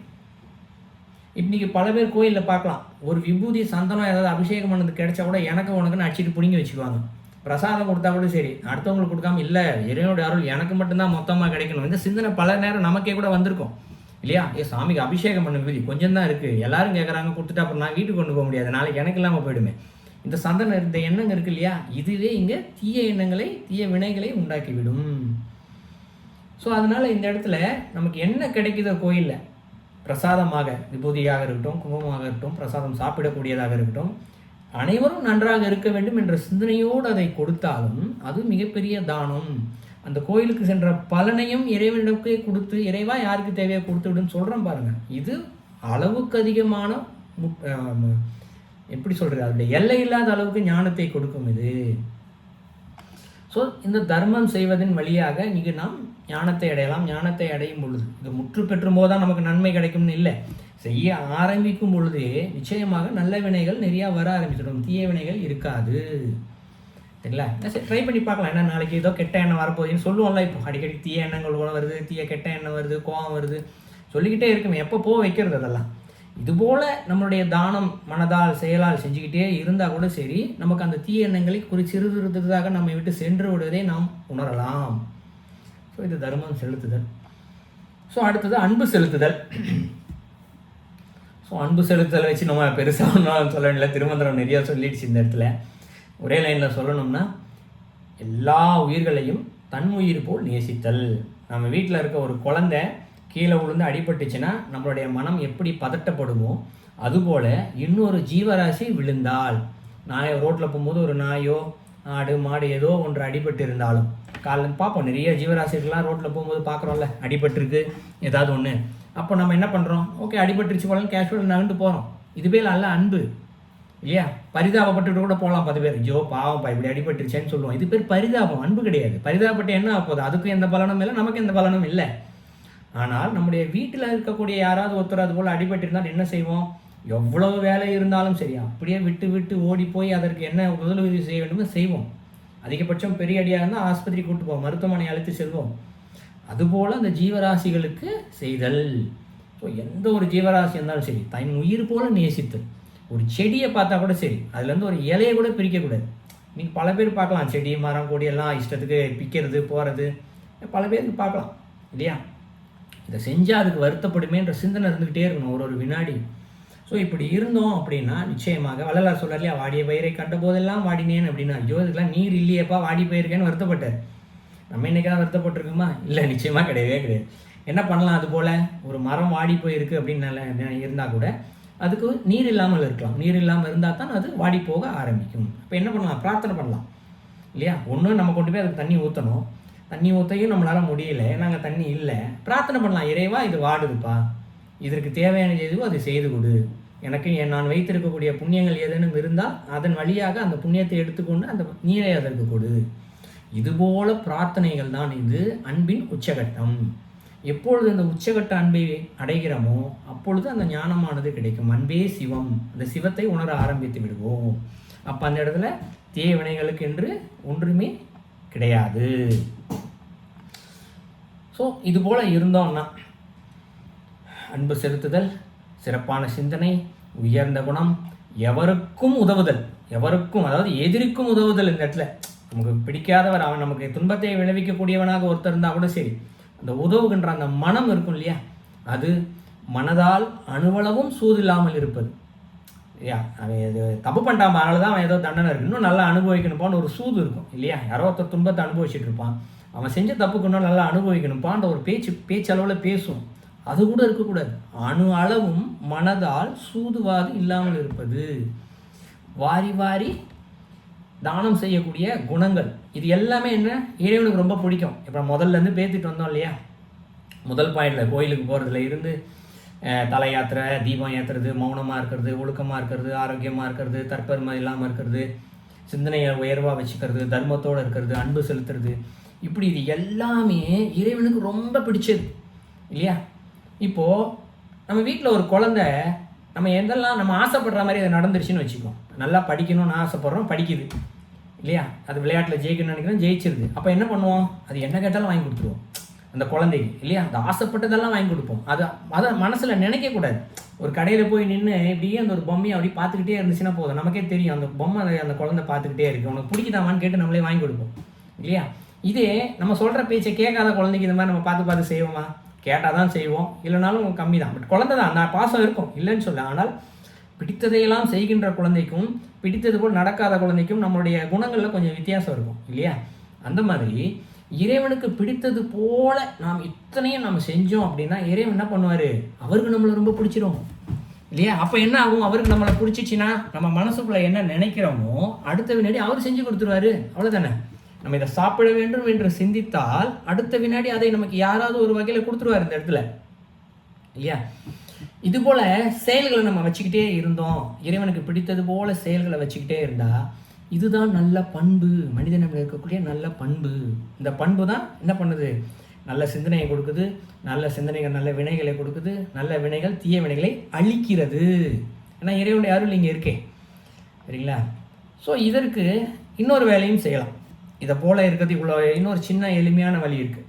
Speaker 2: இன்னைக்கு பல பேர் கோயிலில் பார்க்கலாம், ஒரு விபூதி சந்தனம் ஏதாவது அபிஷேகம் பண்ணது கிடைச்சா கூட எனக்கு உனக்குன்னு அடிச்சுட்டு பிடிங்கி வச்சுக்குவாங்க. பிரசாதம் கொடுத்தா கூட சரி, அடுத்தவங்களுக்கு கொடுக்காம, இல்லை இறைவனுடைய அருள் எனக்கு மட்டும்தான் மொத்தமாக கிடைக்கணும். இந்த சிந்தனை பல நேரம் நமக்கே கூட வந்திருக்கும் இல்லையா? சாமிக்கு அபிஷேகம் பண்ண விபூதி கொஞ்சம் தான் இருக்குது, எல்லாரும் கேட்குறாங்க, கொடுத்துட்டா அப்புறம் நான் வீட்டுக்கு கொண்டு போக முடியாது, நாளைக்கு எனக்கு இல்லாமல் போயிடுமே. இந்த சந்தனை, இந்த எண்ணங்கள் இருக்கு இல்லையா? இதுவே இங்கே தீய எண்ணங்களை, தீய வினைகளை உண்டாக்கிவிடும். ஸோ அதனால் இந்த இடத்துல நமக்கு என்ன கிடைக்குதோ கோயிலில் பிரசாதமாக, விபூதியாக இருக்கட்டும், குங்குமமாக இருக்கட்டும், பிரசாதம் சாப்பிடக்கூடியதாக இருக்கட்டும், அனைவரும் நன்றாக இருக்க வேண்டும் என்ற சிந்தனையோடு அதை கொடுத்தாலும் அது மிகப்பெரிய தானம். அந்த கோயிலுக்கு சென்ற பலனையும் இறைவனுக்கே கொடுத்து, இறைவா யாருக்கு தேவையாக கொடுத்து விடுன்னு சொல்கிறோம் பாருங்கள். இது அளவுக்கு அதிகமான எப்படி சொல்கிறது, அதோடைய எல்லை இல்லாத அளவுக்கு ஞானத்தை கொடுக்கும் இது. ஸோ இந்த தர்மம் செய்வதன் வழியாக இன்றைக்கி நாம் ஞானத்தை அடையலாம். ஞானத்தை அடையும் பொழுது இது முற்று பெற்றும் போது தான் நமக்கு நன்மை கிடைக்கும்னு இல்லை, செய்ய ஆரம்பிக்கும் பொழுதே நிச்சயமாக நல்ல வினைகள் நிறையா வர ஆரம்பிச்சிடும், தீய வினைகள் இருக்காது. சரிங்களா? சரி, ட்ரை பண்ணி பார்க்கலாம். ஏன்னா நாளைக்கு ஏதோ கெட்ட எண்ணம் வரப்போகுதுன்னு சொல்லுவோம்ல. இப்போ அடிக்கடி தீய எண்ணங்கள் கூட வருது, தீய கெட்ட எண்ணம் வருது, கோபம் வருது, சொல்லிக்கிட்டே இருக்குமே, எப்போ போக வைக்கிறது அதெல்லாம். இதுபோல் நம்மளுடைய தானம் மனதால் செயலால் செஞ்சுக்கிட்டே இருந்தால் கூட சரி, நமக்கு அந்த தீய எண்ணங்களை சிறிதாக நம்மை விட்டு சென்று விடுவதை நாம் உணரலாம். ஸோ இது தர்மம் செலுத்துதல். ஸோ அடுத்தது அன்பு செலுத்துதல். ஸோ அன்பு செலுத்துதலை வச்சு நம்ம பெருசாக ஒன்றும் சொல்ல வேண்டிய, திருமந்திரம் நிறையா சொல்லிடுச்சு. இந்த இடத்துல ஒரே லைனில் சொல்லணும்னா, எல்லா உயிர்களையும் தன் உயிர் போல் நேசித்தல். நம்ம வீட்டில் இருக்க ஒரு குழந்தை கீழே விழுந்து அடிபட்டுச்சுன்னா நம்மளுடைய மனம் எப்படி பதட்டப்படுமோ, அதுபோல் இன்னொரு ஜீவராசி விழுந்தால், நாய் ரோட்டில் போகும்போது ஒரு நாயோ ஆடு மாடு ஏதோ ஒன்று அடிபட்டு இருந்தாலும், காலைல பார்ப்போம் நிறைய ஜீவராசிகள்லாம் ரோட்டில் போகும்போது பார்க்குறோம்ல, அடிபட்டுருக்கு ஏதாவது ஒன்று. அப்போ நம்ம என்ன பண்ணுறோம், ஓகே அடிபட்டுருச்சு போலன்னு கேஷுவல் நகர்ந்து போகிறோம். இதுவே நல்ல அன்பு இல்லையா? பரிதாபப்பட்டு கூட போகலாம் 10 பேர், ஜோ பாவம்ப்பா இப்படி அடிபட்டுருச்சேன்னு சொல்லுவோம். இது பேர் பரிதாபம், அன்பு கிடையாது. பரிதாபப்பட்டு என்ன ஆகுது, அதுக்கும் எந்த பலனும் இல்லை, நமக்கு எந்த பலனும் இல்லை. ஆனால் நம்முடைய வீட்டில் இருக்கக்கூடிய யாராவது ஒருத்தர் அது போல் அடிபட்டிருந்தால் என்ன செய்வோம், எவ்வளவு வேலை இருந்தாலும் சரி அப்படியே விட்டு ஓடி போய் அதற்கு என்ன முதலுதவி செய்ய வேண்டுமோ செய்வோம். அதிகபட்சம் பெரிய அடியாக இருந்தால் ஆஸ்பத்திரி கூட்டு போவோம், மருத்துவமனை அழைத்து செல்வோம். அதுபோல் அந்த ஜீவராசிகளுக்கு செய்தல். ஸோ எந்த ஒரு ஜீவராசி இருந்தாலும் சரி தன் உயிர் போல நேசித்தல். ஒரு செடியை பார்த்தா கூட சரி, அதுலேருந்து ஒரு இலையை கூட பிரிக்கக்கூடாது. நீங்கள் பல பேர் பார்க்கலாம், செடி மரம் கொடியெல்லாம் இஷ்டத்துக்கு பிக்கிறது போகிறது பல பேருக்கு பார்க்கலாம் இல்லையா? இதை செஞ்சால் அதுக்கு வருத்தப்படுமேன்ற சிந்தனை இருந்துக்கிட்டே இருக்கணும் ஒரு வினாடி. ஸோ இப்படி இருந்தோம் அப்படின்னா நிச்சயமாக வள்ளலார் சொல்கிறார் இல்லையா, வாடிய பயிரை கண்ட போதெல்லாம் வாடினேன் அப்படின்னா, ஐயோ இதுக்கெல்லாம் நீர் இல்லையேப்பா வாடி போயிருக்கேன்னு வருத்தப்பட்டார். நம்ம இன்றைக்காக வருத்தப்பட்டிருக்குமா? இல்லை, நிச்சயமாக கிடையாது. என்ன பண்ணலாம், அது போல் ஒரு மரம் வாடி போயிருக்கு அப்படின்னு இருந்தால் கூட அதுக்கு நீர் இல்லாமல் இருக்கலாம். நீர் இல்லாமல் இருந்தால் தான் அது வாடி போக ஆரம்பிக்கும். இப்போ என்ன பண்ணலாம், பிரார்த்தனை பண்ணலாம் இல்லையா? ஒன்று நம்ம கொண்டு போய் அதுக்கு தண்ணி ஊற்றணும், தண்ணி ஊற்றையும் நம்மளால் முடியல, நாங்கள் தண்ணி இல்லை, பிரார்த்தனை பண்ணலாம், இறைவா இது வாடுதுப்பா, இதற்கு தேவையான எதுவோ அதை செய்து கொடு, எனக்கு நான் வைத்திருக்கக்கூடிய புண்ணியங்கள் ஏதேனும் இருந்தால் அதன் வழியாக அந்த புண்ணியத்தை எடுத்துக்கொண்டு அந்த நீரை அதற்கு கொடு. இதுபோல பிரார்த்தனைகள் தான் இது அன்பின் உச்சகட்டம். எப்பொழுது அந்த உச்சகட்ட அன்பை அடைகிறோமோ அப்பொழுது அந்த ஞானமானது கிடைக்கும். அன்பே சிவம், அந்த சிவத்தை உணர ஆரம்பித்து விடுவோம். அப்போ அந்த இடத்துல தீய வினைகளுக்கு என்று ஒன்றுமே கிடையாது. ஸோ இது போல் இருந்தோம்னா அன்பு செலுத்துதல், சிறப்பான சிந்தனை, உயர்ந்த குணம், எவருக்கும் உதவுதல், எவருக்கும் அதாவது எதிரிக்கும் உதவுதல். இந்த இடத்துல நமக்கு பிடிக்காதவர், அவன் நமக்கு துன்பத்தை விளைவிக்கக்கூடியவனாக ஒருத்தர் இருந்தால் கூட சரி, அந்த உதவுகின்ற அந்த மனம் இருக்கும் இல்லையா, அது மனதால் அணுவளவும் சூது இல்லாமல் இருப்பது. இல்லையா, அவன் இது தப்பு பண்ணிட்டான், அதனால தான் அவன் ஏதோ தண்டனை இருக்கு, இன்னும் நல்லா அனுபவிக்கணுப்பான்னு ஒரு சூது இருக்கும் இல்லையா. யாரோ ஒருத்தர் துன்பத்தை அனுபவிச்சுட்டு இருப்பான், அவன் செஞ்ச தப்புக்கு இன்னும் நல்லா அனுபவிக்கணுப்பான்ற ஒரு பேச்சளவில் பேசும். அது கூட இருக்கக்கூடாது. அணு அளவும் மனதால் சூதுவாது இல்லாமல் இருப்பது, வாரி வாரி தானம் செய்யக்கூடிய குணங்கள், இது எல்லாமே என்ன இறைவனுக்கு ரொம்ப பிடிக்கும். இப்போ முதல்லேருந்து பேத்திட்டு வந்தோம் இல்லையா, முதல் பாயிண்டில் கோயிலுக்கு போகிறதுல இருந்து தலை யாத்திரை, தீபம் ஏற்றுறது, மௌனமாக இருக்கிறது, ஒழுக்கமாக இருக்கிறது, ஆரோக்கியமாக இருக்கிறது, தற்பெருமை இல்லாமல் இருக்கிறது, சிந்தனையை உயர்வாக வச்சுக்கிறது, தர்மத்தோடு இருக்கிறது, அன்பு செலுத்துறது, இப்படி இது எல்லாமே இறைவனுக்கு ரொம்ப பிடிச்சது இல்லையா. இப்போது நம்ம வீட்டில் ஒரு குழந்தை நம்ம எதெல்லாம் நம்ம ஆசைப்படுற மாதிரி அது நடந்துருச்சுன்னு வச்சுக்கோம். நல்லா படிக்கணும்னு ஆசைப்படுறோம், படிக்குது இல்லையா, அது விளையாட்டில் ஜெயிக்கணும்னு நினைக்கிறோம், ஜெயிச்சிருது. அப்போ என்ன பண்ணுவோம், அது என்ன கேட்டாலும் வாங்கி கொடுத்துருவோம் அந்த குழந்தைக்கு இல்லையா. அந்த ஆசைப்பட்டதெல்லாம் வாங்கி கொடுப்போம். அதை மனசில் நினைக்கக்கூடாது. ஒரு கடையில் போய் நின்று இப்படியே அந்த ஒரு பொம்மையை அப்படி பார்த்துக்கிட்டே இருந்துச்சுன்னா போதும், நமக்கே தெரியும் அந்த பொம்மை அந்த குழந்தை பார்த்துக்கிட்டே இருக்குது, உனக்கு பிடிக்குதாமான்னு கேட்டு நம்மளே வாங்கி கொடுப்போம் இல்லையா. இதே நம்ம சொல்கிற பேச்சை கேட்காத குழந்தைக்கு இந்த மாதிரி நம்ம பார்த்து செய்வோமா, கேட்டால் தான் செய்வோம், இல்லைனாலும் கம்மி தான். பட் குழந்தை தான், நான் பாசம் இருக்கும் இல்லைன்னு சொல்ல. ஆனால் பிடித்ததையெல்லாம் செய்கின்ற குழந்தைக்கும் பிடித்தது போல் நடக்காத குழந்தைக்கும் நம்மளுடைய குணங்களில் கொஞ்சம் வித்தியாசம் இருக்கும் இல்லையா. அந்த மாதிரி இறைவனுக்கு பிடித்தது போல நாம் இத்தனையும் நம்ம செஞ்சோம் அப்படின்னா இறைவன் என்ன பண்ணுவார், அவருக்கு நம்மளை ரொம்ப பிடிச்சிரும் இல்லையா. அப்போ என்ன ஆகும், அவருக்கு நம்மளை பிடிச்சிச்சின்னா நம்ம மனசுக்குள்ளே என்ன நினைக்கிறோமோ அடுத்த வினாடி அவர் செஞ்சு கொடுத்துருவாரு, அவ்வளோதானே. நம்ம இதை சாப்பிட வேண்டும் என்று சிந்தித்தால் அடுத்த வினாடி அதை நமக்கு யாராவது ஒரு வகையில் கொடுத்துருவார் இந்த இடத்துல இல்லையா. இது போல செயல்களை நம்ம வச்சுக்கிட்டே இருந்தோம், இறைவனுக்கு பிடித்தது போல செயல்களை வச்சுக்கிட்டே இருந்தால் இதுதான் நல்ல பண்பு, மனிதனிடம் இருக்கக்கூடிய நல்ல பண்பு. இந்த பண்பு தான் என்ன பண்ணுது, நல்ல சிந்தனையை கொடுக்குது, நல்ல சிந்தனைகள் நல்ல வினைகளை கொடுக்குது, நல்ல வினைகள் தீய வினைகளை அழிக்கிறது. ஏன்னா இறைவனுடைய அருள் இங்கே இருக்கே சரிங்களா. ஸோ இதற்கு இன்னொரு வேலையும் செய்யலாம். இதை போல் இருக்கிறது இவ்வளோ இன்னொரு சின்ன எளிமையான வழி இருக்குது.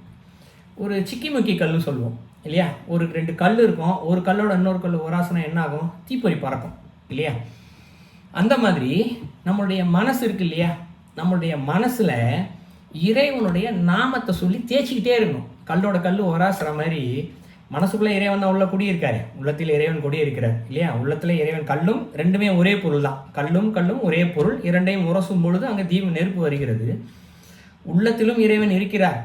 Speaker 2: ஒரு சிக்கிமுக்கி கல் சொல்லுவோம் இல்லையா, ஒரு 2 கல் இருக்கும், ஒரு கல்லோட இன்னொரு கல் ஒராசனம் என்ன ஆகும், தீப்பொறி பறக்கும் இல்லையா. அந்த மாதிரி நம்மளுடைய மனசு இருக்கு இல்லையா, நம்மளுடைய மனசில் இறைவனுடைய நாமத்தை சொல்லி தேய்ச்சிக்கிட்டே இருக்கணும். கல்லோட கல் ஒராசுற மாதிரி மனசுக்குள்ளே இறைவன் தான் உள்ள குடியிருக்காரு, உள்ளத்தில் இறைவன் குடியிருக்கிறார் இல்லையா. உள்ளத்தில் இறைவன், கல்லும் ரெண்டுமே ஒரே பொருள் தான், கல்லும் ஒரே பொருள், இரண்டையும் உரசும் பொழுது அங்கே நெருப்பு வருகிறது. உள்ளத்திலும் இறைவன் இருக்கிறார்,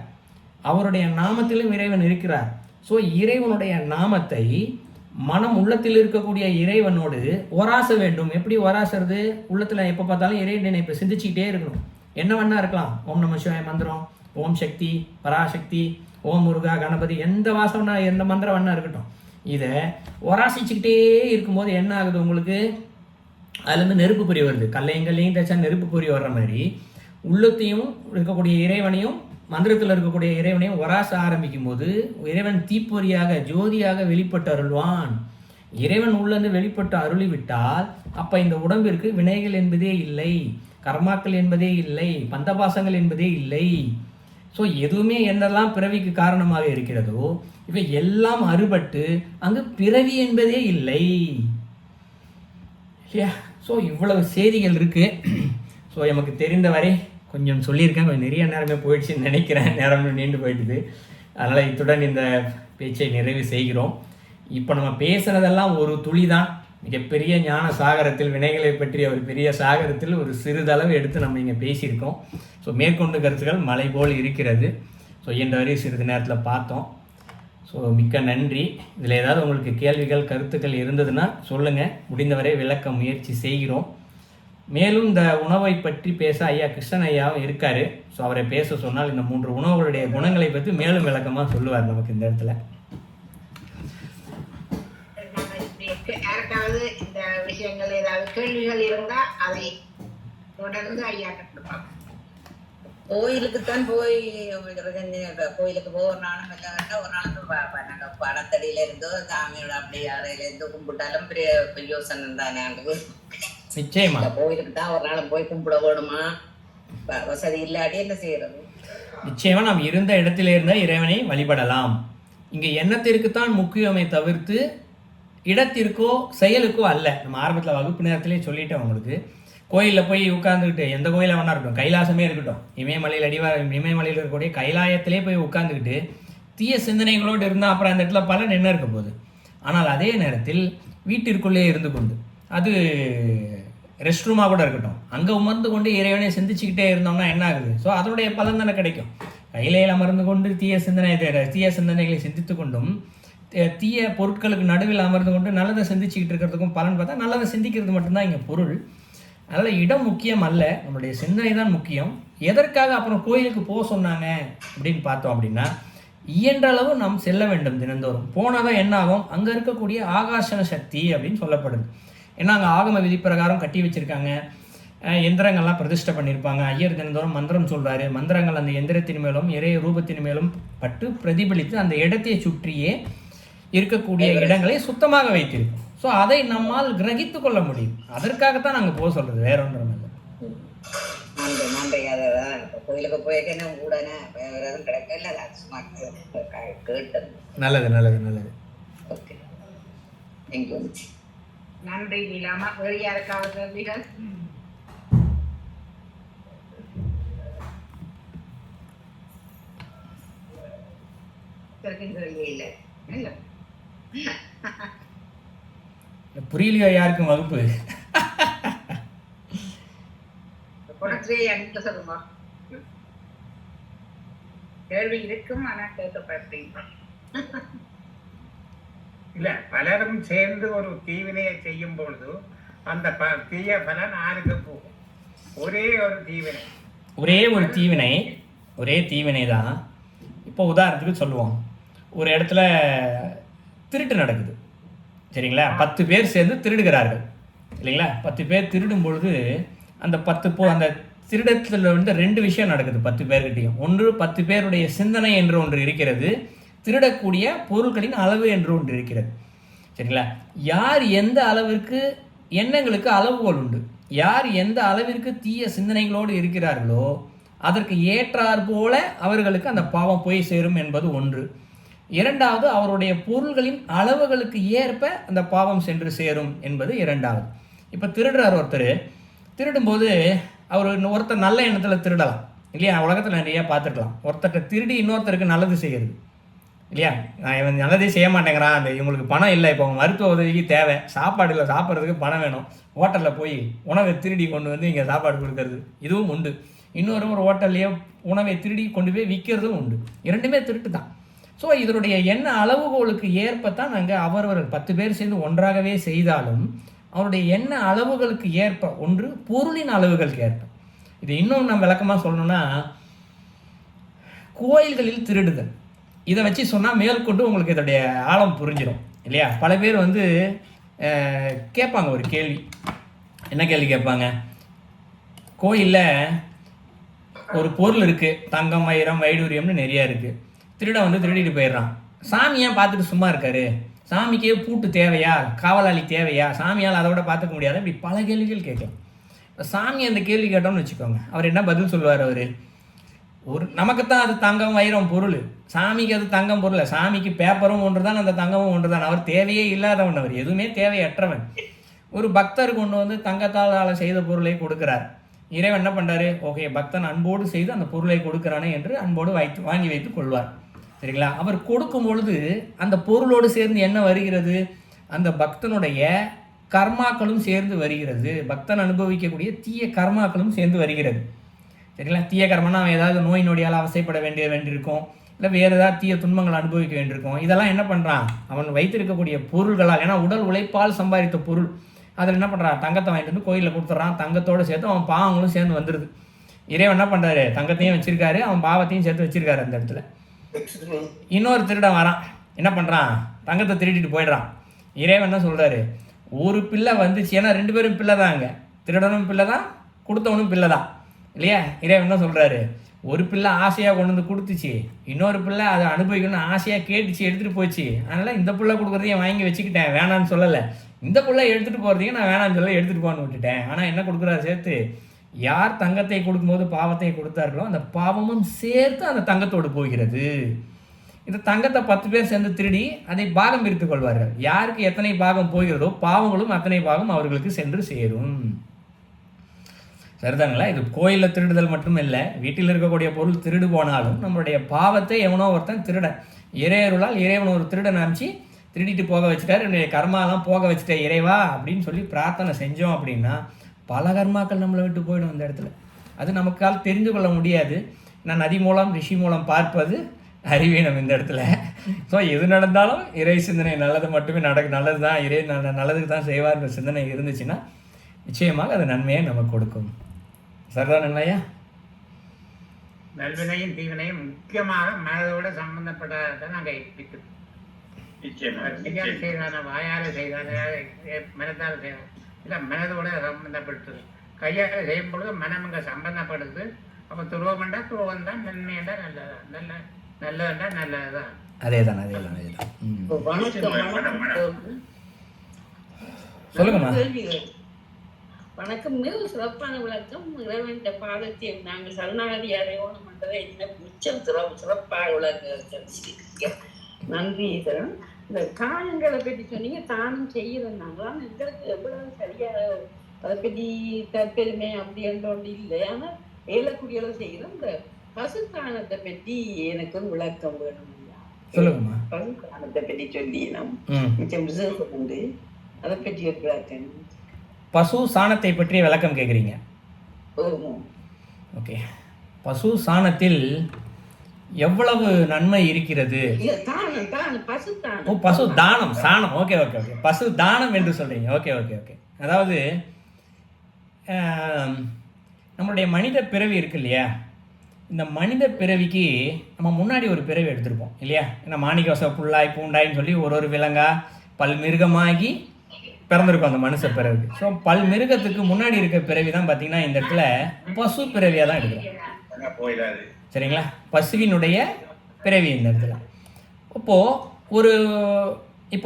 Speaker 2: அவருடைய நாமத்திலும் இறைவன் இருக்கிறார். ஸோ இறைவனுடைய நாமத்தை மனம் உள்ளத்தில் இருக்கக்கூடிய இறைவனோடு ஒராச வேண்டும். எப்படி ஒராசுறது, உள்ளத்தில் எப்போ பார்த்தாலும் இறைவன் நினைப்பை சிந்திச்சுக்கிட்டே இருக்கணும். என்ன வேணா இருக்கலாம், ஓம் நம சிவாய மந்திரம், ஓம் சக்தி பராசக்தி, ஓம் முருகா கணபதி, எந்த வாசம்னா எந்த மந்திரம் வேணா இருக்கட்டும், இதை ஒராசிச்சுக்கிட்டே இருக்கும்போது என்ன ஆகுது, உங்களுக்கு அதுலேருந்து நெருப்பு பொறி வருது. கல்லையும் தேய்ச்சா நெருப்பு பொறி வர்ற மாதிரி உள்ளத்தையும் இருக்கக்கூடிய இறைவனையும் மந்திரத்தில் இருக்கக்கூடிய இறைவனையும் ஒராச ஆரம்பிக்கும் போது இறைவன் தீப்பொறியாக ஜோதியாக வெளிப்பட்டு அருள்வான். இறைவன் உள்ளேருந்து வெளிப்பட்டு அருளிவிட்டால் அப்போ இந்த உடம்பிற்கு வினைகள் என்பதே இல்லை, கர்மாக்கள் என்பதே இல்லை, பந்தபாசங்கள் என்பதே இல்லை. ஸோ எதுவுமே என்னெல்லாம் பிறவிக்கு காரணமாக இருக்கிறதோ இவை எல்லாம் அறுபட்டு அங்கு பிறவி என்பதே இல்லை இல்லையா. ஸோ இவ்வளவு செய்திகள் இருக்குது. ஸோ நமக்கு தெரிந்தவரை கொஞ்சம் சொல்லியிருக்கேன், கொஞ்சம் நிறைய நேரமே போயிடுச்சுன்னு நினைக்கிறேன், நேரம் நீண்டு போயிடுது. அதனால் இத்துடன் இந்த பேச்சை நிறைவு செய்கிறோம். இப்போ நம்ம பேசுனதெல்லாம் ஒரு துளி தான், மிகப்பெரிய ஞான சாகரத்தில், வினைகளை பற்றிய ஒரு பெரிய சாகரத்தில் ஒரு சிறிதளவு எடுத்து நம்ம இங்கே பேசியிருக்கோம். ஸோ மேற்கொண்டு கருத்துக்கள் மலை போல் இருக்கிறது. ஸோ இயன்றவரை சிறிது நேரத்தில் பார்த்தோம். ஸோ மிக்க நன்றி. இதில் ஏதாவது உங்களுக்கு கேள்விகள் கருத்துக்கள் இருந்ததுன்னா சொல்லுங்கள், முடிந்தவரை விளக்க முயற்சி செய்கிறோம். மேலும் இந்த உணவை பற்றி பேச ஐயா கிருஷ்ணன் ஐயாவும் இருக்கார். ஸோ அவரை பேச சொன்னால் இந்த 3 உணவுகளுடைய குணங்களை பற்றி மேலும் விளக்கமாக சொல்லுவார் நமக்கு இந்த இடத்துல.
Speaker 1: யாருக்காவது இந்த விஷயங்கள் ஏதாவது கேள்விகள் இருந்தா அதை தொடர்ந்து ஐயா கேட்பாங்க.
Speaker 4: கோயிலுக்குத்தான் போய் கோயிலுக்கு போய் ஒரு நாளும் இல்லைன்னா ஒரு நாளுக்கு நாங்க பணத்தடியில இருந்தோ சாமியோட அப்படி அறையில இருந்து கும்பிட்டாலும் பெரிய யோசனை தானே.
Speaker 2: நிச்சயமா
Speaker 4: கோயிலுக்கு தான் ஒரு நாளும் போய் கும்பிட வேணுமா? வசதி இல்லாட்டி என்ன செய்யறது?
Speaker 2: நிச்சயமா நாம் இருந்த இடத்துல இருந்த இறைவனை வழிபடலாம். இங்க எண்ணத்திற்குத்தான் முக்கியமே தவிர்த்து இடத்திற்கோ செயலுக்கோ அல்ல. நம்ம ஆரம்பத்தில் வகுப்பு நேரத்திலே சொல்லிட்டேன் உங்களுக்கு. கோயிலில் போய் உட்காந்துக்கிட்டு எந்த கோயிலில் வேணா இருக்கட்டும், கைலாசமே இருக்கட்டும், இமயமலையில் இருக்கக்கூடிய கைலாயத்திலே போய் உட்காந்துக்கிட்டு தீய சிந்தனைகளோடு இருந்தால் அப்புறம் அந்த இடத்துல பலன் என்ன இருக்க போகுது? ஆனால் அதே நேரத்தில் வீட்டிற்குள்ளே இருந்து கொண்டு, அது ரெஸ்ட் ரூமாக கூட இருக்கட்டும், அங்கே உமர்ந்து கொண்டு இறைவனை சிந்திச்சுக்கிட்டே இருந்தோம்னா என்ன ஆகுது? ஸோ அதனுடைய பலன் தானே கிடைக்கும். கையிலையில் அமர்ந்து கொண்டு தீய சிந்தனைகளை சிந்தித்து கொண்டும் தீய பொருட்களுக்கு நடுவில் அமர்ந்து கொண்டு நல்லதை சிந்திச்சுக்கிட்டு இருக்கிறதுக்கும் பலன் பார்த்தா நல்லதை சிந்திக்கிறது மட்டும்தான் இங்கே பொருள். அதனால் இடம் முக்கியம் அல்ல, நம்மளுடைய சிந்தனை தான் முக்கியம். எதற்காக அப்புறம் கோயிலுக்கு போக சொன்னாங்க அப்படின்னு பார்த்தோம் அப்படின்னா, இயன்ற அளவு நாம் செல்ல வேண்டும் தினந்தோறும். போனால் தான் என்ன ஆகும்? அங்கே இருக்கக்கூடிய ஆகர்ஷண சக்தி அப்படின்னு சொல்லப்படுது. ஏன்னா அங்கே ஆகம விதி பிரகாரம் கட்டி வச்சுருக்காங்க, எந்திரங்கள்லாம் பிரதிஷ்டை பண்ணியிருப்பாங்க. ஐயர் தினந்தோறும் மந்திரம் சொல்கிறாரு. மந்திரங்கள் அந்த எந்திரத்தின் மேலும் இறைய ரூபத்தின் மேலும் பட்டு பிரதிபலித்து அந்த இடத்தை சுற்றியே இருக்கக்கூடிய இடங்களை சுத்தமாக வைத்திருக்கும். ஸோ அதை நம்மால் கிரகித்து கொள்ள முடியும். அதற்காகத்தான் நாங்கள் போக சொல்கிறது, வேற ஒன்றும் இல்லை.
Speaker 4: கோயிலுக்கு போயிருக்கேன் கூட கிடைக்கல.
Speaker 2: நல்லது நல்லது நல்லது.
Speaker 4: Okay, thank you.
Speaker 1: நன்றி இல்லாம வேறு யாருக்காவது கேள்விகள்? கேள்வி இல்லை. இல்லை
Speaker 2: புரியலையா யாருக்கும் வகுப்பு?
Speaker 1: சொல்லுங்க. கேள்வி இருக்கும், ஆனா கேட்கப்படுறீங்க
Speaker 5: இல்ல. பலரும் சேர்ந்து ஒரு தீவினையை செய்யும் பொழுது அந்த தீய பலன் ஆருக்கு போகும்? ஒரே ஒரு தீவினை தான். இப்போ உதாரணத்துக்கு சொல்லுவோம், ஒரு இடத்துல திருட்டு நடக்குது, சரிங்களா? 10 பேர் சேர்ந்து திருடுகிறார்கள், இல்லைங்களா? 10 பேர் திருடும் பொழுது அந்த அந்த திருடத்தில் வந்து 2 விஷயம் நடக்குது 10 பேர்கிட்டையும். ஒன்று, 10 பேருடைய சிந்தனை என்று ஒன்று இருக்கிறது, திருடக்கூடிய பொருட்களின் அளவு என்று ஒன்று இருக்கிறது, சரிங்களா? யார் எந்த அளவிற்கு எண்ணங்களுக்கு அளவுகோல் உண்டு, யார் எந்த அளவிற்கு தீய சிந்தனைகளோடு இருக்கிறார்களோ அதற்கு ஏற்றாற் போல அவர்களுக்கு அந்த பாவம் போய் சேரும் என்பது ஒன்று. இரண்டாவது, அவருடைய பொருள்களின் அளவுகளுக்கு ஏற்ப அந்த பாவம் சென்று சேரும் என்பது இரண்டாவது. இப்போ திருடுறார் ஒருத்தர், திருடும்போது ஒருத்தர் நல்ல எண்ணத்தில் திருடலாம், இல்லையா? உலகத்தில் நிறைய பார்த்துருக்கலாம். ஒருத்தர்கிட்ட திருடி இன்னொருத்தருக்கு நல்லது செய்கிறது, இல்லையா? நான் இவன் நல்லதே செய்ய மாட்டேங்கிறான், அந்த இவங்களுக்கு பணம் இல்லை, இப்போ மருத்துவ உதவிக்கு தேவை, சாப்பாடு இல்லை, சாப்பிட்றதுக்கு பணம் வேணும், ஹோட்டலில் போய் உணவை திருடி கொண்டு வந்து இங்கே சாப்பாடு கொடுக்கறது, இதுவும் உண்டு. இன்னொரு ஹோட்டல்லையோ உணவை திருடி கொண்டு போய் விற்கிறதும் உண்டு. இரண்டுமே திருட்டு தான். ஸோ இதனுடைய எண்ண அளவுகோலுக்கு ஏற்பத்தான் நாங்கள் அவரவர்கள் 10 பேர் சேர்ந்து ஒன்றாகவே செய்தாலும் அவருடைய எண்ண அளவுகளுக்கு ஏற்ப, ஒன்று பொருளின் அளவுகளுக்கு ஏற்ப. இது இன்னும் நம்ம விளக்கமாக சொல்லணும்னா, கோயில்களில் திருடுதல், இதை வச்சு சொன்னால் மேற்கொண்டு உங்களுக்கு இதோடைய ஆழம் புரிஞ்சிடும், இல்லையா? பல பேர் வந்து கேட்பாங்க ஒரு கேள்வி. என்ன கேள்வி கேட்பாங்க? கோயிலில் ஒரு பொருள் இருக்குது, தங்கம், வைரம், வைடூரியம்னு நிறையா இருக்குது. திருடன் வந்து திருடிட்டு போயிடுறான். சாமி ஏன் பார்த்துட்டு சும்மா இருக்காரு? சாமிக்கே பூட்டு தேவையா, காவலாளி தேவையா, சாமியால் அதை விட பார்த்துக்க முடியாது? இப்படி பல கேள்விகள் கேட்கலாம். இப்போ சாமி அந்த கேள்வி கேட்டோம்னு வச்சுக்கோங்க, அவர் என்ன பதில் சொல்லுவார்? அவர் நமக்குத்தான் அது தங்கம் வைரம் பொருள், சாமிக்கு அது தங்கம் பொருள், சாமிக்கு பேப்பரும் ஒன்று தான், அந்த தங்கமும் ஒன்று தான், அவர் தேவையே இல்லாதவன், அவர் எதுவுமே தேவையற்றவன். ஒரு பக்தர் கொண்டு வந்து தங்கத்தால் செய்த பொருளை கொடுக்குறார். இறைவன் என்ன பண்ணுறாரு? ஓகே, பக்தன் அன்போடு செய்து அந்த பொருளை கொடுக்குறானே என்று அன்போடு வாங்கி வைத்து கொள்வார், சரிங்களா? அவர் கொடுக்கும் பொழுது அந்த பொருளோடு சேர்ந்து என்ன வருகிறது? அந்த பக்தனுடைய கர்மாக்களும் சேர்ந்து வருகிறது, பக்தன் அனுபவிக்கக்கூடிய தீய கர்மாக்களும் சேர்ந்து வருகிறது, சரிங்களா? தீய கர்மனா அவன் ஏதாவது நோய் நொடியால் அவசைப்பட வேண்டியிருக்கும், இல்லை வேறு ஏதாவது தீய துன்பங்களை அனுபவிக்க வேண்டியிருக்கும். இதெல்லாம் என்ன பண்ணுறான்? அவன் வைத்திருக்கக்கூடிய பொருள்களால், ஏன்னா உடல் உழைப்பால் சம்பாதித்த பொருள், அதில் என்ன பண்ணுறான்? தங்கத்தை வாங்கிட்டு வந்து கோயிலில் கொடுத்துட்றான். தங்கத்தோடு சேர்த்து அவன் பாவங்களும் சேர்ந்து வந்துடுது. இறைவன் என்ன பண்ணுறாரு? தங்கத்தையும் வச்சிருக்காரு, அவன் பாவத்தையும் சேர்த்து வச்சிருக்காரு அந்த இடத்துல. இன்னொரு திருடன் வரான், என்ன பண்ணுறான்? தங்கத்தை திருடிட்டு போயிடுறான். இறைவன் என்ன சொல்கிறாரு? ஒரு பிள்ளை வந்துச்சு, ஏன்னா 2 பேரும் பிள்ளை தாங்க, திருடனும் பிள்ளை தான், கொடுத்தவனும் பிள்ளை தான், இல்லையா? இறைவன் என்ன சொல்கிறாரு?
Speaker 2: ஒரு பிள்ளை ஆசையாக கொண்டு வந்து கொடுத்துச்சு, இன்னொரு பிள்ளை அதை அனுபவிக்கணும்னு ஆசையாக கேட்டுச்சு, எடுத்துகிட்டு போச்சு. அதனால் இந்த பிள்ளை கொடுக்குறதையும் வாங்கி வச்சுக்கிட்டேன், வேணான்னு சொல்லலை. இந்த பிள்ளை எடுத்துகிட்டு போகிறதையும் நான் வேணான்னு சொல்ல எடுத்துகிட்டு போன்னு விட்டுட்டேன். ஆனால் என்ன கொடுக்குறாரு சேர்த்து, யார் தங்கத்தை கொடுக்கும்போது பாவத்தை கொடுத்தார்களோ அந்த பாவமும் சேர்த்து அந்த தங்கத்தோடு போகிறது. இந்த தங்கத்தை 10 பேர் சேர்ந்து திருடி அதை பாகம் பிரித்துக் கொள்வார்கள். யாருக்கு எத்தனை பாகம் போகிறதோ பாவங்களும் அத்தனை பாகம் அவர்களுக்கு சென்று சேரும். சரிதாங்களா? இது கோயிலில் திருடுதல் மட்டும் இல்லை, வீட்டில் இருக்கக்கூடிய பொருள் திருடு போனாலும் நம்மளுடைய பாவத்தை எவனோ ஒருத்தன் திருட இறையருளால் இறைவன் ஒரு திருடன் அனுப்பிச்சு திருடிட்டு போக வச்சுட்டார். என்னுடைய கர்மாலாம் போக வச்சுட்டேன் இறைவா அப்படின்னு சொல்லி பிரார்த்தனை செஞ்சோம் அப்படின்னா பல கர்மாக்கள் நம்மளை விட்டு போயிடும். இந்த இடத்துல அது நமக்கால் தெரிந்து கொள்ள முடியாது. நான் நதி மூலம் ரிஷி மூலம் பார்ப்பது அறிவீனம் இந்த இடத்துல. ஸோ எது நடந்தாலும் இறை சிந்தனை நல்லது மட்டுமே நல்லது தான், இறை நல்லதுக்கு தான் செய்வார்ன்ற சிந்தனை இருந்துச்சுன்னா நிச்சயமாக அது நன்மையை நமக்கு கொடுக்கும். சரிதான் இல்லையா?
Speaker 5: நல்வினையும் தீவினையும் முக்கியமாக மனதோட சம்பந்தப்பட்டதை நாங்கள் செய்தான, வாயால செய்தான, மனத்தால் செய்தான, இல்லை மனதோட சம்பந்தப்பட்டது. கையால் செய்யும் பொழுது மனம் இங்கே சம்பந்தப்படுது. அப்போ துருவம்ண்டா துருவம் தான், நன்மைண்டா நல்லதா, நல்லதுண்டா நல்லதுதான்.
Speaker 2: அதேதான். சொல்லுங்கம்மா.
Speaker 6: வணக்கம். மிக சிறப்பான விளக்கம். இறைவன் பாதத்தை நாங்கள் சரணாகதி அடைவோம் என்றதை என்ன மிச்சம் சிறப்பாக விளக்க நன்றி. இந்த தானங்களை பற்றி சொன்னீங்க, தானம் செய்யறதுனாங்களா எங்களுக்கு எவ்வளவு சரியாக அதை பற்றி தற்பெருமை அப்படி என்ற ஒன்று இல்லை. ஆனால் ஏழக்கூடியளவு செய்கிறோம். இந்த பசுத்தானத்தை பற்றி எனக்கு விளக்கம் வேணும். பசுத்தானத்தை பற்றி சொல்லி மிச்சம் ரிசர்வ் உண்டு, அதை பற்றி ஒரு விளக்கம்.
Speaker 2: பசு சாணத்தை பற்றிய விளக்கம் கேட்குறீங்க? ஓகே. பசு சாணத்தில் எவ்வளவு நன்மை இருக்கிறது? பசு தானம், சாணம். ஓகே. பசு தானம் என்று சொல்றீங்க. ஓகே. அதாவது நம்மளுடைய மனித பிறவி இருக்கு இல்லையா, இந்த மனித பிறவிக்கு நம்ம முன்னாடி ஒரு பிறவி எடுத்திருப்போம் இல்லையா? ஏன்னா மாணிக்கவச புல்லாய் பூண்டாயின்னு சொல்லி ஒரு விலங்கா பல் மிருகமாகி பிறந்திருக்கும் அந்த மனுஷ பிறவி. ஸோ பல் மிருகத்துக்கு முன்னாடி இருக்க பிறவி தான் பார்த்தீங்கன்னா இந்த இடத்துல பசு பிறவியாக தான் எடுக்கிறோம். சரிங்களா? பசுவினுடைய பிறவி இந்த இடத்துல. இப்போ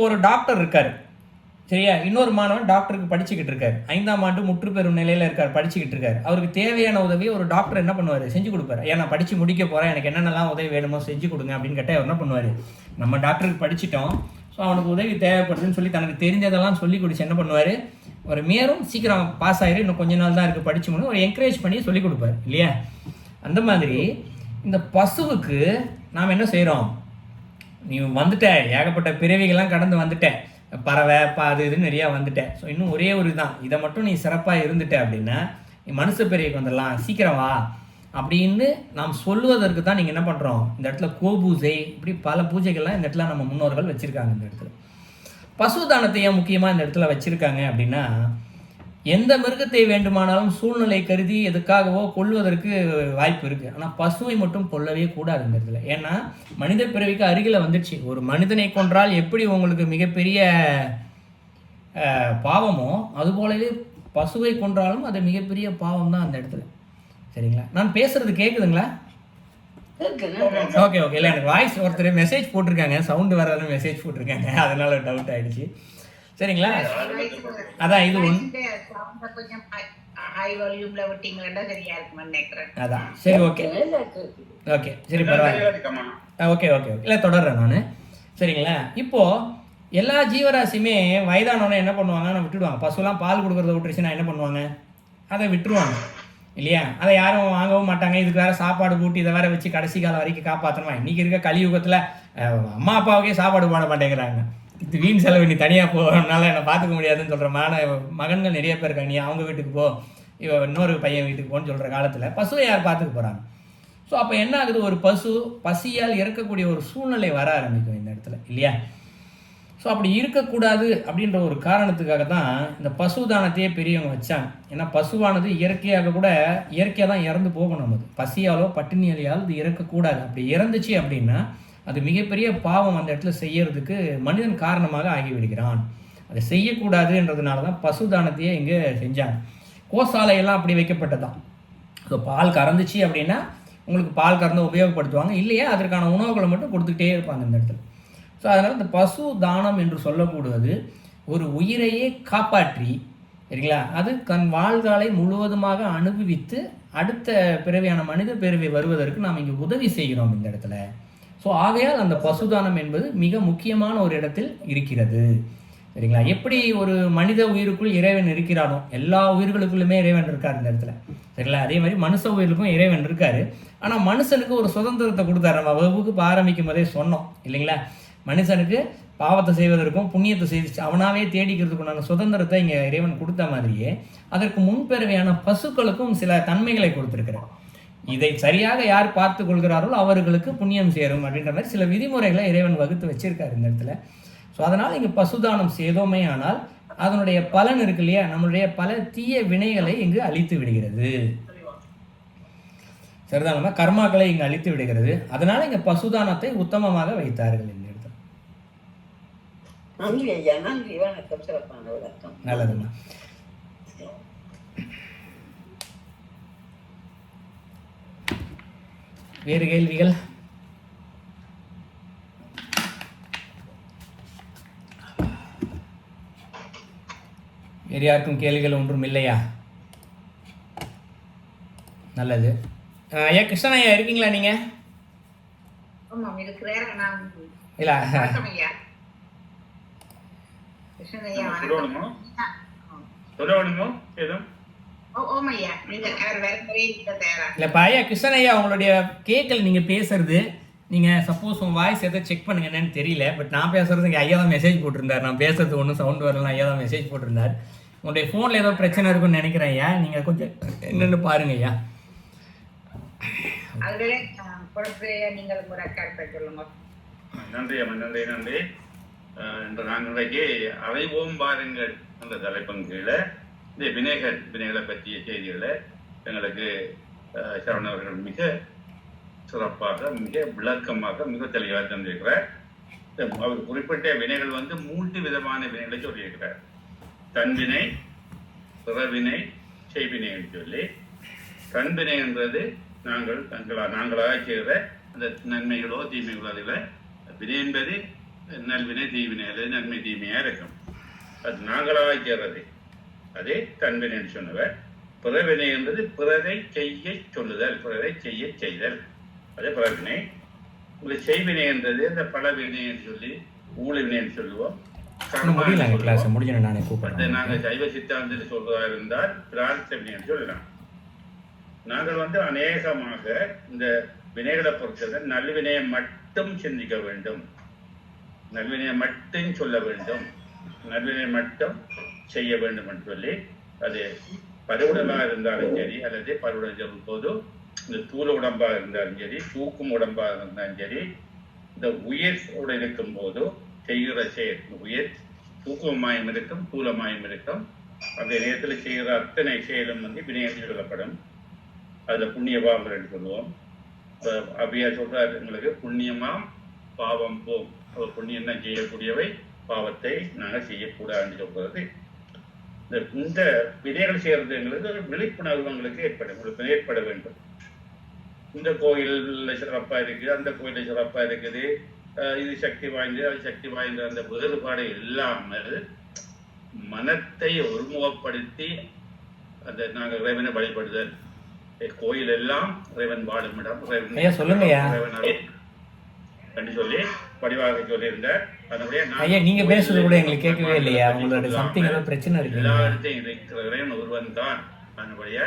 Speaker 2: ஒரு டாக்டர் இருக்கார், சரியா? இன்னொரு மாணவன் டாக்டருக்கு படிச்சுக்கிட்டு இருக்காரு, 5ஆம் ஆண்டு முற்று பெறும் நிலையில் இருக்கார், படிச்சுக்கிட்டு இருக்காரு. அவருக்கு தேவையான உதவியை ஒரு டாக்டர் என்ன பண்ணுவார்? செஞ்சு கொடுப்பாரு. ஏன் நான் படித்து முடிக்க போகிறேன், எனக்கு என்னென்னலாம் உதவி வேணுமோ செஞ்சு கொடுங்க அப்படின்னு கேட்டால் அவர் என்ன பண்ணுவார்? நம்ம டாக்டருக்கு படிச்சிட்டோம், ஸோ அவனுக்கு உதவி தேவைப்படுதுன்னு சொல்லி தனக்கு தெரிஞ்சதெல்லாம் சொல்லி கொடுத்து என்ன பண்ணுவார்? ஒரு மேலும் சீக்கிரம் பாஸ் ஆகிடும், இன்னும் கொஞ்ச நாள் தான் இருக்குது படிச்சு முடியும், ஒரு என்கரேஜ் பண்ணி சொல்லி கொடுப்பார் இல்லையா? அந்த மாதிரி இந்த பசுவுக்கு நாம் என்ன செய்கிறோம்? நீ வந்துட்ட, ஏகப்பட்ட பிறவிகள்லாம் கடந்து வந்துட்டேன், பறவை அது இதுன்னு நிறையா வந்துட்டேன். ஸோ இன்னும் ஒரே ஒரு தான், இதை மட்டும் நீ சிறப்பாக இருந்துட்ட அப்படின்னா நீ மனுஷ பிறவிக்கு வந்துடலாம், சீக்கிரம் வா அப்படின்னு நாம் சொல்லுவதற்கு தான் நீங்கள் என்ன பண்ணுறோம்? இந்த இடத்துல கோபூஜை, இப்படி பல பூஜைகள்லாம் இந்த இடத்துல நம்ம முன்னோர்கள் வச்சுருக்காங்க. இந்த இடத்துல பசுதானத்தை ஏன் முக்கியமாக இந்த இடத்துல வச்சுருக்காங்க அப்படின்னா, எந்த மிருகத்தை வேண்டுமானாலும் சூழ்நிலை கருதி எதுக்காகவோ கொல்வதற்கு வாய்ப்பு இருக்குது. ஆனால் பசுவை மட்டும் கொல்லவே கூடாது இந்த இடத்துல. ஏன்னா மனித பிறவிக்கு அருகில் வந்துடுச்சு. ஒரு மனிதனை கொன்றால் எப்படி உங்களுக்கு மிகப்பெரிய பாவமோ அதுபோலவே பசுவை கொன்றாலும் அது மிகப்பெரிய பாவம் தான் அந்த இடத்துல. சரிங்களா? நான் பேசுறது கேட்குதுங்களா? ஓகே. இல்லை, எனக்கு வாய்ஸ் ஒருத்தர் மெசேஜ் போட்டிருக்காங்க, சவுண்டு வராதுன்னு மெசேஜ் போட்டிருக்காங்க, அதனால டவுட் ஆகிடுச்சு. சரிங்களா? அதான் இது
Speaker 1: கொஞ்சம் ஹை வால்யூம்ல விட்டீங்கன்னா சரியா இருக்கும்னு நினைக்கிறேன்.
Speaker 2: அதான் சரி. ஓகே சரி, பரவாயில்ல. ஓகே இல்லை, தொடர்றேன் நான். சரிங்களா? இப்போது எல்லா ஜீவராசியுமே வயதானவனை என்ன பண்ணுவாங்கன்னா விட்டுடுவாங்க. பசுலாம் பால் கொடுக்குறத விட்டுருச்சுன்னா என்ன பண்ணுவாங்க? அதை விட்டுருவாங்க இல்லையா? அதை யாரும் வாங்கவும் மாட்டாங்க. இதுக்கு வேறு சாப்பாடு கூட்டி இதை வேறு வச்சு கடைசி காலம் வரைக்கும் காப்பாற்றணுமா? இன்றைக்கி இருக்க கலியுகத்தில் அம்மா அப்பாவுக்கே சாப்பாடு போட மாட்டேங்கிறாங்க. இது வீண் செலவு, நீ தனியாக போகிறதுனால என்னை பார்த்துக்க முடியாதுன்னு சொல்கிற மகன்கள் நிறைய பேர் இருக்காங்க. நீ அவங்க வீட்டுக்கு போ, இன்னொரு பையன் வீட்டுக்கு போன்னு சொல்கிற காலத்தில் பசுவை யார் பார்த்துக்க போகிறாங்க? ஸோ அப்போ என்ன ஆகுது? ஒரு பசு பசியால் இறக்கக்கூடிய ஒரு சூழ்நிலை வர ஆரம்பிக்கும் இந்த இடத்துல இல்லையா? ஸோ அப்படி இருக்கக்கூடாது அப்படின்ற ஒரு காரணத்துக்காக தான் இந்த பசுதானத்தையே பெரியவங்க வச்சாங்க. ஏன்னா பசுவானது இயற்கையாக தான் இறந்து போகணும். அது பசியாலோ பட்டினியாலையால் இது இறக்கக்கூடாது. அப்படி இறந்துச்சு அப்படின்னா அது மிகப்பெரிய பாவம் அந்த இடத்துல செய்யறதுக்கு மனிதன் காரணமாக ஆகிவிடுகிறான். அதை செய்யக்கூடாதுன்றதுனால தான் பசுதானத்தையே இங்கே செஞ்சாங்க. கோசாலையெல்லாம் அப்படி வைக்கப்பட்டதான். ஸோ பால் கறந்துச்சு அப்படின்னா உங்களுக்கு பால் கறந்து உபயோகப்படுத்துவாங்க, இல்லையா அதற்கான உணவுகளை மட்டும் கொடுத்துக்கிட்டே இருப்பாங்க இந்த இடத்துல. ஸோ அதனால் இந்த பசு தானம் என்று சொல்லக்கூடுவது ஒரு உயிரையே காப்பாற்றி, சரிங்களா, அது தன் வாழ்காலை முழுவதுமாக அனுபவித்து அடுத்த பிறவியான மனித பிறவி வருவதற்கு நாம் இங்கே உதவி செய்கிறோம் இந்த இடத்துல. ஸோ ஆகையால் அந்த பசுதானம் என்பது மிக முக்கியமான ஒரு இடத்தில் இருக்கிறது, சரிங்களா. எப்படி ஒரு மனித உயிருக்குள் இறைவன் இருக்கிறானோ, எல்லா உயிர்களுக்குள்ளுமே இறைவன் இருக்கார் இந்த இடத்துல, சரிங்களா. அதே மாதிரி மனுஷ உயிருக்கும் இறைவன் இருக்கார். ஆனால் மனுஷனுக்கு ஒரு சுதந்திரத்தை கொடுத்தாரு. நம்ம வகுப்புக்கு ஆரம்பிக்கும் போதே சொன்னோம் இல்லைங்களா, மனுஷனுக்கு பாவத்தை செய்வதற்கும் புண்ணியத்தை செய்து அவனாவே தேடிக்கிறதுக்குண்டான சுதந்திரத்தை இங்கே இறைவன் கொடுத்த மாதிரியே அதற்கு முன்பிறவையான பசுக்களுக்கும் சில தன்மைகளை கொடுத்துருக்கிறார். இதை சரியாக யார் பார்த்து கொள்கிறார்களோ அவர்களுக்கு புண்ணியம் சேரும் அப்படின்ற மாதிரி சில விதிமுறைகளை இறைவன் வகுத்து வச்சிருக்காரு இந்த இடத்துல. ஸோ அதனால் இங்கே பசுதானம் செய்தோமே ஆனால் அதனுடைய பலன் இருக்கு இல்லையா, நம்மளுடைய பல தீய வினைகளை இங்கு அழித்து விடுகிறது, சரிதான். நம்ம கர்மாக்களை இங்கு அழித்து விடுகிறது. அதனால இங்கே பசுதானத்தை உத்தமமாக வைத்தார்கள் இந்த இடத்துல.
Speaker 6: நன்றி ஐயா, நன்றி, வணக்கம், சிறப்பான விளக்கம்.
Speaker 2: நல்லதுமா. வேறு கேள்விகள்? வேறு யாருக்கும் கேள்விகள் ஒன்றும் இல்லையா? நல்லது. ஐயா கிருஷ்ணன் ஐயா இருக்கீங்களா நீங்க?
Speaker 1: ஆமாம் இருக்கிறேன் நான்.
Speaker 2: இல்ல
Speaker 1: ஐயா கிருஷ்ணன் ஐயா
Speaker 3: சொல்லணுமோ சொல்லணுமோ ஏதும்?
Speaker 1: ஓமையா நீங்க வேற முறையை தயாரா
Speaker 2: இல்லைப்பா ஐயா கிருஷ்ணன் ஐயா, உங்களுடைய கேட்கல நீங்கள் பேசுறது. நீங்கள் சப்போஸ் உங்கள் வாய்ஸ் எதை செக் பண்ணுங்க என்னன்னு தெரியல. பட் நான் பேசுறது இங்கே ஐயா தான் மெசேஜ் போட்டிருந்தார். நான் பேசுறது ஒன்றும் சவுண்ட் வரலாம், ஐயா தான் மெசேஜ் போட்டிருந்தார். உங்களுடைய ஃபோனில் ஏதோ பிரச்சனை இருக்குன்னு நினைக்கிறேன் ஐயா, நீங்கள் கொஞ்சம் என்னென்னு பாருங்க ஐயா.
Speaker 1: அதுவே பொறுப்பு நீங்கள் ஒரு கருத்தை சொல்லுங்க.
Speaker 3: நன்றி அம்மா, நன்றி நன்றி. இன்று நாங்கள் இன்றைக்கு அறிவோம் பாருங்கள் என்ற தலைப்பின் கீழே இந்த வினைகளை பற்றிய செய்திகளை எங்களுக்கு சரவணன் அவர்கள் மிக சிறப்பாக, மிக விளக்கமாக, மிக தெளிவாக தந்திருக்கிறார். அவர் குறிப்பிட்ட வினைகள் 3 விதமான வினைகளை சொல்லியிருக்கிறார். தன்வினை, பிறவினை, செய்வினை என்று சொல்லி. தன்வினை என்றது நாங்களாக செய்கிற அந்த நன்மைகளோ தீமைகளோ. அதில் வினை என்பது நல்வினை தீவினை அல்லது நன்மை தீமையாக இருக்கும். அது நாங்களாக செய்கிறது, அதே தன்வினை என்று சொன்னவர். பிறவினை என்பது பிறரை செய்ய சொல்லுதல், பிறரை செய்ய செய்தல், அதே பிறவினை. உங்களுக்கு செய்வினை என்றது இந்த பலவினை என்று சொல்லி ஊழவினை என்று சொல்லுவோம். நாங்கள் சைவ சித்தாந்தத்தில் சொல்றதா இருந்தால் பிரார்த்த வினை என்று சொல்லலாம். நாங்கள் அநேகமாக இந்த வினைகளை பொறுத்தவரை நல்வினையை மட்டும் சிந்திக்க வேண்டும், நல்வினையை மட்டும் சொல்ல வேண்டும், நல்வினையை மட்டும் செய்ய வேண்டும் என்று சொல்லி, அது பருவுடலாக இருந்தாலும் சரி அல்லது பருவுடன் சொல்லும் போது இந்த தூள உடம்பாக இருந்தாலும் சரி, தூக்கும் உடம்பாக இருந்தாலும் சரி, இந்த உயிரோடு இருக்கும் போது செய்கிற செயல், உயிர் தூக்கமாயும் இருக்கும் தூளமாயும் இருக்கும். அந்த நேரத்தில் செய்கிற அத்தனை செயலும் வினையாக சொல்லப்படும். அதில் புண்ணிய பாவங்கள் என்று சொல்லுவோம். அப்படியா சொல்றாரு, எங்களுக்கு புண்ணியமாம் பாவம் போம். புண்ணியம் தான் செய்யக்கூடியவை, பாவத்தை நாங்கள் செய்யக்கூடாதுன்னு சொல்றது. இந்த வினைகள் செய்யறது எங்களுக்கு ஒரு விழிப்புணர்வு எங்களுக்கு ஏற்பட வேண்டும். இந்த கோயில்ல சிறப்பா இருக்குது, அந்த கோயில சிறப்பா இருக்குது, இது சக்தி வாய்ந்தது, அது சக்தி வாய்ந்த அந்த வேறுபாடு இல்லாமல் மனத்தை ஒருமுகப்படுத்தி அந்த நாங்கள் இறைவனை வழிபடுதல். கோயில் எல்லாம் இறைவன் வாழும் இடம், இறைவன் சொல்லி வடிவாக சொல்லியிருந்தார்.
Speaker 2: நீங்க பேசுறது கூட எங்களுக்கு கேட்கவே இல்லையா? உங்களோட சம்திங் ஏதோ பிரச்சனை இருக்கு.
Speaker 3: எல்லா இடத்தையும் இருக்கிற இறைவன் ஒருவன் தான். அதனுடைய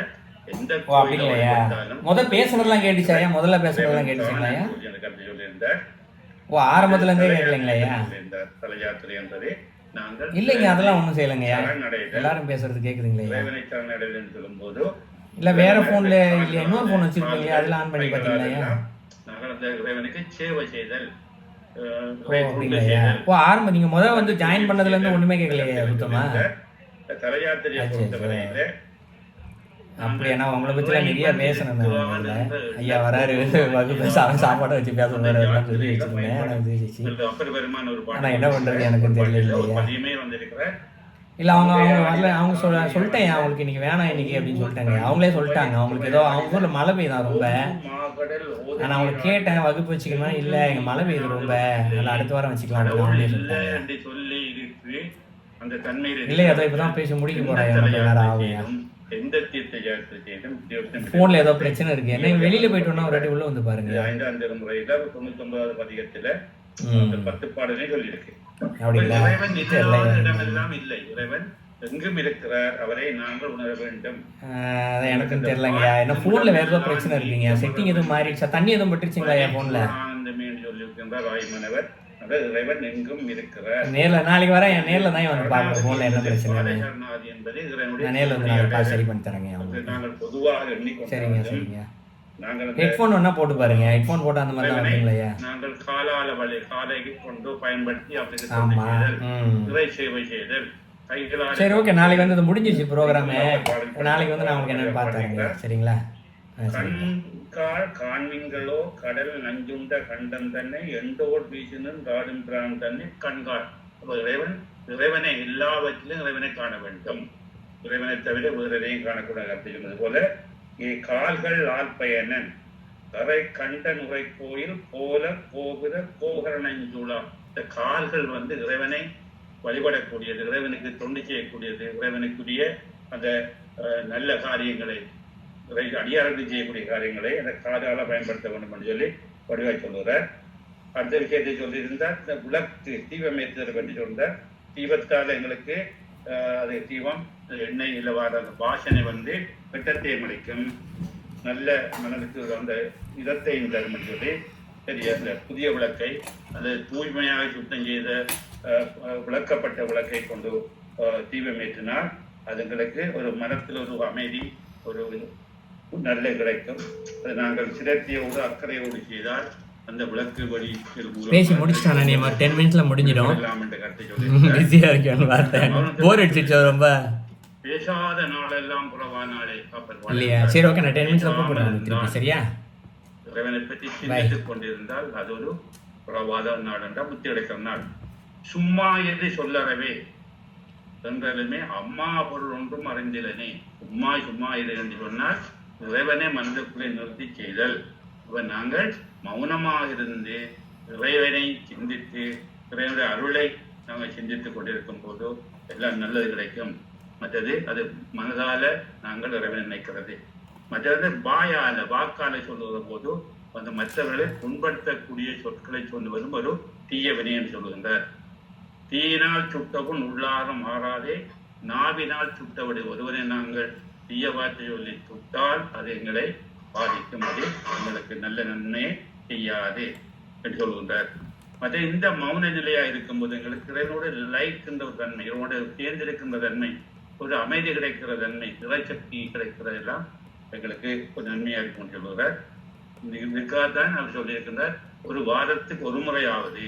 Speaker 3: எந்த
Speaker 2: முதல்ல பேசுனதெல்லாம் கேட்டுச்சாயா? முதல்ல பேசுனதெல்லாம் கேட்டுச்சுங்களாயா?
Speaker 3: சொல்லியிருந்தார்.
Speaker 2: ஆரம்பத்துல இருந்தே கேட்கலைங்களையா?
Speaker 3: தலையாத்திரை என்பதை நாங்கள்
Speaker 2: இல்லைங்க, அதெல்லாம் ஒண்ணும் செய்யலைங்கய்யா. எல்லாரும் பேசுறது கேக்குதுங்களா?
Speaker 3: இறைவனை சரணடைதல் என்று சொல்லும் போது
Speaker 2: இல்ல வேற போன்ல இல்ல இன்னொரு போன் வச்சிருக்கீங்க, அதெல்லாம் ஆன் பண்ணி பாத்தீங்களா?
Speaker 3: நாங்கள் அந்த இறைவனுக்கு சேவை செய்தல்.
Speaker 2: ஆரம்ப நீங்க முதல்ல ஜாயின் பண்ணதுல இருந்து ஒண்ணுமே கேட்கலையா சுத்தமா?
Speaker 3: தலையாத்திரையை பொறுத்தவரையில
Speaker 2: அப்படியா? உங்களை பத்தி நிறைய பேசணும். ஐயா வராரு வகுப்பு சாப்பாடை வச்சு பேச சொல்லி வச்சிருந்தேன். ஆனா என்ன பண்றது எனக்கு தெரியல.
Speaker 3: பதியமே வந்திருக்கிற
Speaker 2: இல்லை அவங்க வரல, அவங்க சொல்லிட்டேன் அவங்களுக்கு இன்னைக்கு வேணாம் இன்னைக்கு அப்படின்னு சொல்லிட்டாங்க. அவங்களே சொல்லிட்டாங்க அவங்களுக்கு ஏதோ அவங்க ஊரில் மழை பெய்யுதான் ரொம்ப. நான் அவங்களுக்கு கேட்டேன் வகுப்பு வச்சுக்கணுமா, இல்லை எங்கள் மழை பெய்யுது ரொம்ப, அதில் அடுத்த வாரம் வச்சுக்கலாம் அப்படின்னு அவங்களே சொல்லிட்டாங்க.
Speaker 3: சொல்லி இருக்கு அந்த தன்மையில்
Speaker 2: இல்லை அதோ இப்போ தான் பேசி முடிக்க போகிறேன், நேரம் ஆகுங்க.
Speaker 3: எந்த தீர்த்த யாத்திரை செய்தும்
Speaker 2: ஃபோனில் ஏதோ பிரச்சனை இருக்கு. என்ன வெளியில் போயிட்டோன்னா ஒரு வாட்டி உள்ள வந்து பாருங்க.
Speaker 3: 5ஆம் திருமுறையில 99வது பதிகத்துல அந்த 10 பாடலே சொல்லியிருக்கு. இறைவன் இல்லாத இடமெல்லாம் இல்லை, இறைவன் எங்கும் இருக்கிறார், அவரை நாங்கள் உணர வேண்டும்.
Speaker 2: எனக்கும் தெரியலங்கய்யா, என்ன ஃபோனில் வேற ஏதோ பிரச்சனை இருக்குங்க, செட்டிங் எதுவும் மாறிடுச்சா, தண்ணி எதுவும் பட்டுருச்சுங்களா என் ஃபோனில்?
Speaker 3: சொல்லியிருக்கின்றார் வாய்மனவர், அதாவது இறைவன் எங்கும் இருக்கிறார்.
Speaker 2: நேரில் நாளைக்கு வரேன், என் நேரில் தான் வந்து பார்க்குறேன் ஃபோனில் என்ன பிரச்சனை
Speaker 3: என்பது இறைவனுடைய
Speaker 2: நான் நேரில் வந்து நாளைக்கு சரி பண்ணி தரேங்க.
Speaker 3: நாங்கள் பொதுவாக எண்ணிக்கொண்டோம்.
Speaker 2: சரிங்க. ஹெட்ஃபோன் வேணா போட்டு பாருங்க, ஹெட்ஃபோன் போட்டு அந்த மாதிரி தான் வருங்களா?
Speaker 3: நாங்கள் காலால காலைக்கு கொண்டு பயன்படுத்தி
Speaker 2: ஆமா.
Speaker 3: இறை சேவை செய்தல்.
Speaker 2: சரி ஓகே, நாளைக்கு வந்து இது முடிஞ்சிருச்சு ப்ரோக்ராமு. நாளைக்கு வந்து நான் உங்களுக்கு என்னன்னு பார்த்தாங்க. சரிங்களா?
Speaker 3: கண்கால் காண்மீன்களோ கடல் நஞ்சுண்ட கண்டம் தன்னை எண்டோர் வீசினும் காடும் பிரான் தன்னை கண்கால். இறைவனை எல்லாவற்றிலும் இறைவனை காண வேண்டும், இறைவனை தவிர வேறு எதையும் காணக்கூடாது அப்படி சொன்னது போல கால்கள் ஆழ்பயனன் கரை கண்ட நுரை கோயில் போல போகிற கோகரணஞ்சுளா. இந்த கால்கள் வந்து இறைவனை வழிபடக்கூடியது, இறைவனுக்கு தொண்டு செய்யக்கூடியது, இறைவனுக்குரிய அந்த நல்ல காரியங்களை அடியார்கள் செய்யக்கூடிய காரியங்களை அந்த காதால பயன்படுத்த வேண்டும் என்று சொல்லி வடிவாய் சொல்லுகிறார். அடுத்த விஷயத்தை சொல்லியிருந்தார், இந்த விளக்கு தீபம் ஏற்றுதல் என்று சொல்றார். தீபத்தால் எங்களுக்கு அது தீபம் எண்ணெய் இலவாத அந்த வாசனை வந்து வெட்டத்தை மடிக்கும், நல்ல மனதுக்கு அந்த இதத்தையும் தரும் என்று சொல்லி சரி. அந்த புதிய விளக்கை அது தூய்மையாக சுத்தம் செய்த விளக்கப்பட்ட விளக்கை கொண்டு தீபம் ஏற்றினால் அதுங்களுக்கு ஒரு மனத்தில் ஒரு அமைதி, ஒரு நல்ல கிடைக்கும். அது நாங்கள் சிரத்தையோடு அக்கறையோடு செய்தால் அந்த விளக்கு வழி
Speaker 2: பேசி முடிச்சிட்டானே, நீ 10 மினிட்ஸ்ல முடிஞ்சிடும்.
Speaker 3: கருத்தை சொல்லி
Speaker 2: பிஸியா இருக்கேன், போர் அடிச்சிச்சு ரொம்ப.
Speaker 3: பேசாத நாளெல்லாம் புறவா நாளே
Speaker 2: இல்லையா? சரி ஓகே, நான் 10 மினிட்ஸ்ல கூப்பிடுறேன் திருப்பி. சரியா?
Speaker 3: இறைவனை பற்றி சிந்தித்துக் கொண்டிருந்தால் அது ஒரு புறவாத நாள் என்றால் புத்தி அடைக்கிற நாள். சும்மா என்று சொல்லறவே என்றாலுமே அம்மா பொருள் ஒன்றும் அறிந்திலனே. சும்மா இது என்று சொன்னால் இறைவனை மனதுக்குள்ளே நிறுத்தி செய்தல். இப்ப நாங்கள் மௌனமாக இருந்து இறைவனை சிந்தித்து இறைவனுடைய அருளை நாங்கள் சிந்தித்துக் கொண்டிருக்கும் போது எல்லாம் நல்லது கிடைக்கும். மற்றது அது மனதால நாங்கள் இறைவனை நினைக்கிறது. மற்றது வாக்கால சொல்லுகிற போது அந்த மற்றவர்களை புண்படுத்தக்கூடிய சொற்களை சொல்லுவதும் ஒரு தீய வினைன்னு சொல்லுகின்றார். தீயினால் சுட்டவும் உள்ளாரம் மாறாதே, நாவினால் சுட்டபடி ஒருவரை நாங்கள் தீய வார்த்தை சொல்லி சுட்டால் அது எங்களை பாதிக்கும், அது எங்களுக்கு நல்ல நன்மையை செய்யாது என்று சொல்கின்றார். மற்ற இந்த மௌன நிலையா இருக்கும்போது எங்களுக்கு இறைவனோட லைக்கின்ற ஒரு தன்மை, இறைவனோட தேர்ந்தெடுக்கின்ற தன்மை, ஒரு அமைதி கிடைக்கிற தன்மை, இறைசக்தி கிடைக்கிறதெல்லாம் எங்களுக்கு ஒரு நன்மையா இருக்கும் சொல்லுகிறார். இதுக்காகத்தான் அவர் சொல்லியிருக்கின்றார், ஒரு வாரத்துக்கு ஒரு முறையாவது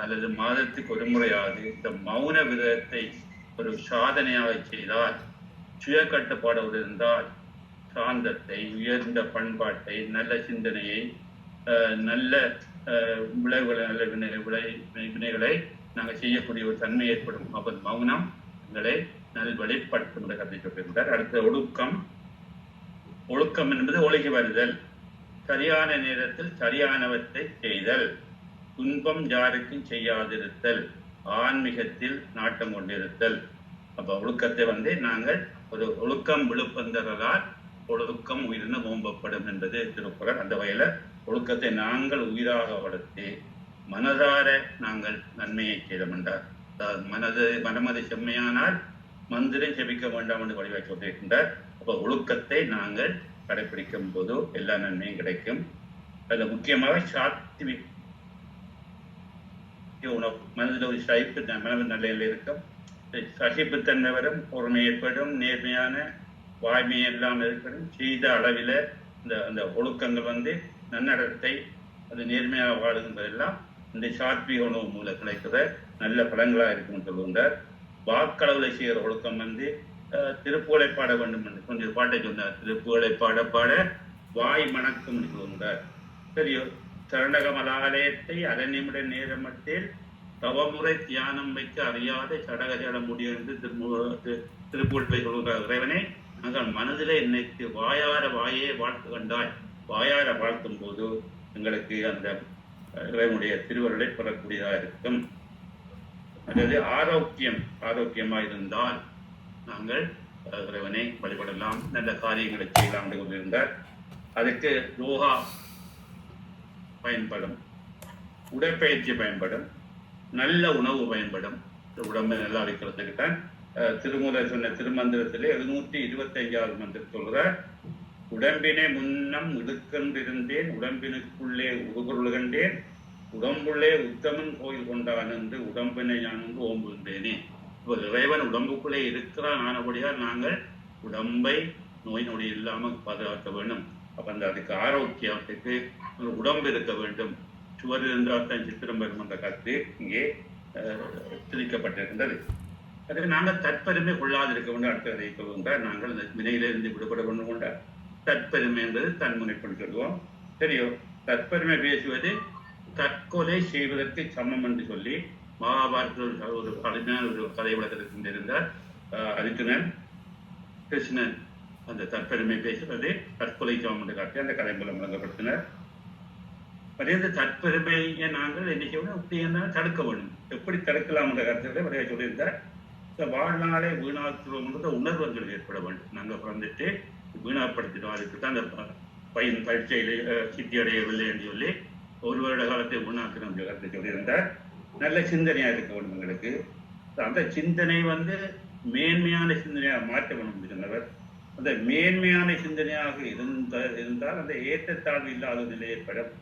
Speaker 3: அல்லது மாதத்துக்கு ஒரு முறையாவது இந்த மௌன விரதத்தை ஒரு சாதனையாக செய்தால், சுய கட்டுப்பாடோடு இருந்தால், சாந்தத்தை, உயர்ந்த பண்பாட்டை, நல்ல சிந்தனையை, நல்ல விளைவுகளை, நல்ல வினைகளை நாங்கள் செய்யக்கூடிய ஒரு தன்மை ஏற்படும். அப்போ மௌனம் எங்களை நல்வழிப்படுத்தும் என்ற கருத்தை சொல்லியிருந்தார். அடுத்த ஒழுக்கம் என்பது ஒழுகி வருதல், சரியான நேரத்தில் சரியானவற்றை செய்தல், துன்பம் யாருக்கும் செய்யாதிருத்தல், ஆன்மீகத்தில் நாட்டம் கொண்டிருத்தல். அப்ப ஒழுக்கத்தை வந்து நாங்கள் ஒரு ஒழுக்கம் விழுப்பந்தரால் ஒழுக்கம் உயிரின ஓம்பப்படும் என்பது திருக்குறள். அந்த வகையில ஒழுக்கத்தை நாங்கள் உயிராக வளர்த்து மனதார நாங்கள் நன்மையை செய்தோம் என்றார். மனமது செம்மையானால் மந்திரம் செபிக்க வேண்டாம் என்று வழிவாக சொல்லியிருக்கின்றார். அப்போ ஒழுக்கத்தை நாங்கள் கடைபிடிக்கும் போது எல்லா நன்மையும் கிடைக்கும். அதுல முக்கியமாக சாத்வி உணவு, மனதில் ஒரு சகிப்பு மனது நிலையில் இருக்கும், சகிப்புத்தன்மை வரும், பொறுமை ஏற்படும், நேர்மையான வாய்மை எல்லாம் ஏற்படும். செய்த அளவில் அந்த ஒழுக்கங்கள் வந்து நன்னடத்தை, அது நேர்மையாக வாழுகின்றதெல்லாம் இந்த சாத்வீக உணவு மூலம் கிடைக்கிற நல்ல பலன்களாக இருக்கும் சொல்லுகின்றார். வாக்களவுல செய்கிற ஒழுக்கம் வந்து திருப்புகழை பாட வேண்டும் என்று கொஞ்சம் பாட்டை சொன்னார். திருப்புகழை பாட வாய் மணக்கும் சொல்லுகின்றார். சரியோ சரணகமலாலயத்தை அரை நிமிட நேரமத்தில் தவமுறை தியானம் வைக்க அறியாத சடகஜட முடியென்று திருப்பூர்வை சொல்கிறார். இறைவனே, நாங்கள் மனதிலே நினைத்து வாயே வாழ்த்து கண்டாய், வாயார வாழ்த்தும் போது எங்களுக்கு அந்த இறைவனுடைய திருவருளை பெறக்கூடியதாக இருக்கும். அதாவது ஆரோக்கியமாயிருந்தால் நாங்கள் இறைவனை வழிபடலாம், நல்ல காரியங்களை செய்யலாம் என்று கொண்டிருந்தார். அதுக்கு யோகா பயன்படும், உடற்பயிற்சி பயன்படும், நல்ல உணவு பயன்படும். உடம்பை நல்லா வைக்கிறதுக்கு தான் திருமூலர் சொன்ன திருமந்திரத்திலே 725வது மந்திரம் சொல்கிறார். உடம்பினை முன்னம் இடுக்கென்றிருந்தேன், உடம்பினுக்குள்ளே உருகொள்கின்றேன், உடம்புள்ளே உத்தமன் கோயில் கொண்டான் என்று உடம்பினை நான் வந்து ஓம்புகின்றேனே. இப்போ இறைவன் உடம்புக்குள்ளே இருக்கிறான் ஆனபடியால் நாங்கள் உடம்பை நோய் நொடி இல்லாமல் பாதுகாக்க வேண்டும். அப்போ அதுக்கு ஆரோக்கியத்துக்கு உடம்பு இருக்க வேண்டும். சுவர் இருந்தால் தான் சித்திரம் பெறும் என்ற கருத்து இங்கே திணிக்கப்பட்டிருக்கின்றது. அதுக்கு நாங்கள் தற்பெருமை கொள்ளாதிருக்க வேண்டும். அடுத்ததை சொல்லுகின்றார், நாங்கள் இந்த வினையிலிருந்து விடுபட வேண்டும் கொண்டார். தற்பெருமை என்பது தன்முனைப்புன்னு சொல்லுவோம். சரியோ, தற்பெருமை பேசுவது தற்கொலை செய்வதற்கு சமம் என்று சொல்லி மகாபாரதத்தில் ஒரு கடுமையான ஒரு கதை விளக்கத்திற்கு இருந்தார். அர்ஜுனன் கிருஷ்ணன் அந்த தற்பெருமை பேசுவது தற்கொலை சமம் என்று காட்டி அந்த கதை மூலம் விளங்கப்படுத்தினர். அதே தற்பெருமையை நாங்கள் என்ன செய்யணும், அப்படி என்ன தடுக்க வேண்டும், எப்படி தடுக்கலாம் என்ற கருத்தை வரைய சொல்லியிருந்தார். இந்த வாழ்நாளை வீணாக்குறோம் என்ற உணர்வு எங்களுக்கு ஏற்பட வேண்டும். நாங்கள் பிறந்துட்டு வீணாப்படுத்திட்டோம், அதுக்கு தான் அந்த பரீட்சையிலே சித்தி அடையவில்லை என்று சொல்லி ஒரு வருட காலத்தை வீணாக்கணும் என்ற கருத்தை சொல்லியிருந்தார். நல்ல சிந்தனையாக இருக்க வேண்டும் எங்களுக்கு. அந்த சிந்தனை வந்து மேன்மையான சிந்தனையாக மாற்ற வேண்டும் சொன்னவர். அந்த மேன்மையான சிந்தனையாக இருந்தால் அந்த ஏற்றத்தாழ்வு இல்லாத நிலை ஏற்படும்.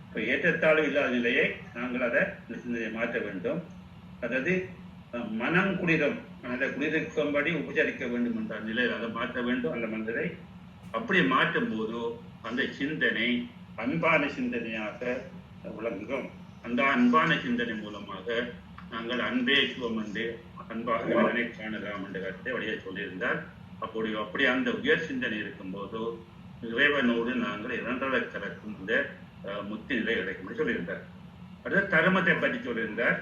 Speaker 3: இப்போ ஏற்றத்தாழ்வு இல்லாத நிலையை நாங்கள் அதை சிந்தனையை மாற்ற வேண்டும். அதாவது மனம் குளிரம், அதை குளிர்க்கும்படி உபச்சரிக்க வேண்டும் என்ற நிலையில் அதை மாற்ற வேண்டும். அந்த மனதை அப்படி மாற்றும் போது அந்த சிந்தனை அன்பான சிந்தனையாக விளங்குகிறோம். அந்த அன்பான சிந்தனை மூலமாக நாங்கள் அன்பே சிவம் என்று அன்பாக அதனை காணலாம் என்ற கருத்தை வழியை சொல்லியிருந்தார். அப்படி அந்த உயர் சிந்தனை இருக்கும்போது இறைவனோடு நாங்கள் இரண்டரை கலக்கும் இந்த முத்தி நிலை கிடைக்கும் சொல்லியிருந்தார். அடுத்து தர்மத்தை பற்றி சொல்லியிருந்தார்.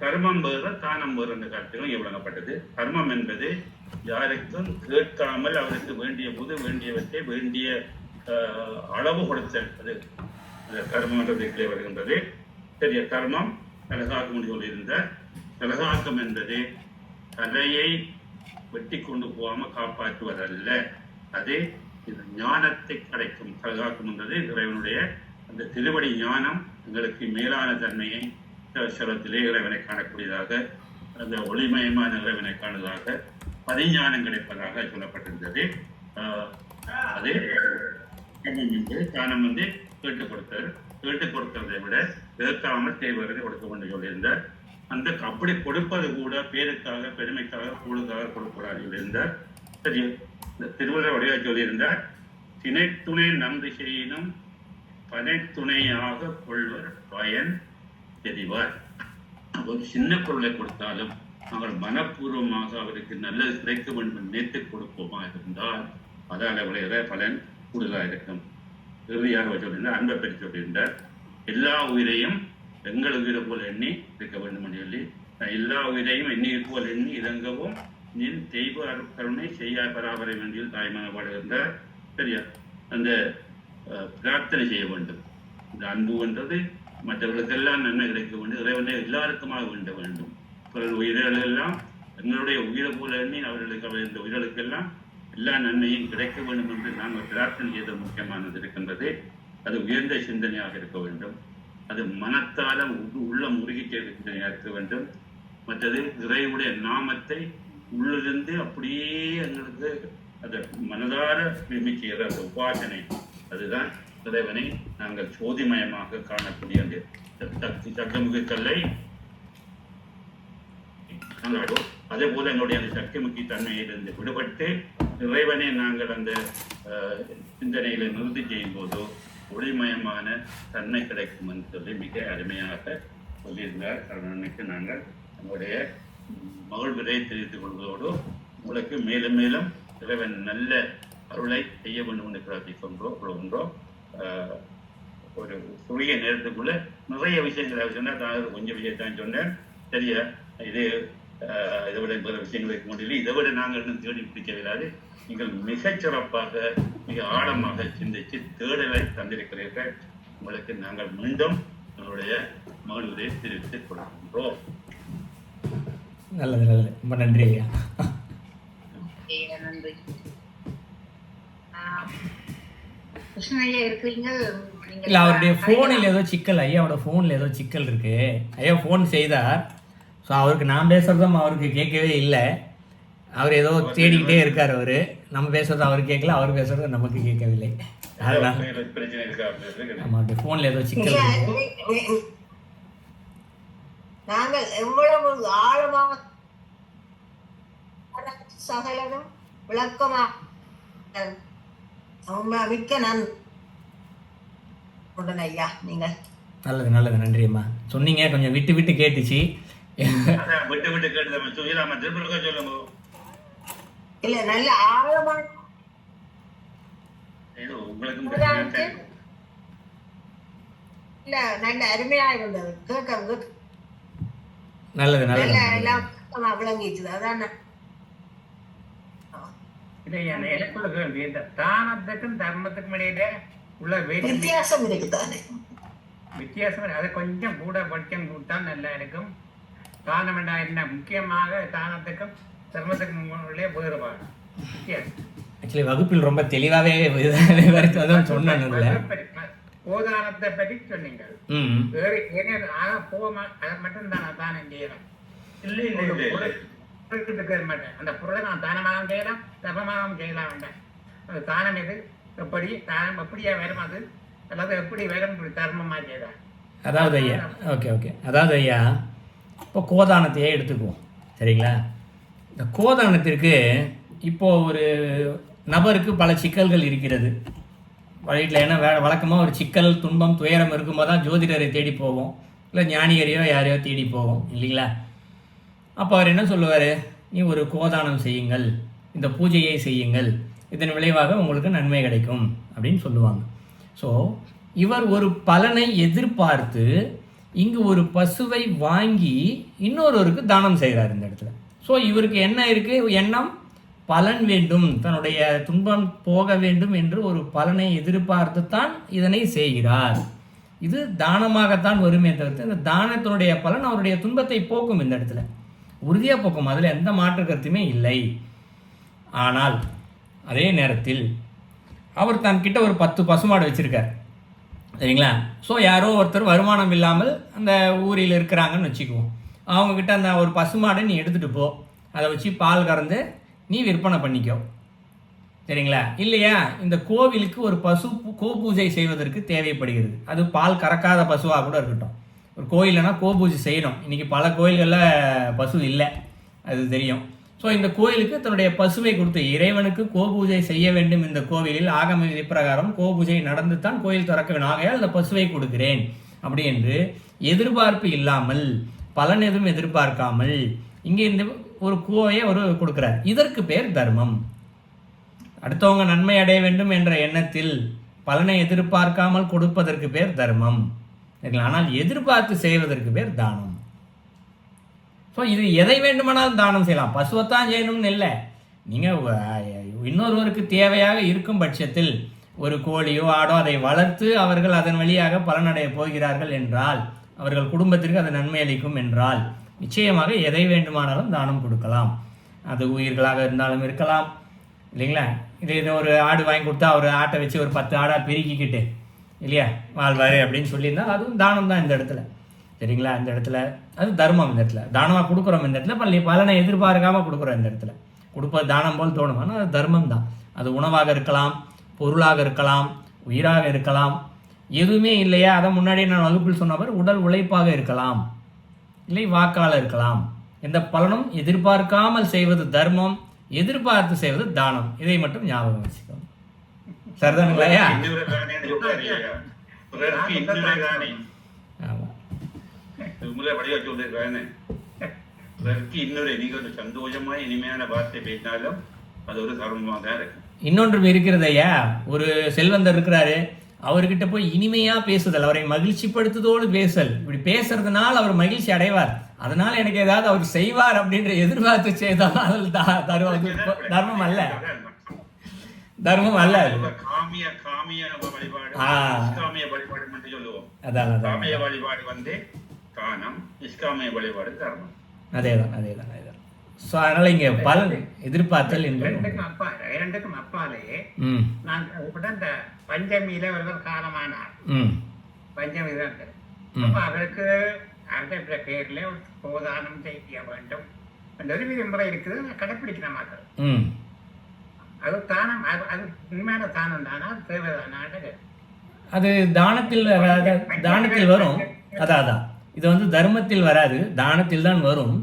Speaker 3: கர்மம் வேறு தானம் வேறு என்ற கருத்திலும் இங்கே விளங்கப்பட்டது. கர்மம் என்பது யாருக்கும் கேட்காமல் அவருக்கு வேண்டிய போது வேண்டியவற்றை வேண்டிய அளவு கொடுத்தல், அது கர்மன்றதுக்குள்ளே வருகின்றது. சரிய கர்மம் கலகாக்கம் என்று சொல்லியிருந்தார். கலகாக்கம் என்பது தலையை வெட்டி கொண்டு போகாமல் காப்பாற்றுவதல்ல, அது இது ஞானத்தை கிடைக்கும். கலகாக்கம் என்பது இறைவனுடைய அந்த திருவடி ஞானம் எங்களுக்கு மேலான தன்மையை சிரத்திலே இறைவனை காணக்கூடியதாக, அந்த ஒளிமயமான இறைவனை காணுவதாக, பதிஞானம் கிடைப்பதாக சொல்லப்பட்டிருந்தது. அது கர்மம் என்று தானம் வந்து கேட்டுக் கொடுக்கிறதை விட கேட்காமல் தேவையை கொடுக்க வேண்டும் சொல்லியிருந்தார். அந்த அப்படி கொடுப்பது கூட பேருக்காக பெருமைக்காக கூடுதலாக கொடுக்கூடாது சொல்லியிருந்தார். சரி, இந்த திருவள்ளுவர் வடிவாக சொல்லியிருந்தார். திணைத்துணை நன்றி செய்யினும் பனைத்துணையாக கொள்வர் பயன் தெரிவார். ஒரு சின்ன பொருளை கொடுத்தாலும் நாங்கள் மனப்பூர்வமாக அவருக்கு நல்லது கிடைக்க வேண்டும் நினைத்து கொடுப்போமா இருந்தால் அதால் விளைகிற பலன் கூடுதலாக இருக்கும். இறுதியாக சொல்லியிருந்தார், அன்பை பற்றி சொல்லியிருந்தார். எல்லா உயிரையும் எங்கள் உயிரை போல் எண்ணி இருக்க வேண்டும் என்று சொல்லி, எல்லா உயிரையும் எண்ணி போல் எண்ணி இறங்கவும் நின் தெய்வ கருணை செய்ய பராபரை வேண்டிய தாய்மான பாடுகின்றார். சரியா, அந்த பிரார்த்தனை செய்ய வேண்டும். இந்த அன்பு என்றது மற்றவர்களுக்கெல்லாம் நன்மை கிடைக்க வேண்டும், இறைவனை எல்லாருக்குமாக வேண்ட வேண்டும். பிறகு உயிர்கள் எல்லாம் எங்களுடைய உயிரை போல எண்ணி அவர்களுக்கு இந்த உயிர்களுக்கெல்லாம் எல்லா நன்மையும் கிடைக்க வேண்டும் என்று நாங்கள் பிரார்த்தனை செய்த முக்கியமானது இருக்கின்றது. அது உயர்ந்த சிந்தனையாக இருக்க வேண்டும். அது மனத்தால உள்ளம் உருகி செய்த சிந்தனையாக இருக்க வேண்டும். மற்றது இறைவுடைய நாமத்தை உள்ளிருந்து அப்படியே எங்களுக்கு அதை மனதார விரும்பி செய்கிற அந்த உபாசனை, அதுதான் இறைவனை நாங்கள் சோதிமயமாக காணக்கூடிய அந்த சக்கமுக கல்லை நாங்கள் அதே போல எங்களுடைய அந்த சக்திமுக்கி தன்மையிலிருந்து விடுபட்டு இறைவனை நாங்கள் அந்த சிந்தனைகளை நிறுத்தி செய்யும் போது ஒளிமயமான தன்மை கிடைக்கும் என்று சொல்லி மிக அருமையாக சொல்லியிருந்தார். கருணனுக்கு நாங்கள் நம்முடைய மகிழ்வினை தெரிவித்துக் கொள்வதோடு உங்களுக்கு மேலும் மேலும் இறைவன் நல்ல அருளை செய்ய வேண்டும் என்று பிரார்த்திக்கின்றோம். ஒரு குறுகிய நேரத்துக்குள்ள நிறைய விஷயங்களை சொன்னால் நான் கொஞ்சம் விஷயத்தான் சொன்னேன். சரியா, இது இதை விட பல விஷயங்கள் இருக்க முடியல. இதை விட நாங்கள் இன்னும் தேடி பிடிக்கவில்லாது. நீங்கள் மிகச்சிறப்பாக மிக ஆழமாக சிந்தித்து தேடலை தந்திருக்கிறீர்கள். உங்களுக்கு நாங்கள் மீண்டும் நம்மளுடைய மகிழ்வுரை தெரிவித்துக் கொள்கின்றோம்.
Speaker 2: நல்லது நல்லது, ரொம்ப நன்றி ஐயா.
Speaker 1: நன்றி. கிருஷ்ணய்யா இருக்கிறீங்க?
Speaker 2: இல்லை, அவருடைய ஃபோனில் ஏதோ சிக்கல், ஐயாவோட ஃபோனில் ஏதோ சிக்கல் இருக்கு. ஐயா ஃபோன் செய்தார். ஸோ அவருக்கு நான் பேசுகிறதும் அவருக்கு கேட்கவே இல்லை. அவர் ஏதோ தேடிக்கிட்டே இருக்கார். அவர் நம்ம பேசுறது அவர் கேட்கல, அவர் பேசுறது நமக்கு கேட்கவில்லை. அதனால
Speaker 3: பிரச்சனை இருக்கா?
Speaker 2: ஆமாம், அந்த ஃபோனில் ஏதோ சிக்கல் இருக்கு.
Speaker 4: நாங்கள் எவ்வளவு ஆழமாக சகலரும் விளக்கமா மிக்க நான் ஐயா. நீங்கள்
Speaker 2: நல்லது நல்லது, நன்றி அம்மா. சொன்னீங்க, கொஞ்சம் விட்டு விட்டு கேட்டுச்சு.
Speaker 3: விட்டு விட்டு கேட்டு சொல்லலாமா? திருப்பி சொல்லுங்க.
Speaker 4: இல்ல நல்ல ஆழமான
Speaker 3: உங்களுக்கும்
Speaker 4: இல்ல நல்ல அருமையா இருந்தது கேட்க.
Speaker 2: நல்லது நல்லது.
Speaker 4: எல்லாம் விளங்கிச்சுது. அதான்
Speaker 5: எனக்குள்ள கேள்வி, இந்த தானத்துக்கும் தர்மத்துக்கும் இடையில உள்ள
Speaker 4: வித்தியாசம் இருக்குதானே?
Speaker 5: வித்தியாசம் அதை கொஞ்சம் கூட படிக்கம் கூட்டால் நல்லா இருக்கும். தானம் என்ன முக்கியமாக தானத்துக்கும் தர்மத்துக்கும் வேறுபாடு வித்தியாசம்.
Speaker 2: ஆக்சுவலி வகுப்பில் ரொம்ப தெளிவாகவே சொன்னேன்.
Speaker 5: கோதானத்தை பற்றி சொன்னீங்க. வேறு போமா அதை மட்டும் தான் தானம் செய்யலாம். மாட்டேன் அந்த பொருளை நான் தானமாகவும் செய்யலாம், தர்மமாகவும் செய்யலாம். வேண்டாம், அது தானம் எது, எப்படி தானம் எப்படியா வரும், அது அல்லது எப்படி வரும் தர்மமா செய்யலாம்.
Speaker 2: அதாவது ஐயா, ஓகே ஓகே, அதாவது ஐயா இப்போ கோதானத்தையே எடுத்துக்குவோம். சரிங்களா? இந்த கோதானத்திற்கு இப்போது ஒரு நபருக்கு பல சிக்கல்கள் இருக்கிறது வீட்டில். ஏன்னா வழக்கமாக ஒரு சிக்கல், துன்பம், துயரம் இருக்கும்போது தான் ஜோதிடரை தேடி போவோம், இல்லை ஞானிகரையோ யாரையோ தேடி போவோம், இல்லைங்களா? அப்போ அவர் என்ன சொல்லுவார்? நீ ஒரு கோதானம் செய்யுங்கள், இந்த பூஜையை செய்யுங்கள், இதன் விளைவாக உங்களுக்கு நன்மை கிடைக்கும் அப்படின்னு சொல்லுவாங்க. ஸோ இவர் ஒரு பலனை எதிர்பார்த்து இங்கு ஒரு பசுவை வாங்கி இன்னொருவருக்கு தானம் செய்கிறார் இந்த இடத்துல. ஸோ இவருக்கு என்ன இருக்குது? எண்ணம் பலன் வேண்டும், தன்னுடைய துன்பம் போக வேண்டும் என்று ஒரு பலனை எதிர்பார்த்து தான் இதனை செய்கிறார். இது தானமாகத்தான் வருமே தவிர்த்து இந்த தானத்தினுடைய பலன் அவருடைய துன்பத்தை போக்கும், இந்த இடத்துல உறுதியாக போக்கும். அதில் எந்த மாற்று கருத்துமே இல்லை. ஆனால் அதே நேரத்தில் அவர் தன்கிட்ட ஒரு 10 பசுமாடு வச்சுருக்கார். சரிங்களா? ஸோ யாரோ ஒருத்தர் வருமானம் இல்லாமல் அந்த ஊரில் இருக்கிறாங்கன்னு வச்சுக்குவோம். அவங்கக்கிட்ட அந்த ஒரு பசுமாடை நீ எடுத்துகிட்டு போ, அதை வச்சு பால் கறந்து நீ விற்பனை பண்ணிக்கோ. சரிங்களா? இல்லையா, இந்த கோவிலுக்கு ஒரு பசு கோபூஜை செய்வதற்கு தேவைப்படுகிறது. அது பால் கறக்காத பசுவாக கூட இருக்கட்டும். ஒரு கோயில்னா கோபூஜை செய்யணும். இன்றைக்கி பல கோயில்களில் பசு இல்லை, அது தெரியும். ஸோ இந்த கோயிலுக்கு தன்னுடைய பசுவை கொடுத்து இறைவனுக்கு கோபூஜை செய்ய வேண்டும். இந்த கோவிலில் ஆகம விதி பிரகாரம் கோபூஜை நடந்து தான் கோயில் திறக்க வேண்டும். ஆகையால் அந்த பசுவை கொடுக்கிறேன் அப்படி என்று எதிர்பார்ப்பு இல்லாமல், பலன் எதுவும் எதிர்பார்க்காமல் இங்கே இந்த ஒரு கோவையை ஒரு கொடுக்குறார். இதற்கு பேர் தர்மம். அடுத்தவங்க நன்மை அடைய வேண்டும் என்ற எண்ணத்தில் பலனை எதிர்பார்க்காமல் கொடுப்பதற்கு பேர் தர்மம். ஆனால் எதிர்பார்த்து செய்வதற்கு பேர் தானம். ஸோ இது எதை வேண்டுமானாலும் தானம் செய்யலாம், பசுவைத்தான் செய்யணும்னு இல்லை. நீங்கள் இன்னொருவருக்கு தேவையாக இருக்கும் பட்சத்தில் ஒரு கோழியோ ஆடோ அதை வளர்த்து அவர்கள் அதன் வழியாக பலனடைய போகிறார்கள் என்றால், அவர்கள் குடும்பத்திற்கு அது நன்மை அளிக்கும் என்றால் நிச்சயமாக எதை வேண்டுமானாலும் தானம் கொடுக்கலாம். அது உயிர்களாக இருந்தாலும் இருக்கலாம், இல்லைங்களா? இது ஒரு ஆடு வாங்கி கொடுத்தா ஒரு ஆட்டை வச்சு ஒரு 10 ஆடாக பெருக்கிக்கிட்டு இல்லையா வாழ்வார் அப்படின்னு சொல்லியிருந்தால் அதுவும் தானம் தான் இந்த இடத்துல. சரிங்களா? இந்த இடத்துல அது தர்மம். இந்த இடத்துல தானமாக கொடுக்குறோம். இந்த இடத்துல பலனை எதிர்பார்க்காமல் கொடுக்குறோம். இந்த இடத்துல கொடுப்பது தானம் போல் தோணும், ஆனால் அது தர்மம் தான். அது உணவாக இருக்கலாம், பொருளாக இருக்கலாம், உயிராக இருக்கலாம், எதுவுமே இல்லையா அதை முன்னாடி நான் வகுப்பில் சொன்னவர் உடல் உழைப்பாக இருக்கலாம், இல்லை வாக்காளர் இருக்கலாம். எந்த பலனும் எதிர்பார்க்காமல் செய்வது தர்மம், எதிர்பார்த்து செய்வது தானம். இதை மட்டும் ஞாபகம் வச்சுக்கோங்க. சரிதானுங்களையா?
Speaker 3: இன்னொன்று
Speaker 2: இருக்கிறது ஐயா. ஒரு செல்வந்தர் இருக்கிறாரு, அவர்கிட்ட போய் இனிமையா பேசுதல், அவரை மகிழ்ச்சிப்படுத்துதோடு பேசல், இப்படி பேசுறதுனால அவர் மகிழ்ச்சி அடைவார், அதனால எனக்கு ஏதாவது அவர் செய்வார் அப்படின்ற எதிர்பார்த்து செய்தால் தர்மம் அல்ல, தர்மம் அல்ல.
Speaker 3: காமிய வழிபாடு, இஸ்லாமிய வழிபாடு என்று சொல்லுவோம். காமிய வழிபாடு வந்து தானம், இஸ்லாமிய வழிபாடு தர்மம்.
Speaker 2: அதேதான். ஸோ அதனால இங்க பலன் எதிர்பார்த்தல் என்று
Speaker 5: இரண்டுக்கும் அப்பாலே நான் இந்த பஞ்சமியில ஒருவர் காலமானார். பஞ்சமி தான் அப்ப அவருக்கு அந்த பேர்ல ஒரு கோதானம் செய்ய வேண்டும் என்ற ஒரு விதிமுறை இருக்குது, கடைப்பிடிக்கிற மக்கள். அது தானம், அது உண்மையான தானம் தானா, அது தேவைதானான்னு
Speaker 2: அது தானத்தில் வரும். அதான் இது வந்து தர்மத்தில் வராது, தானத்தில் தான் வரும்.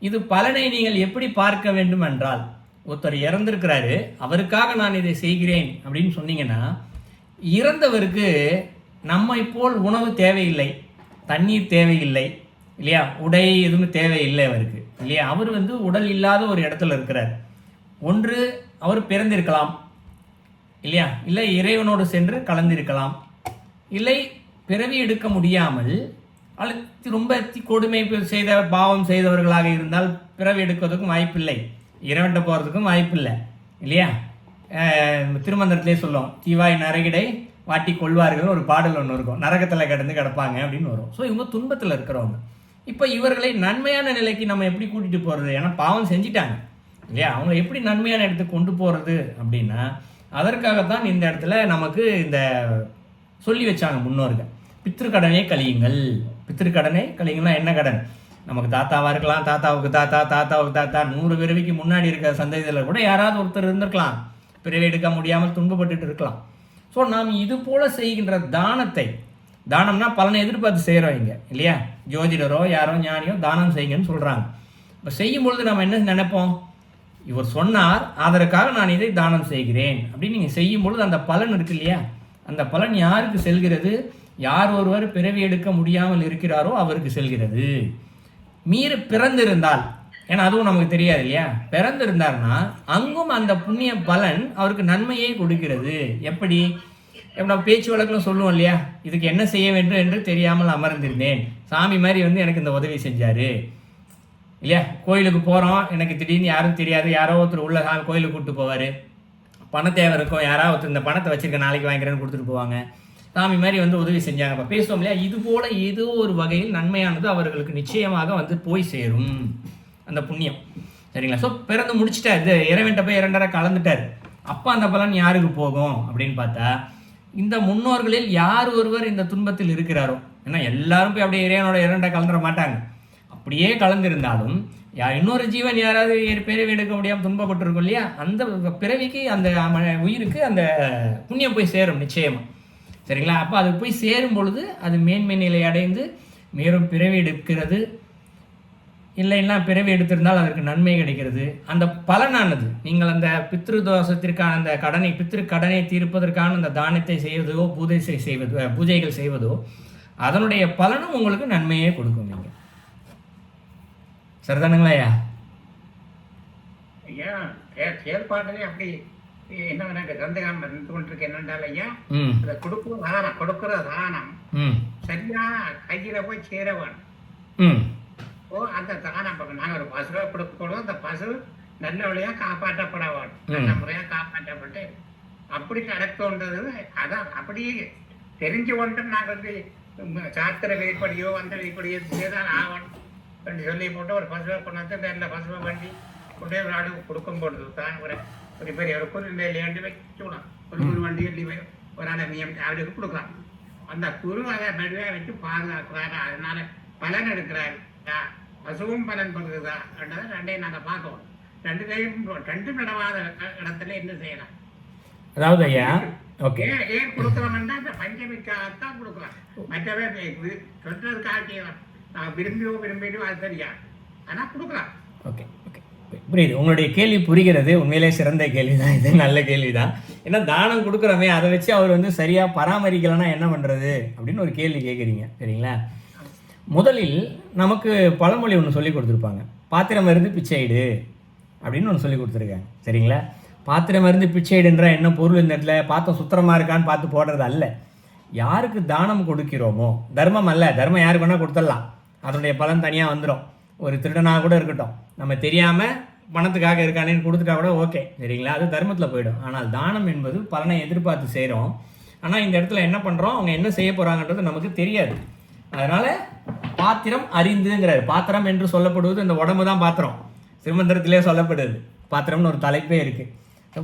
Speaker 2: இது பலனை நீங்கள் எப்படி பார்க்க வேண்டும் என்றால், ஒருத்தர் இறந்திருக்கிறாரு, அவருக்காக நான் இதை செய்கிறேன் அப்படின்னு சொன்னீங்கன்னா, இறந்தவருக்கு நம்மை போல் உணவு தேவையில்லை, தண்ணீர் தேவையில்லை இல்லையா, உடை எதுவுமே தேவையில்லை அவருக்கு இல்லையா. அவர் வந்து உடல் இல்லாத ஒரு இடத்துல இருக்கிறார். ஒன்று அவர் பிறந்திருக்கலாம் இல்லையா, இல்லை இறைவனோடு சென்று கலந்திருக்கலாம், இல்லை பிறவி எடுக்க முடியாமல் அல்லது ரொம்ப கொடுமை செய்த பாவம் செய்தவர்களாக இருந்தால் பிறவி எடுக்கிறதுக்கும் வாய்ப்பில்லை, இறைவன்ட்ட போகிறதுக்கும் வாய்ப்பில்லை இல்லையா. திருமந்திரத்திலே சொல்லும், தீவாய் நரகிடை வாட்டி கொள்வார்கள் ஒரு பாடல் ஒன்று இருக்கும், நரகத்தில் கிடப்பாங்க அப்படின்னு வரும். ஸோ இவங்க துன்பத்தில் இருக்கிறவங்க. இப்போ இவர்களை நன்மையான நிலைக்கு நம்ம எப்படி கூட்டிகிட்டு போகிறது, ஏன்னா பாவம் செஞ்சிட்டாங்க இல்லையா, அவங்க எப்படி நன்மையான இடத்துக்கு கொண்டு போகிறது அப்படின்னா, அதற்காகத்தான் இந்த இடத்துல நமக்கு இந்த சொல்லி வச்சாங்க முன்னோர்கள், பித்திருக்கடனே கழியுங்கள். பித்திருக்கடனே கழியுங்கள்னா என்ன கடன், நமக்கு தாத்தாவாக இருக்கலாம், தாத்தாவுக்கு தாத்தா 100 பிறவிக்கு முன்னாடி இருக்கிற சந்ததியில் கூட யாராவது ஒருத்தர் இருந்திருக்கலாம், பிறவி எடுக்க முடியாமல் துன்பப்பட்டுட்டு இருக்கலாம். ஸோ நாம் இது போல செய்கின்ற தானம்னா பலனை எதிர்பார்த்து செய்கிறோம் இங்கே இல்லையா. ஜோதிடரோ யாரோ ஞானியோ தானம் செய்யுங்கன்னு சொல்கிறாங்க. இப்போ செய்யும்பொழுது நம்ம என்ன நினைப்போம், இவர் சொன்னார் அதற்காக நான் இதை தானம் செய்கிறேன் அப்படின்னு நீங்கள் செய்யும்பொழுது அந்த பலன் இருக்கு இல்லையா, அந்த பலன் யாருக்கு செல்கிறது, யார் ஒருவர் பிறவி எடுக்க முடியாமல் இருக்கிறாரோ அவருக்கு செல்கிறது. மீறி பிறந்திருந்தால், ஏன்னா அதுவும் நமக்கு தெரியாது இல்லையா, பிறந்திருந்தார்னா அங்கும் அந்த புண்ணிய பலன் அவருக்கு நன்மையை கொடுக்கிறது. எப்படி நம்ம பேச்சு வழக்கில் சொல்லுவோம் இல்லையா, இதுக்கு என்ன செய்ய வேண்டும் என்று தெரியாமல் அமர்ந்திருந்தேன், சாமி மாதிரி வந்து எனக்கு இந்த உதவி செஞ்சார் இல்லையா. கோயிலுக்கு போகிறோம், எனக்கு திடீர்னு யாரும் தெரியாது, யாரோ ஒருத்தர் உள்ள கோயிலுக்கு கூப்பிட்டு போவார், பண தேவை இருக்கும், யாராவது ஒருத்தர் இந்த பணத்தை வச்சுருக்க நாளைக்கு வாங்கிக்கிறேன்னு கொடுத்துட்டு போவாங்க, சாமி மாதிரி வந்து உதவி செஞ்சாங்க. இப்போ பேசுவோம் இல்லையா, இது போல் ஏதோ ஒரு வகையில் நன்மையானது அவர்களுக்கு நிச்சயமாக வந்து போய் சேரும் அந்த புண்ணியம், சரிங்களா. ஸோ பிறந்து முடிச்சுட்டார், இது இறைவன்ட்ட போய் 2.5 கலந்துட்டார், அப்போ அந்த பலன் யாருக்கு போகும் அப்படின்னு பார்த்தா, இந்த முன்னோர்களில் யார் ஒருவர் இந்த துன்பத்தில் இருக்கிறாரோ, ஏன்னா எல்லாரும் போய் அப்படியே இறைவனோட 2.5 கலந்துட மாட்டாங்க, அப்படியே கலந்திருந்தாலும் இன்னொரு ஜீவன் யாராவது பிறவி எடுக்க முடியாமல் துன்பப்பட்டிருக்கும் இல்லையா, அந்த பிறவிக்கு அந்த உயிருக்கு அந்த புண்ணியம் போய் சேரும் நிச்சயமாக, சரிங்களா. அப்போ அது போய் சேரும் பொழுது அது மேன்மை நிலை அடைந்து மேலும் பிறவி எடுக்கிறது, இல்லைன்னா பிறவி எடுத்திருந்தால் அதற்கு நன்மை கிடைக்கிறது. அந்த பலனானது நீங்கள் அந்த பித்ரு தோஷத்திற்கான அந்த பித்ரு கடனை தீர்ப்பதற்கான அந்த தானத்தை செய்வதோ பூஜைகள் செய்வதோ அதனுடைய பலனும் உங்களுக்கு நன்மையே கொடுக்கும். நீங்கள் சரிதானுங்களா ஐயா?
Speaker 5: ஐயா செயல்பாட்டிலே அப்படி என்ன சந்தேகம் இருந்து கொண்டிருக்கு என்னென்றால் ஐயா, கொடுக்குற தானம் சரியா கையில போய் சேர வேணும். அந்த தானம் நாங்கள் ஒரு பசுவை கொடுக்கணும், அந்த பசு நல்ல வழியா காப்பாற்றப்பட வேணும், நல்ல முறையா காப்பாற்றப்பட்டு அப்படி நடக்கும்ன்றது. அதான் அப்படியே தெரிஞ்சு கொண்டு நாங்கள் வந்து சாத்திர வெளிப்படியோ அந்த வெளிப்படியோ செய்தான் ஆகணும் சொல்லி போட்டு ஒரு பசுவை கொண்டாந்து நல்ல பசுவை வண்டி கொண்டே ஒரு ஆடு கொடுக்கும் பொழுது தான் ஒரு பெரிய ஒரு குருண்டையிலேண்டு வச்சுக்கலாம், ஒரு குரு வண்டி ஒரு ஆடை ஆடுக்கு கொடுக்கலாம். அந்த குரு அதை நடுவே வச்சு பாதுகாக்கிறாரு, அதனால பலன் எடுக்கிறாரு. பசுவும் பலன் கொடுக்குதா என்றதை ரெண்டையும் நாங்கள் பார்க்கணும். ரெண்டு நடவாத இடத்துல என்ன செய்யலாம்,
Speaker 2: அதாவது ஐயா ஓகே
Speaker 5: ஏன் கொடுக்குறோம்னா இந்த பஞ்சமிக்காகத்தான் கொடுக்குறோம், மற்றவே சொல்றதுக்காக விரும்பியோ அது சரியா, ஆனால் கொடுக்கலாம்.
Speaker 2: ஓகே ஓகே புரியுது, உங்களுடைய கேள்வி புரிகிறது. உண்மையிலே சிறந்த கேள்வி தான் இது, நல்ல கேள்வி தான். ஏன்னா தானம் கொடுக்குறோமே அதை வச்சு அவர் வந்து சரியாக பராமரிக்கலைன்னா என்ன பண்ணுறது அப்படின்னு ஒரு கேள்வி கேட்குறீங்க, சரிங்களா. முதலில் நமக்கு பழமொழி ஒன்று சொல்லி கொடுத்துருப்பாங்க, பாத்திரம் மருந்து பிச்சைடு அப்படின்னு ஒன்று சொல்லி கொடுத்துருக்காங்க, சரிங்களா. பாத்திரம் மருந்து பிச்சைடுன்ற என்ன பொருள், இந்த இடத்துல பாத்திரம் சுத்தரமாக இருக்கான்னு பார்த்து போடுறது அல்ல. யாருக்கு தானம் கொடுக்கிறோமோ, தர்மம் அல்ல, தர்மம் யாருக்கு வேணால் கொடுத்துடலாம், அதனுடைய பலன் தனியாக வந்துடும். ஒரு திருடனாக கூட இருக்கட்டும், நம்ம தெரியாமல் பணத்துக்காக இருக்கானேன்னு கொடுத்துட்டா கூட ஓகே, சரிங்களா, அது தர்மத்தில் போயிடும். ஆனால் தானம் என்பது பலனை எதிர்பார்த்து செய்கிறோம். ஆனால் இந்த இடத்துல என்ன பண்ணுறோம், அவங்க என்ன செய்ய போகிறாங்கன்றது நமக்கு தெரியாது. அதனால் பாத்திரம் அறிந்துங்கிறார். பாத்திரம் என்று சொல்லப்படுவது இந்த உடம்பு தான் பாத்திரம். திருமந்திரத்திலே சொல்லப்படுது, பாத்திரம்னு ஒரு தலைப்பே இருக்குது.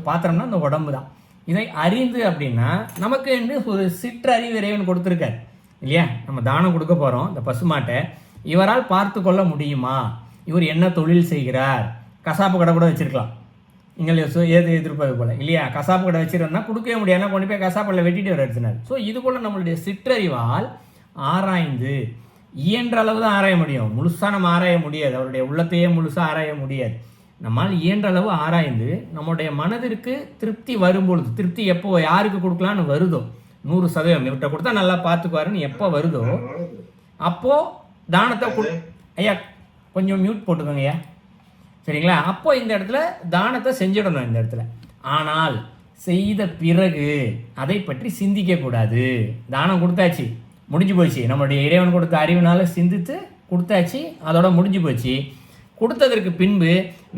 Speaker 2: பாத்திரம்னா இந்த உடம்பு தான். இதை அறிந்து அப்படின்னா நமக்கு என்று ஒரு சிற்றறிவு இறைவன் கொடுத்துருக்காரு இல்லையா. நம்ம தானம் கொடுக்க போகிறோம், இந்த பசுமாட்டை இவரால் பார்த்து கொள்ள முடியுமா, இவர் என்ன தொழில் செய்கிறார். கசாப்பு கடை கூட வச்சுருக்கலாம், நீங்கள் எதிர்ப்பது போல் இல்லையா. கசாப்பு கடை வச்சுருந்தா கொடுக்கவே முடியாது, கொண்டு போய் கசாப்பில் வெட்டிட்டு வர எடுத்துனார். ஸோ இது போல் நம்மளுடைய சிற்றறிவால் ஆராய்ந்து, இயன்ற அளவு தான் ஆராய முடியும், முழுசாக நம்ம ஆராய முடியாது, அவருடைய உள்ளத்தையே முழுசாக ஆராய முடியாது. நம்மால் இயன்ற அளவு ஆராய்ந்து நம்முடைய மனதிற்கு திருப்தி வரும்பொழுது, திருப்தி எப்போ யாருக்கு கொடுக்கலான்னு வருதோ, 100% இவர்கிட்ட கொடுத்தா நல்லா பார்த்துக்குவாருன்னு எப்போ வருதோ அப்போது தானத்தை ஐயா கொஞ்சம் மியூட் போட்டுக்கோங்க ஐயா, சரிங்களா. அப்போ இந்த இடத்துல தானத்தை செஞ்சிடணும் இந்த இடத்துல. ஆனால் செய்த பிறகு அதை பற்றி சிந்திக்கக்கூடாது. தானம் கொடுத்தாச்சு, முடிஞ்சு போச்சு. நம்மளுடைய இறைவன் கொடுத்த அறிவினால சிந்தித்து கொடுத்தாச்சு, அதோட முடிஞ்சு போச்சு. கொடுத்ததற்கு பின்பு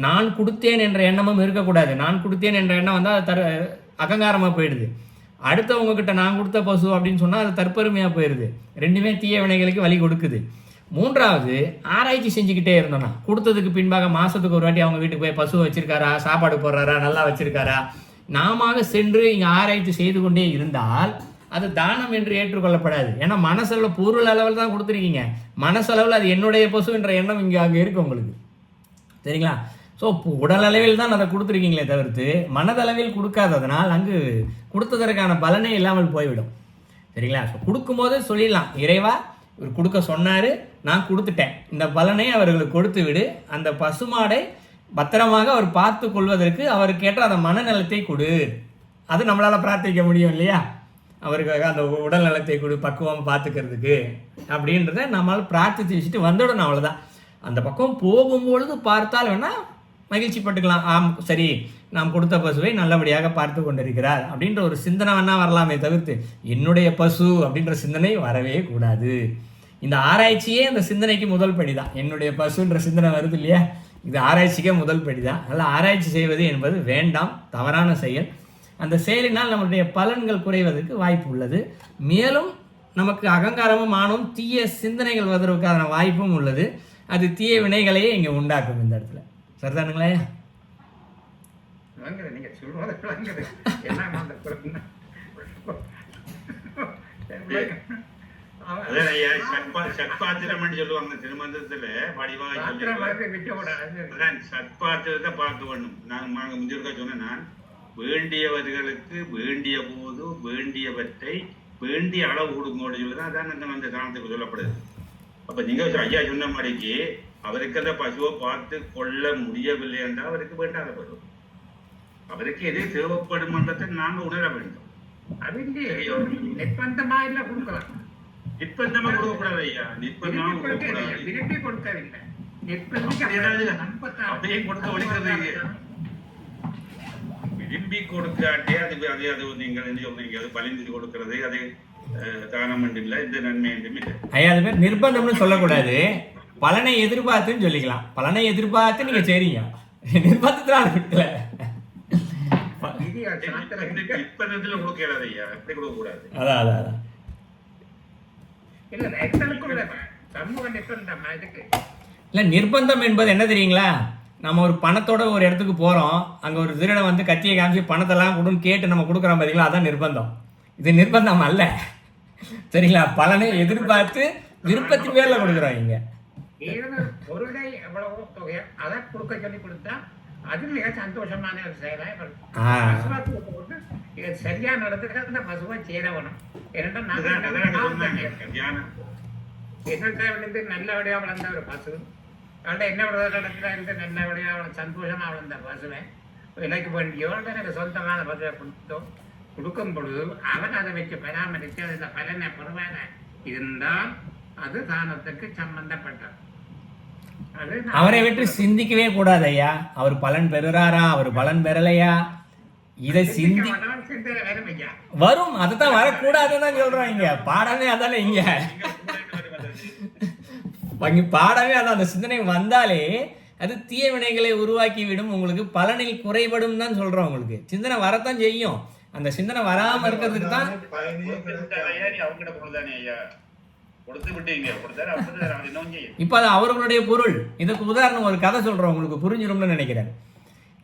Speaker 2: நான் கொடுத்தேன் என்ற எண்ணமும் இருக்கக்கூடாது. நான் கொடுத்தேன் என்ற எண்ணம் வந்தால் அது அகங்காரமாக போயிடுது. அடுத்தவங்கக்கிட்ட நான் கொடுத்த பசு அப்படின்னு சொன்னால் அது தற்பெருமையாக போயிடுது. ரெண்டுமே தீய வினைகளுக்கு வழி கொடுக்குது. மூன்றாவது, ஆராய்ச்சி செஞ்சுக்கிட்டே இருந்தோம்னா, கொடுத்ததுக்கு பின்பாக மாதத்துக்கு ஒரு வாட்டி அவங்க வீட்டுக்கு போய் பசு வச்சுருக்காரா, சாப்பாடு போடுறாரா, நல்லா வச்சுருக்காரா, நாம சென்று இங்கே ஆராய்ச்சி செய்து கொண்டே இருந்தால் அது தானம் என்று ஏற்றுக்கொள்ளப்படாது. ஏன்னா மனசளவில் பொருள் அளவில் தான் கொடுத்துருக்கீங்க, மனசளவில் அது என்னுடைய பசு என்ற எண்ணம் இங்கே அங்கே இருக்குது உங்களுக்கு, சரிங்களா. ஸோ உடல் அளவில் தான் அதை கொடுத்துருக்கீங்களே தவிர்த்து மனதளவில் கொடுக்காததுனால் அங்கு கொடுத்ததற்கான பலனே இல்லாமல் போய்விடும், சரிங்களா. ஸோ கொடுக்கும்போது சொல்லிடலாம், இறைவா இவர் கொடுக்க சொன்னார், நான் கொடுத்துட்டேன், இந்த பலனை அவர்களுக்கு கொடுத்து விடு, அந்த பசுமாடை பத்திரமாக அவர் பார்த்து கொள்வதற்கு அவருக்கு ஏற்ற அந்த மனநலத்தை கொடு. அது நம்மளால் பிரார்த்திக்க முடியும் இல்லையா, அவருக்காக அந்த உடல் நலத்தை கொடு, பக்குவம் பார்த்துக்கிறதுக்கு அப்படின்றத நம்மளால் பிரார்த்தித்து வச்சுட்டு வந்துடணும், அவ்வளோதான். அந்த பக்கம் போகும்பொழுது பார்த்தால் வேணால் மகிழ்ச்சி பட்டுக்கலாம், ஆம் சரி நாம் கொடுத்த பசுவை நல்லபடியாக பார்த்து கொண்டிருக்கிறார் அப்படின்ற ஒரு சிந்தனை வேணால் வரலாமே தவிர்த்து என்னுடைய பசு அப்படின்ற சிந்தனை வரவே கூடாது. இந்த ஆராய்ச்சியே அந்த சிந்தனைக்கு முதல் படி தான். என்னுடைய பசுன்ற சிந்தனை வருது இல்லையா, இது ஆராய்ச்சிக்கே முதல் படி தான். அதனால் ஆராய்ச்சி செய்வது என்பது வேண்டாம், தவறான செயல். அந்த செயலினால் நம்முடைய பலன்கள் குறைவதற்கு வாய்ப்பு உள்ளது. மேலும் நமக்கு அகங்காரமும் ஆணும் தீய சிந்தனைகள் வருவதற்கான வாய்ப்பும் உள்ளது. அது தீய வினைகளையே இங்கே உண்டாக்கும் இந்த இடத்துல, சரிதானுங்களே.
Speaker 5: நீங்க சொல்றது
Speaker 3: சத்பாத்திரம் சொல்லுவாங்க திருமந்திரத்துல, சத்பாத்திரத்தை பார்க்க வேண்டும். நான் முந்திருக்கா சொன்னேன், நான் வேண்டியவர்களுக்கு வேண்டிய போது வேண்டியவற்றை வேண்டிய அளவு கொடுங்கோடு சொல்லுதான். அதான் அந்த காலத்துக்கு சொல்லப்படுது. அப்ப நீங்க ஐயா சொன்ன மாதிரிக்கு அவருக்கு அந்த பசுவை பார்த்து கொள்ள முடியவில்லை என்றால் அவருக்கு வேண்டாத பசு, அவருக்கு எது தேவைப்படும் என்றதை நாங்க உணர வேண்டும்.
Speaker 5: நிர்பந்தமா இல்ல கொடுக்கலாம்,
Speaker 3: நிர்பந்தமா கொடுக்கக்கூடாது ஐயா, நிர்பந்தமா கொடுக்கக்கூடாது,
Speaker 5: விரும்பி கொடுக்கவில்லை,
Speaker 3: அப்படியே கொடுக்க ஒழிக்கிறது. விரும்பி கொடுக்காட்டே அது அது அது நீங்கள் என்ன சொல்றீங்க, அது பலிந்து கொடுக்கறது, அது தானம் இல்லை, இந்த நன்மை என்றும் இல்லை
Speaker 2: ஐயா. அது பேர் நிர்பந்தம்னு சொல்லக்கூடாது, பலனை எதிர்பார்த்துன்னு சொல்லிக்கலாம். பலனை எதிர்பார்த்து நீங்க செய்றீங்க, நிர்பந்தத்தினால கொடுக்கல.
Speaker 3: நிர்பந்தத்துல கொடுக்கிறது ஐயா, எப்படி கொடுக்க கூடாது.
Speaker 2: அதான் அதான் அதான் இல்லை, நிர்பந்தம் என்பது என்ன தெரியுங்களா, நம்ம ஒரு பணத்தோட ஒரு இடத்துக்கு போகிறோம், அங்கே ஒரு திருடன் வந்து கத்தியை காமிச்சு பணத்தெல்லாம் கொடுன்னு கேட்டு நம்ம கொடுக்குறோம் பார்த்தீங்களா, அதான் நிர்பந்தம். இது நிர்பந்தம் அல்ல, சரிங்களா. பலனை எதிர்பார்த்து விருப்பத்தின் பேரில் கொடுக்குறோம். இங்கே
Speaker 5: பொருளை எவ்வளவோ தொகை அதை கொடுக்க சொல்லி கொடுத்தா அது மிக சந்தோஷமான ஒரு செயலாக போட்டு இது சரியா நடந்துக்க அந்த பசுவை சேரவணும். என்னிட்ட வந்து நல்லபடியா வளர்ந்த ஒரு பசு, அவள்கிட்ட என்ன இடத்துல இருந்து நல்லபடியா சந்தோஷமா வளர்ந்த பசுவை விலைக்கு வேண்டியோ எனக்கு சொந்தமான பசுவை கொடுக்கும் பொழுது அவன் அதை வச்சு பராமரித்து அதில் பலனை பெறுவான இருந்தால் அது தானத்துக்கு சம்பந்தப்பட்டது.
Speaker 2: அவரை விட்டு சிந்திக்கவே கூடாது ஐயா. அவர் பலன் பெறுறாரா, அவர் பலன் பெறலையா, இதை சிந்தி
Speaker 5: சிந்தனை வரும் ஐயா.
Speaker 2: வரும், அதுதான் வரக்கூடாதுன்னு தான் சொல்றோம். இங்க பாடமே அதானே, இங்க பாடமே அதான். அந்த சிந்தனை வந்தாலே அது தீய வினைகளை உருவாக்கி விடும், உங்களுக்கு பலனில் குறைபடும் தான் சொல்றோம். உங்களுக்கு சிந்தனை வரத்தான் செய்யும். அந்த சிந்தனை வராம இருக்கிறதுக்கு தான்
Speaker 3: அவங்ககிட்ட கொடுத்தானே ஐயா, கொடுத்து விட்டீங்க, கொடுத்தாரு அவங்க இன்னும் செய்யும்.
Speaker 2: இப்ப அது அவர்களுடைய பொருள். இதுக்கு உதாரணம் ஒரு கதை சொல்றோம், உங்களுக்கு புரிஞ்சிரும்னு நினைக்கிறேன்.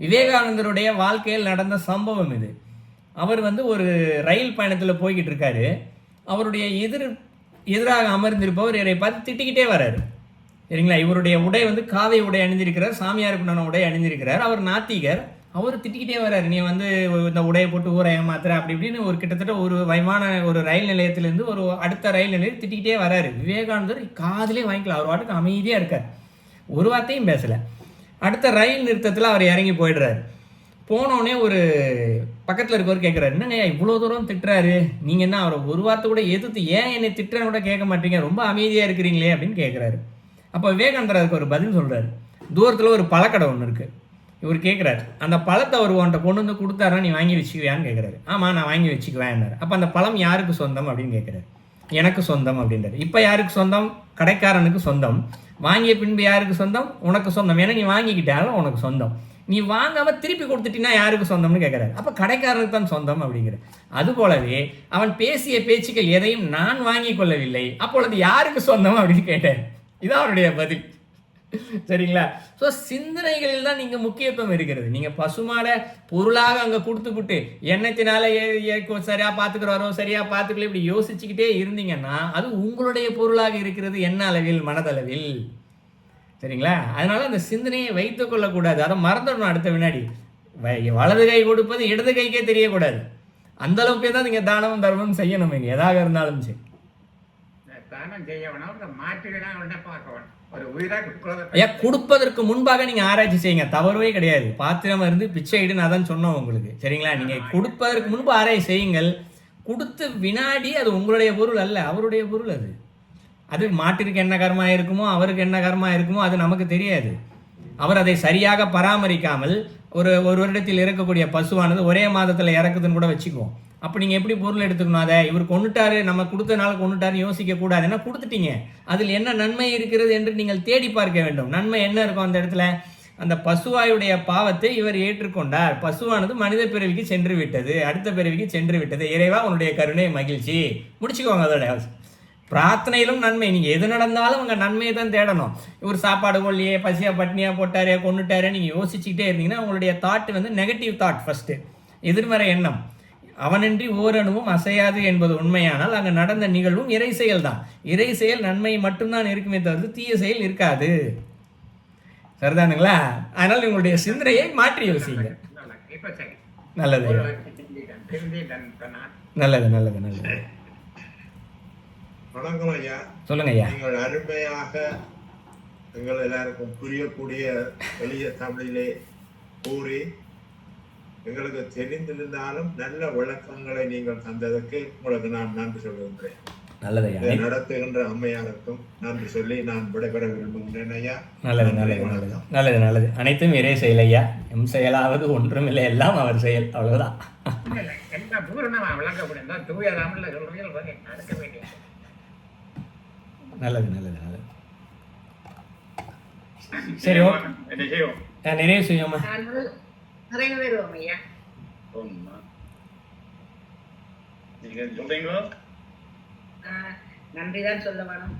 Speaker 2: விவேகானந்தருடைய வாழ்க்கையில் நடந்த சம்பவம் இது. அவர் ஒரு ரயில் பயணத்தில் போய்கிட்டு இருக்காரு. அவருடைய எதிராக அமர்ந்திருப்பவர் இவரை பார்த்து திட்டிக்கிட்டே வர்றாரு. சரிங்களா? இவருடைய உடை காவி உடை அணிந்திருக்கிறார், சாமியாருக்குண்டான உடை அணிந்திருக்கிறார். அவர் நாத்திகர். அவர் திட்டிக்கிட்டே வர்றாரு, நீ இந்த உடையை போட்டு ஊரை ஏமாத்துற அப்படி இப்படின்னு. ஒரு கிட்டத்தட்ட ஒரு ரயில் நிலையத்திலேருந்து ஒரு அடுத்த ரயில் நிலையம் திட்டிக்கிட்டே வர்றாரு. விவேகானந்தர் காதிலே வாங்கிக்கல, அவர் வாட்டுக்கு அமைதியாக இருக்கார், ஒரு வார்த்தையும் பேசலை. அடுத்த ரயில் நிறுத்தத்தில் அவர் இறங்கி போயிடுறாரு. போனோடனே ஒரு பக்கத்தில் இருக்கவர் கேட்குறாரு, என்னங்க இவ்வளோ தூரம் திட்டுறாரு, நீங்கள் என்ன அவரை ஒரு வார்த்தை கூட எதிர்த்து ஏன் என்னை திட்டுறேன்னு கூட கேட்க மாட்டீங்க, ரொம்ப அமைதியாக இருக்கிறீங்களே அப்படின்னு கேட்குறாரு. அப்போ விவேகானந்தர் அதுக்கு ஒரு பதில் சொல்கிறாரு. தூரத்தில் ஒரு பழக்கடை ஒன்று இருக்குது. இவர் கேட்குறாரு, அந்த பழத்தை அவர் உன்ட்ட கொண்டு கொடுத்தாருன்னா நீ வாங்கி வச்சுக்குவியான்னு கேட்குறாரு. ஆமாம், நான் வாங்கி வச்சுக்குவேன்னாரு. அப்போ அந்த பழம் யாருக்கு சொந்தம் அப்படின்னு கேட்குறாரு. எனக்கு சொந்தம் அப்படின்றாரு. இப்போ யாருக்கு சொந்தம்? கடைக்காரனுக்கு சொந்தம். வாங்கிய பின்பு யாருக்கு சொந்தம்? உனக்கு சொந்தம். ஏன்னா நீ வாங்கிக்கிட்டாலும் உனக்கு சொந்தம். நீ வாங்காம திருப்பி கொடுத்துட்டீங்கன்னா யாருக்கு சொந்தம்னு கேட்குறாரு. அப்போ கடைக்காரனுக்கு தான் சொந்தம் அப்படிங்கிற. அது போலவே அவன் பேசிய பேச்சுக்கள் எதையும் நான் வாங்கி கொள்ளவில்லை, அப்பொழுது யாருக்கு சொந்தம் அப்படின்னு கேட்டார். இதான் அவருடைய பதில். சரிங்களா? ஸோ சிந்தனைகளில் தான் நீங்கள் முக்கியத்துவம் இருக்கிறது. நீங்கள் பசுமாடை பொருளாக அங்கே கொடுத்துக்கிட்டு எண்ணத்தினால சரியாக பார்த்துக்கிறோரோ சரியாக பார்த்துக்கல இப்படி யோசிச்சுக்கிட்டே இருந்தீங்கன்னா அது உங்களுடைய பொருளாக இருக்கிறது, என்ன அளவில், மனதளவில். சரிங்களா? அதனால அந்த சிந்தனையை வைத்து கொள்ளக்கூடாது, அதை மறந்துடணும். அடுத்த வினாடி வலது கை கொடுப்பது இடது கைக்கே தெரியக்கூடாது. அந்த அளவுக்கு தான் நீங்கள் தானமும் தர்மமும் செய்யணும். இங்கே எதாக இருந்தாலும் சரி
Speaker 5: தானம் செய்யணும், மாற்றுகிறான் பார்க்கணும். ஒரு உயிராக
Speaker 2: ஐயா கொடுப்பதற்கு முன்பாக நீங்க ஆராய்ச்சி செய்யுங்க, தவறுவே கிடையாது. பாத்திரம் இருந்து பிச்சை இடுன்னு அதான் சொன்னோம் உங்களுக்கு. சரிங்களா? நீங்க கொடுப்பதற்கு முன்பு ஆராய்ச்சி செய்யுங்கள். கொடுத்த வினாடி அது உங்களுடைய பொருள் அல்ல, அவருடைய பொருள். அது மாட்டிற்கு என்ன கர்மா இருக்குமோ, அவருக்கு என்ன கர்மா இருக்குமோ அது நமக்கு தெரியாது. அவர் அதை சரியாக பராமரிக்காமல் ஒரு வருடத்தில் இறக்கக்கூடிய பசுவானது ஒரே மாதத்தில் இறக்குதுன்னு கூட வச்சுக்குவோம். அப்போ நீங்கள் எப்படி பொருள் எடுத்துக்கணும்? அதை இவர் கொண்டுட்டாரு, நம்ம கொடுத்தனால கொண்டுட்டாருன்னு யோசிக்க கூடாது. ஏன்னா கொடுத்துட்டீங்க, அதில் என்ன நன்மை இருக்கிறது என்று நீங்கள் தேடி பார்க்க வேண்டும். நன்மை என்ன இருக்கும் அந்த இடத்துல? அந்த பசுவாயுடைய பாவத்தை இவர் ஏற்றுக்கொண்டார், பசுவானது மனித பிறவிக்கு சென்று விட்டது, அடுத்த பிறவிக்கு சென்று விட்டது, இறைவா உன்னுடைய கருணை மகிழ்ச்சி, முடிச்சுக்கோங்க. அதோட பிரார்த்தனையிலும் நன்மை. நீங்கள் எது நடந்தாலும் உங்கள் நன்மையை தான் தேடணும். இவர் சாப்பாடு கொள்ளையே, பசியாக பட்னியாக போட்டாரே, கொண்டுட்டாரே நீங்கள் யோசிச்சுக்கிட்டே இருந்தீங்கன்னா உங்களுடைய தாட் நெகட்டிவ் தாட், ஃபஸ்ட்டு எதிர்மறை எண்ணம். அவனின்றி ஓரணுவும் அசையாது என்பது உண்மையானால் அங்கே நடந்த நிகழ்வும் இறை செயல் தான். இறை செயல் நன்மை மட்டும்தான் இருக்குமே தவிர்த்து தீய செயல் இருக்காது. சரிதானுங்களா? அதனால் உங்களுடைய சிந்தனையை மாற்றி யோசிங்க. நல்லது நல்லது நல்லது நல்லது.
Speaker 7: வணக்கம் ஐயா.
Speaker 2: சொல்லுங்க ஐயா.
Speaker 7: நீங்கள் அருமையாக எங்கள் எல்லாருக்கும் புரியக்கூடிய எளிய தமிழிலே கூறி எங்களுக்கு தெரிந்திருந்தாலும் நல்ல விளக்கங்களை நீங்கள் தந்ததற்கு உங்களுக்கு நான் நன்றி சொல்லுகின்றேன்.
Speaker 2: நல்லது.
Speaker 7: நடத்துகின்ற அம்மையாருக்கும் நன்றி சொல்லி நான் விடைபெற விரும்புகின்றேன் ஐயா.
Speaker 2: நல்லது நல்லது நல்லது நல்லது நல்லது. அனைத்தும் இறை செயல் ஐயா. எம் செயலாவது ஒன்றும் இல்லை, எல்லாம் அவர் செயல், அவ்வளவுதான். நல்லது நல்லது நல்லது. சரி, நிறைவு செய்யோமா?
Speaker 6: நிறைவேறுவோம் ஐயா.
Speaker 3: நீங்க சொல்றீங்களோ?
Speaker 6: நன்றிதான் சொல்ல வேணும்.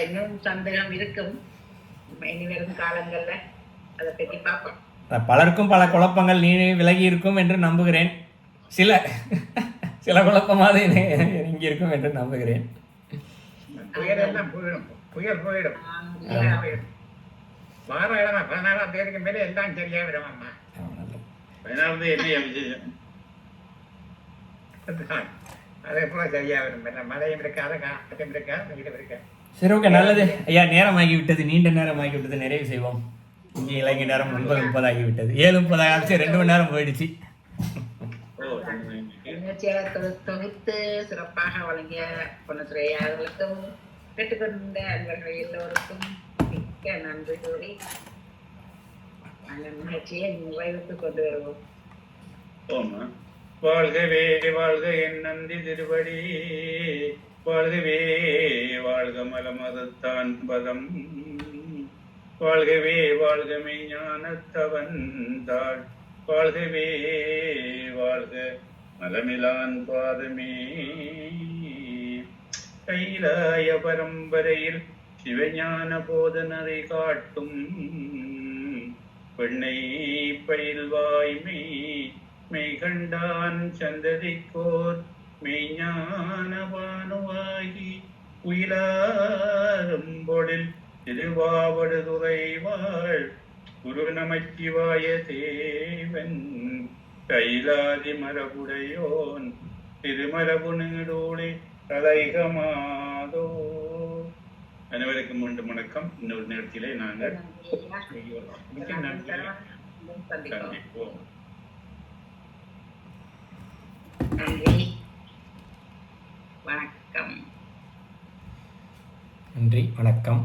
Speaker 6: இன்னும் சந்தேகம் இருக்கும் இனி வரும் காலங்கள்ல, அதை பற்றி பார்ப்போம்.
Speaker 2: பலருக்கும் பல குழப்பங்கள் நீ விலகி இருக்கும் என்று நம்புகிறேன். சில குழப்பமாக இங்கே இருக்கும் என்று நம்புகிறேன்.
Speaker 5: புயல் போயிடும். 16ஆம் தேதிக்கு மேலே எல்லாம் சரியா விடும். அம்மா
Speaker 3: 16 என்ன விசேஷம்?
Speaker 5: அதே போல சரியா விடும். மழையும் இருக்காது, காற்றும் இருக்காது, வீடும் இருக்காது.
Speaker 2: சரி, ஓகே, நல்லது ஐயா. நேரமாகி விட்டது, நீண்ட நேரமாகி விட்டது, நிறைவு செய்வோம். இங்கே இலங்கை நேரம் 9:30 ஆகிவிட்டது. 7:30 ஆகிடுச்சு, 2 மணி நேரம் போயிடுச்சு.
Speaker 6: தொகுத்து சிறப்பாக வழங்கிய பொன்னுத்துறையாளர்களுக்கும் கேட்டுக்கொண்ட அன்பர்கள் எல்லோருக்கும் மிக்க நன்றி கூறி அந்த நிகழ்ச்சியை நிறைவுக்கு கொண்டு வருவோம்.
Speaker 3: ஓமா. வாழ்கவே வாழ்க என் நந்தி திருவடி, வாழ்கவே வாழ்க மலமதத்தான் பதம், வாழ்கவே வாழ்க மெய்ஞானத்தவன் தாள், வாழ்கவே வாழ்க மலமிலான் பாதமே. கைலாய பரம்பரையில் சிவஞான போதனரை காட்டும் பெண்ணை பயில்வாய்மை மெய் கண்டான் சந்ததிக்கோர் மெய்ஞானவானுவாகி உயிலாரும்பொழில் திருவாவடுதுறை வாழ் குரு நமச்சிவாய தேவன் கைலாதி மரபுடையோன் திருமரபு நீடோழி கலைகமாதோ. அனைவருக்கும் மீண்டும் வணக்கம். இன்னொரு நேரத்திலே நாங்கள் சந்திப்போம்.
Speaker 4: நன்றி, வணக்கம்.
Speaker 2: நன்றி, வணக்கம்.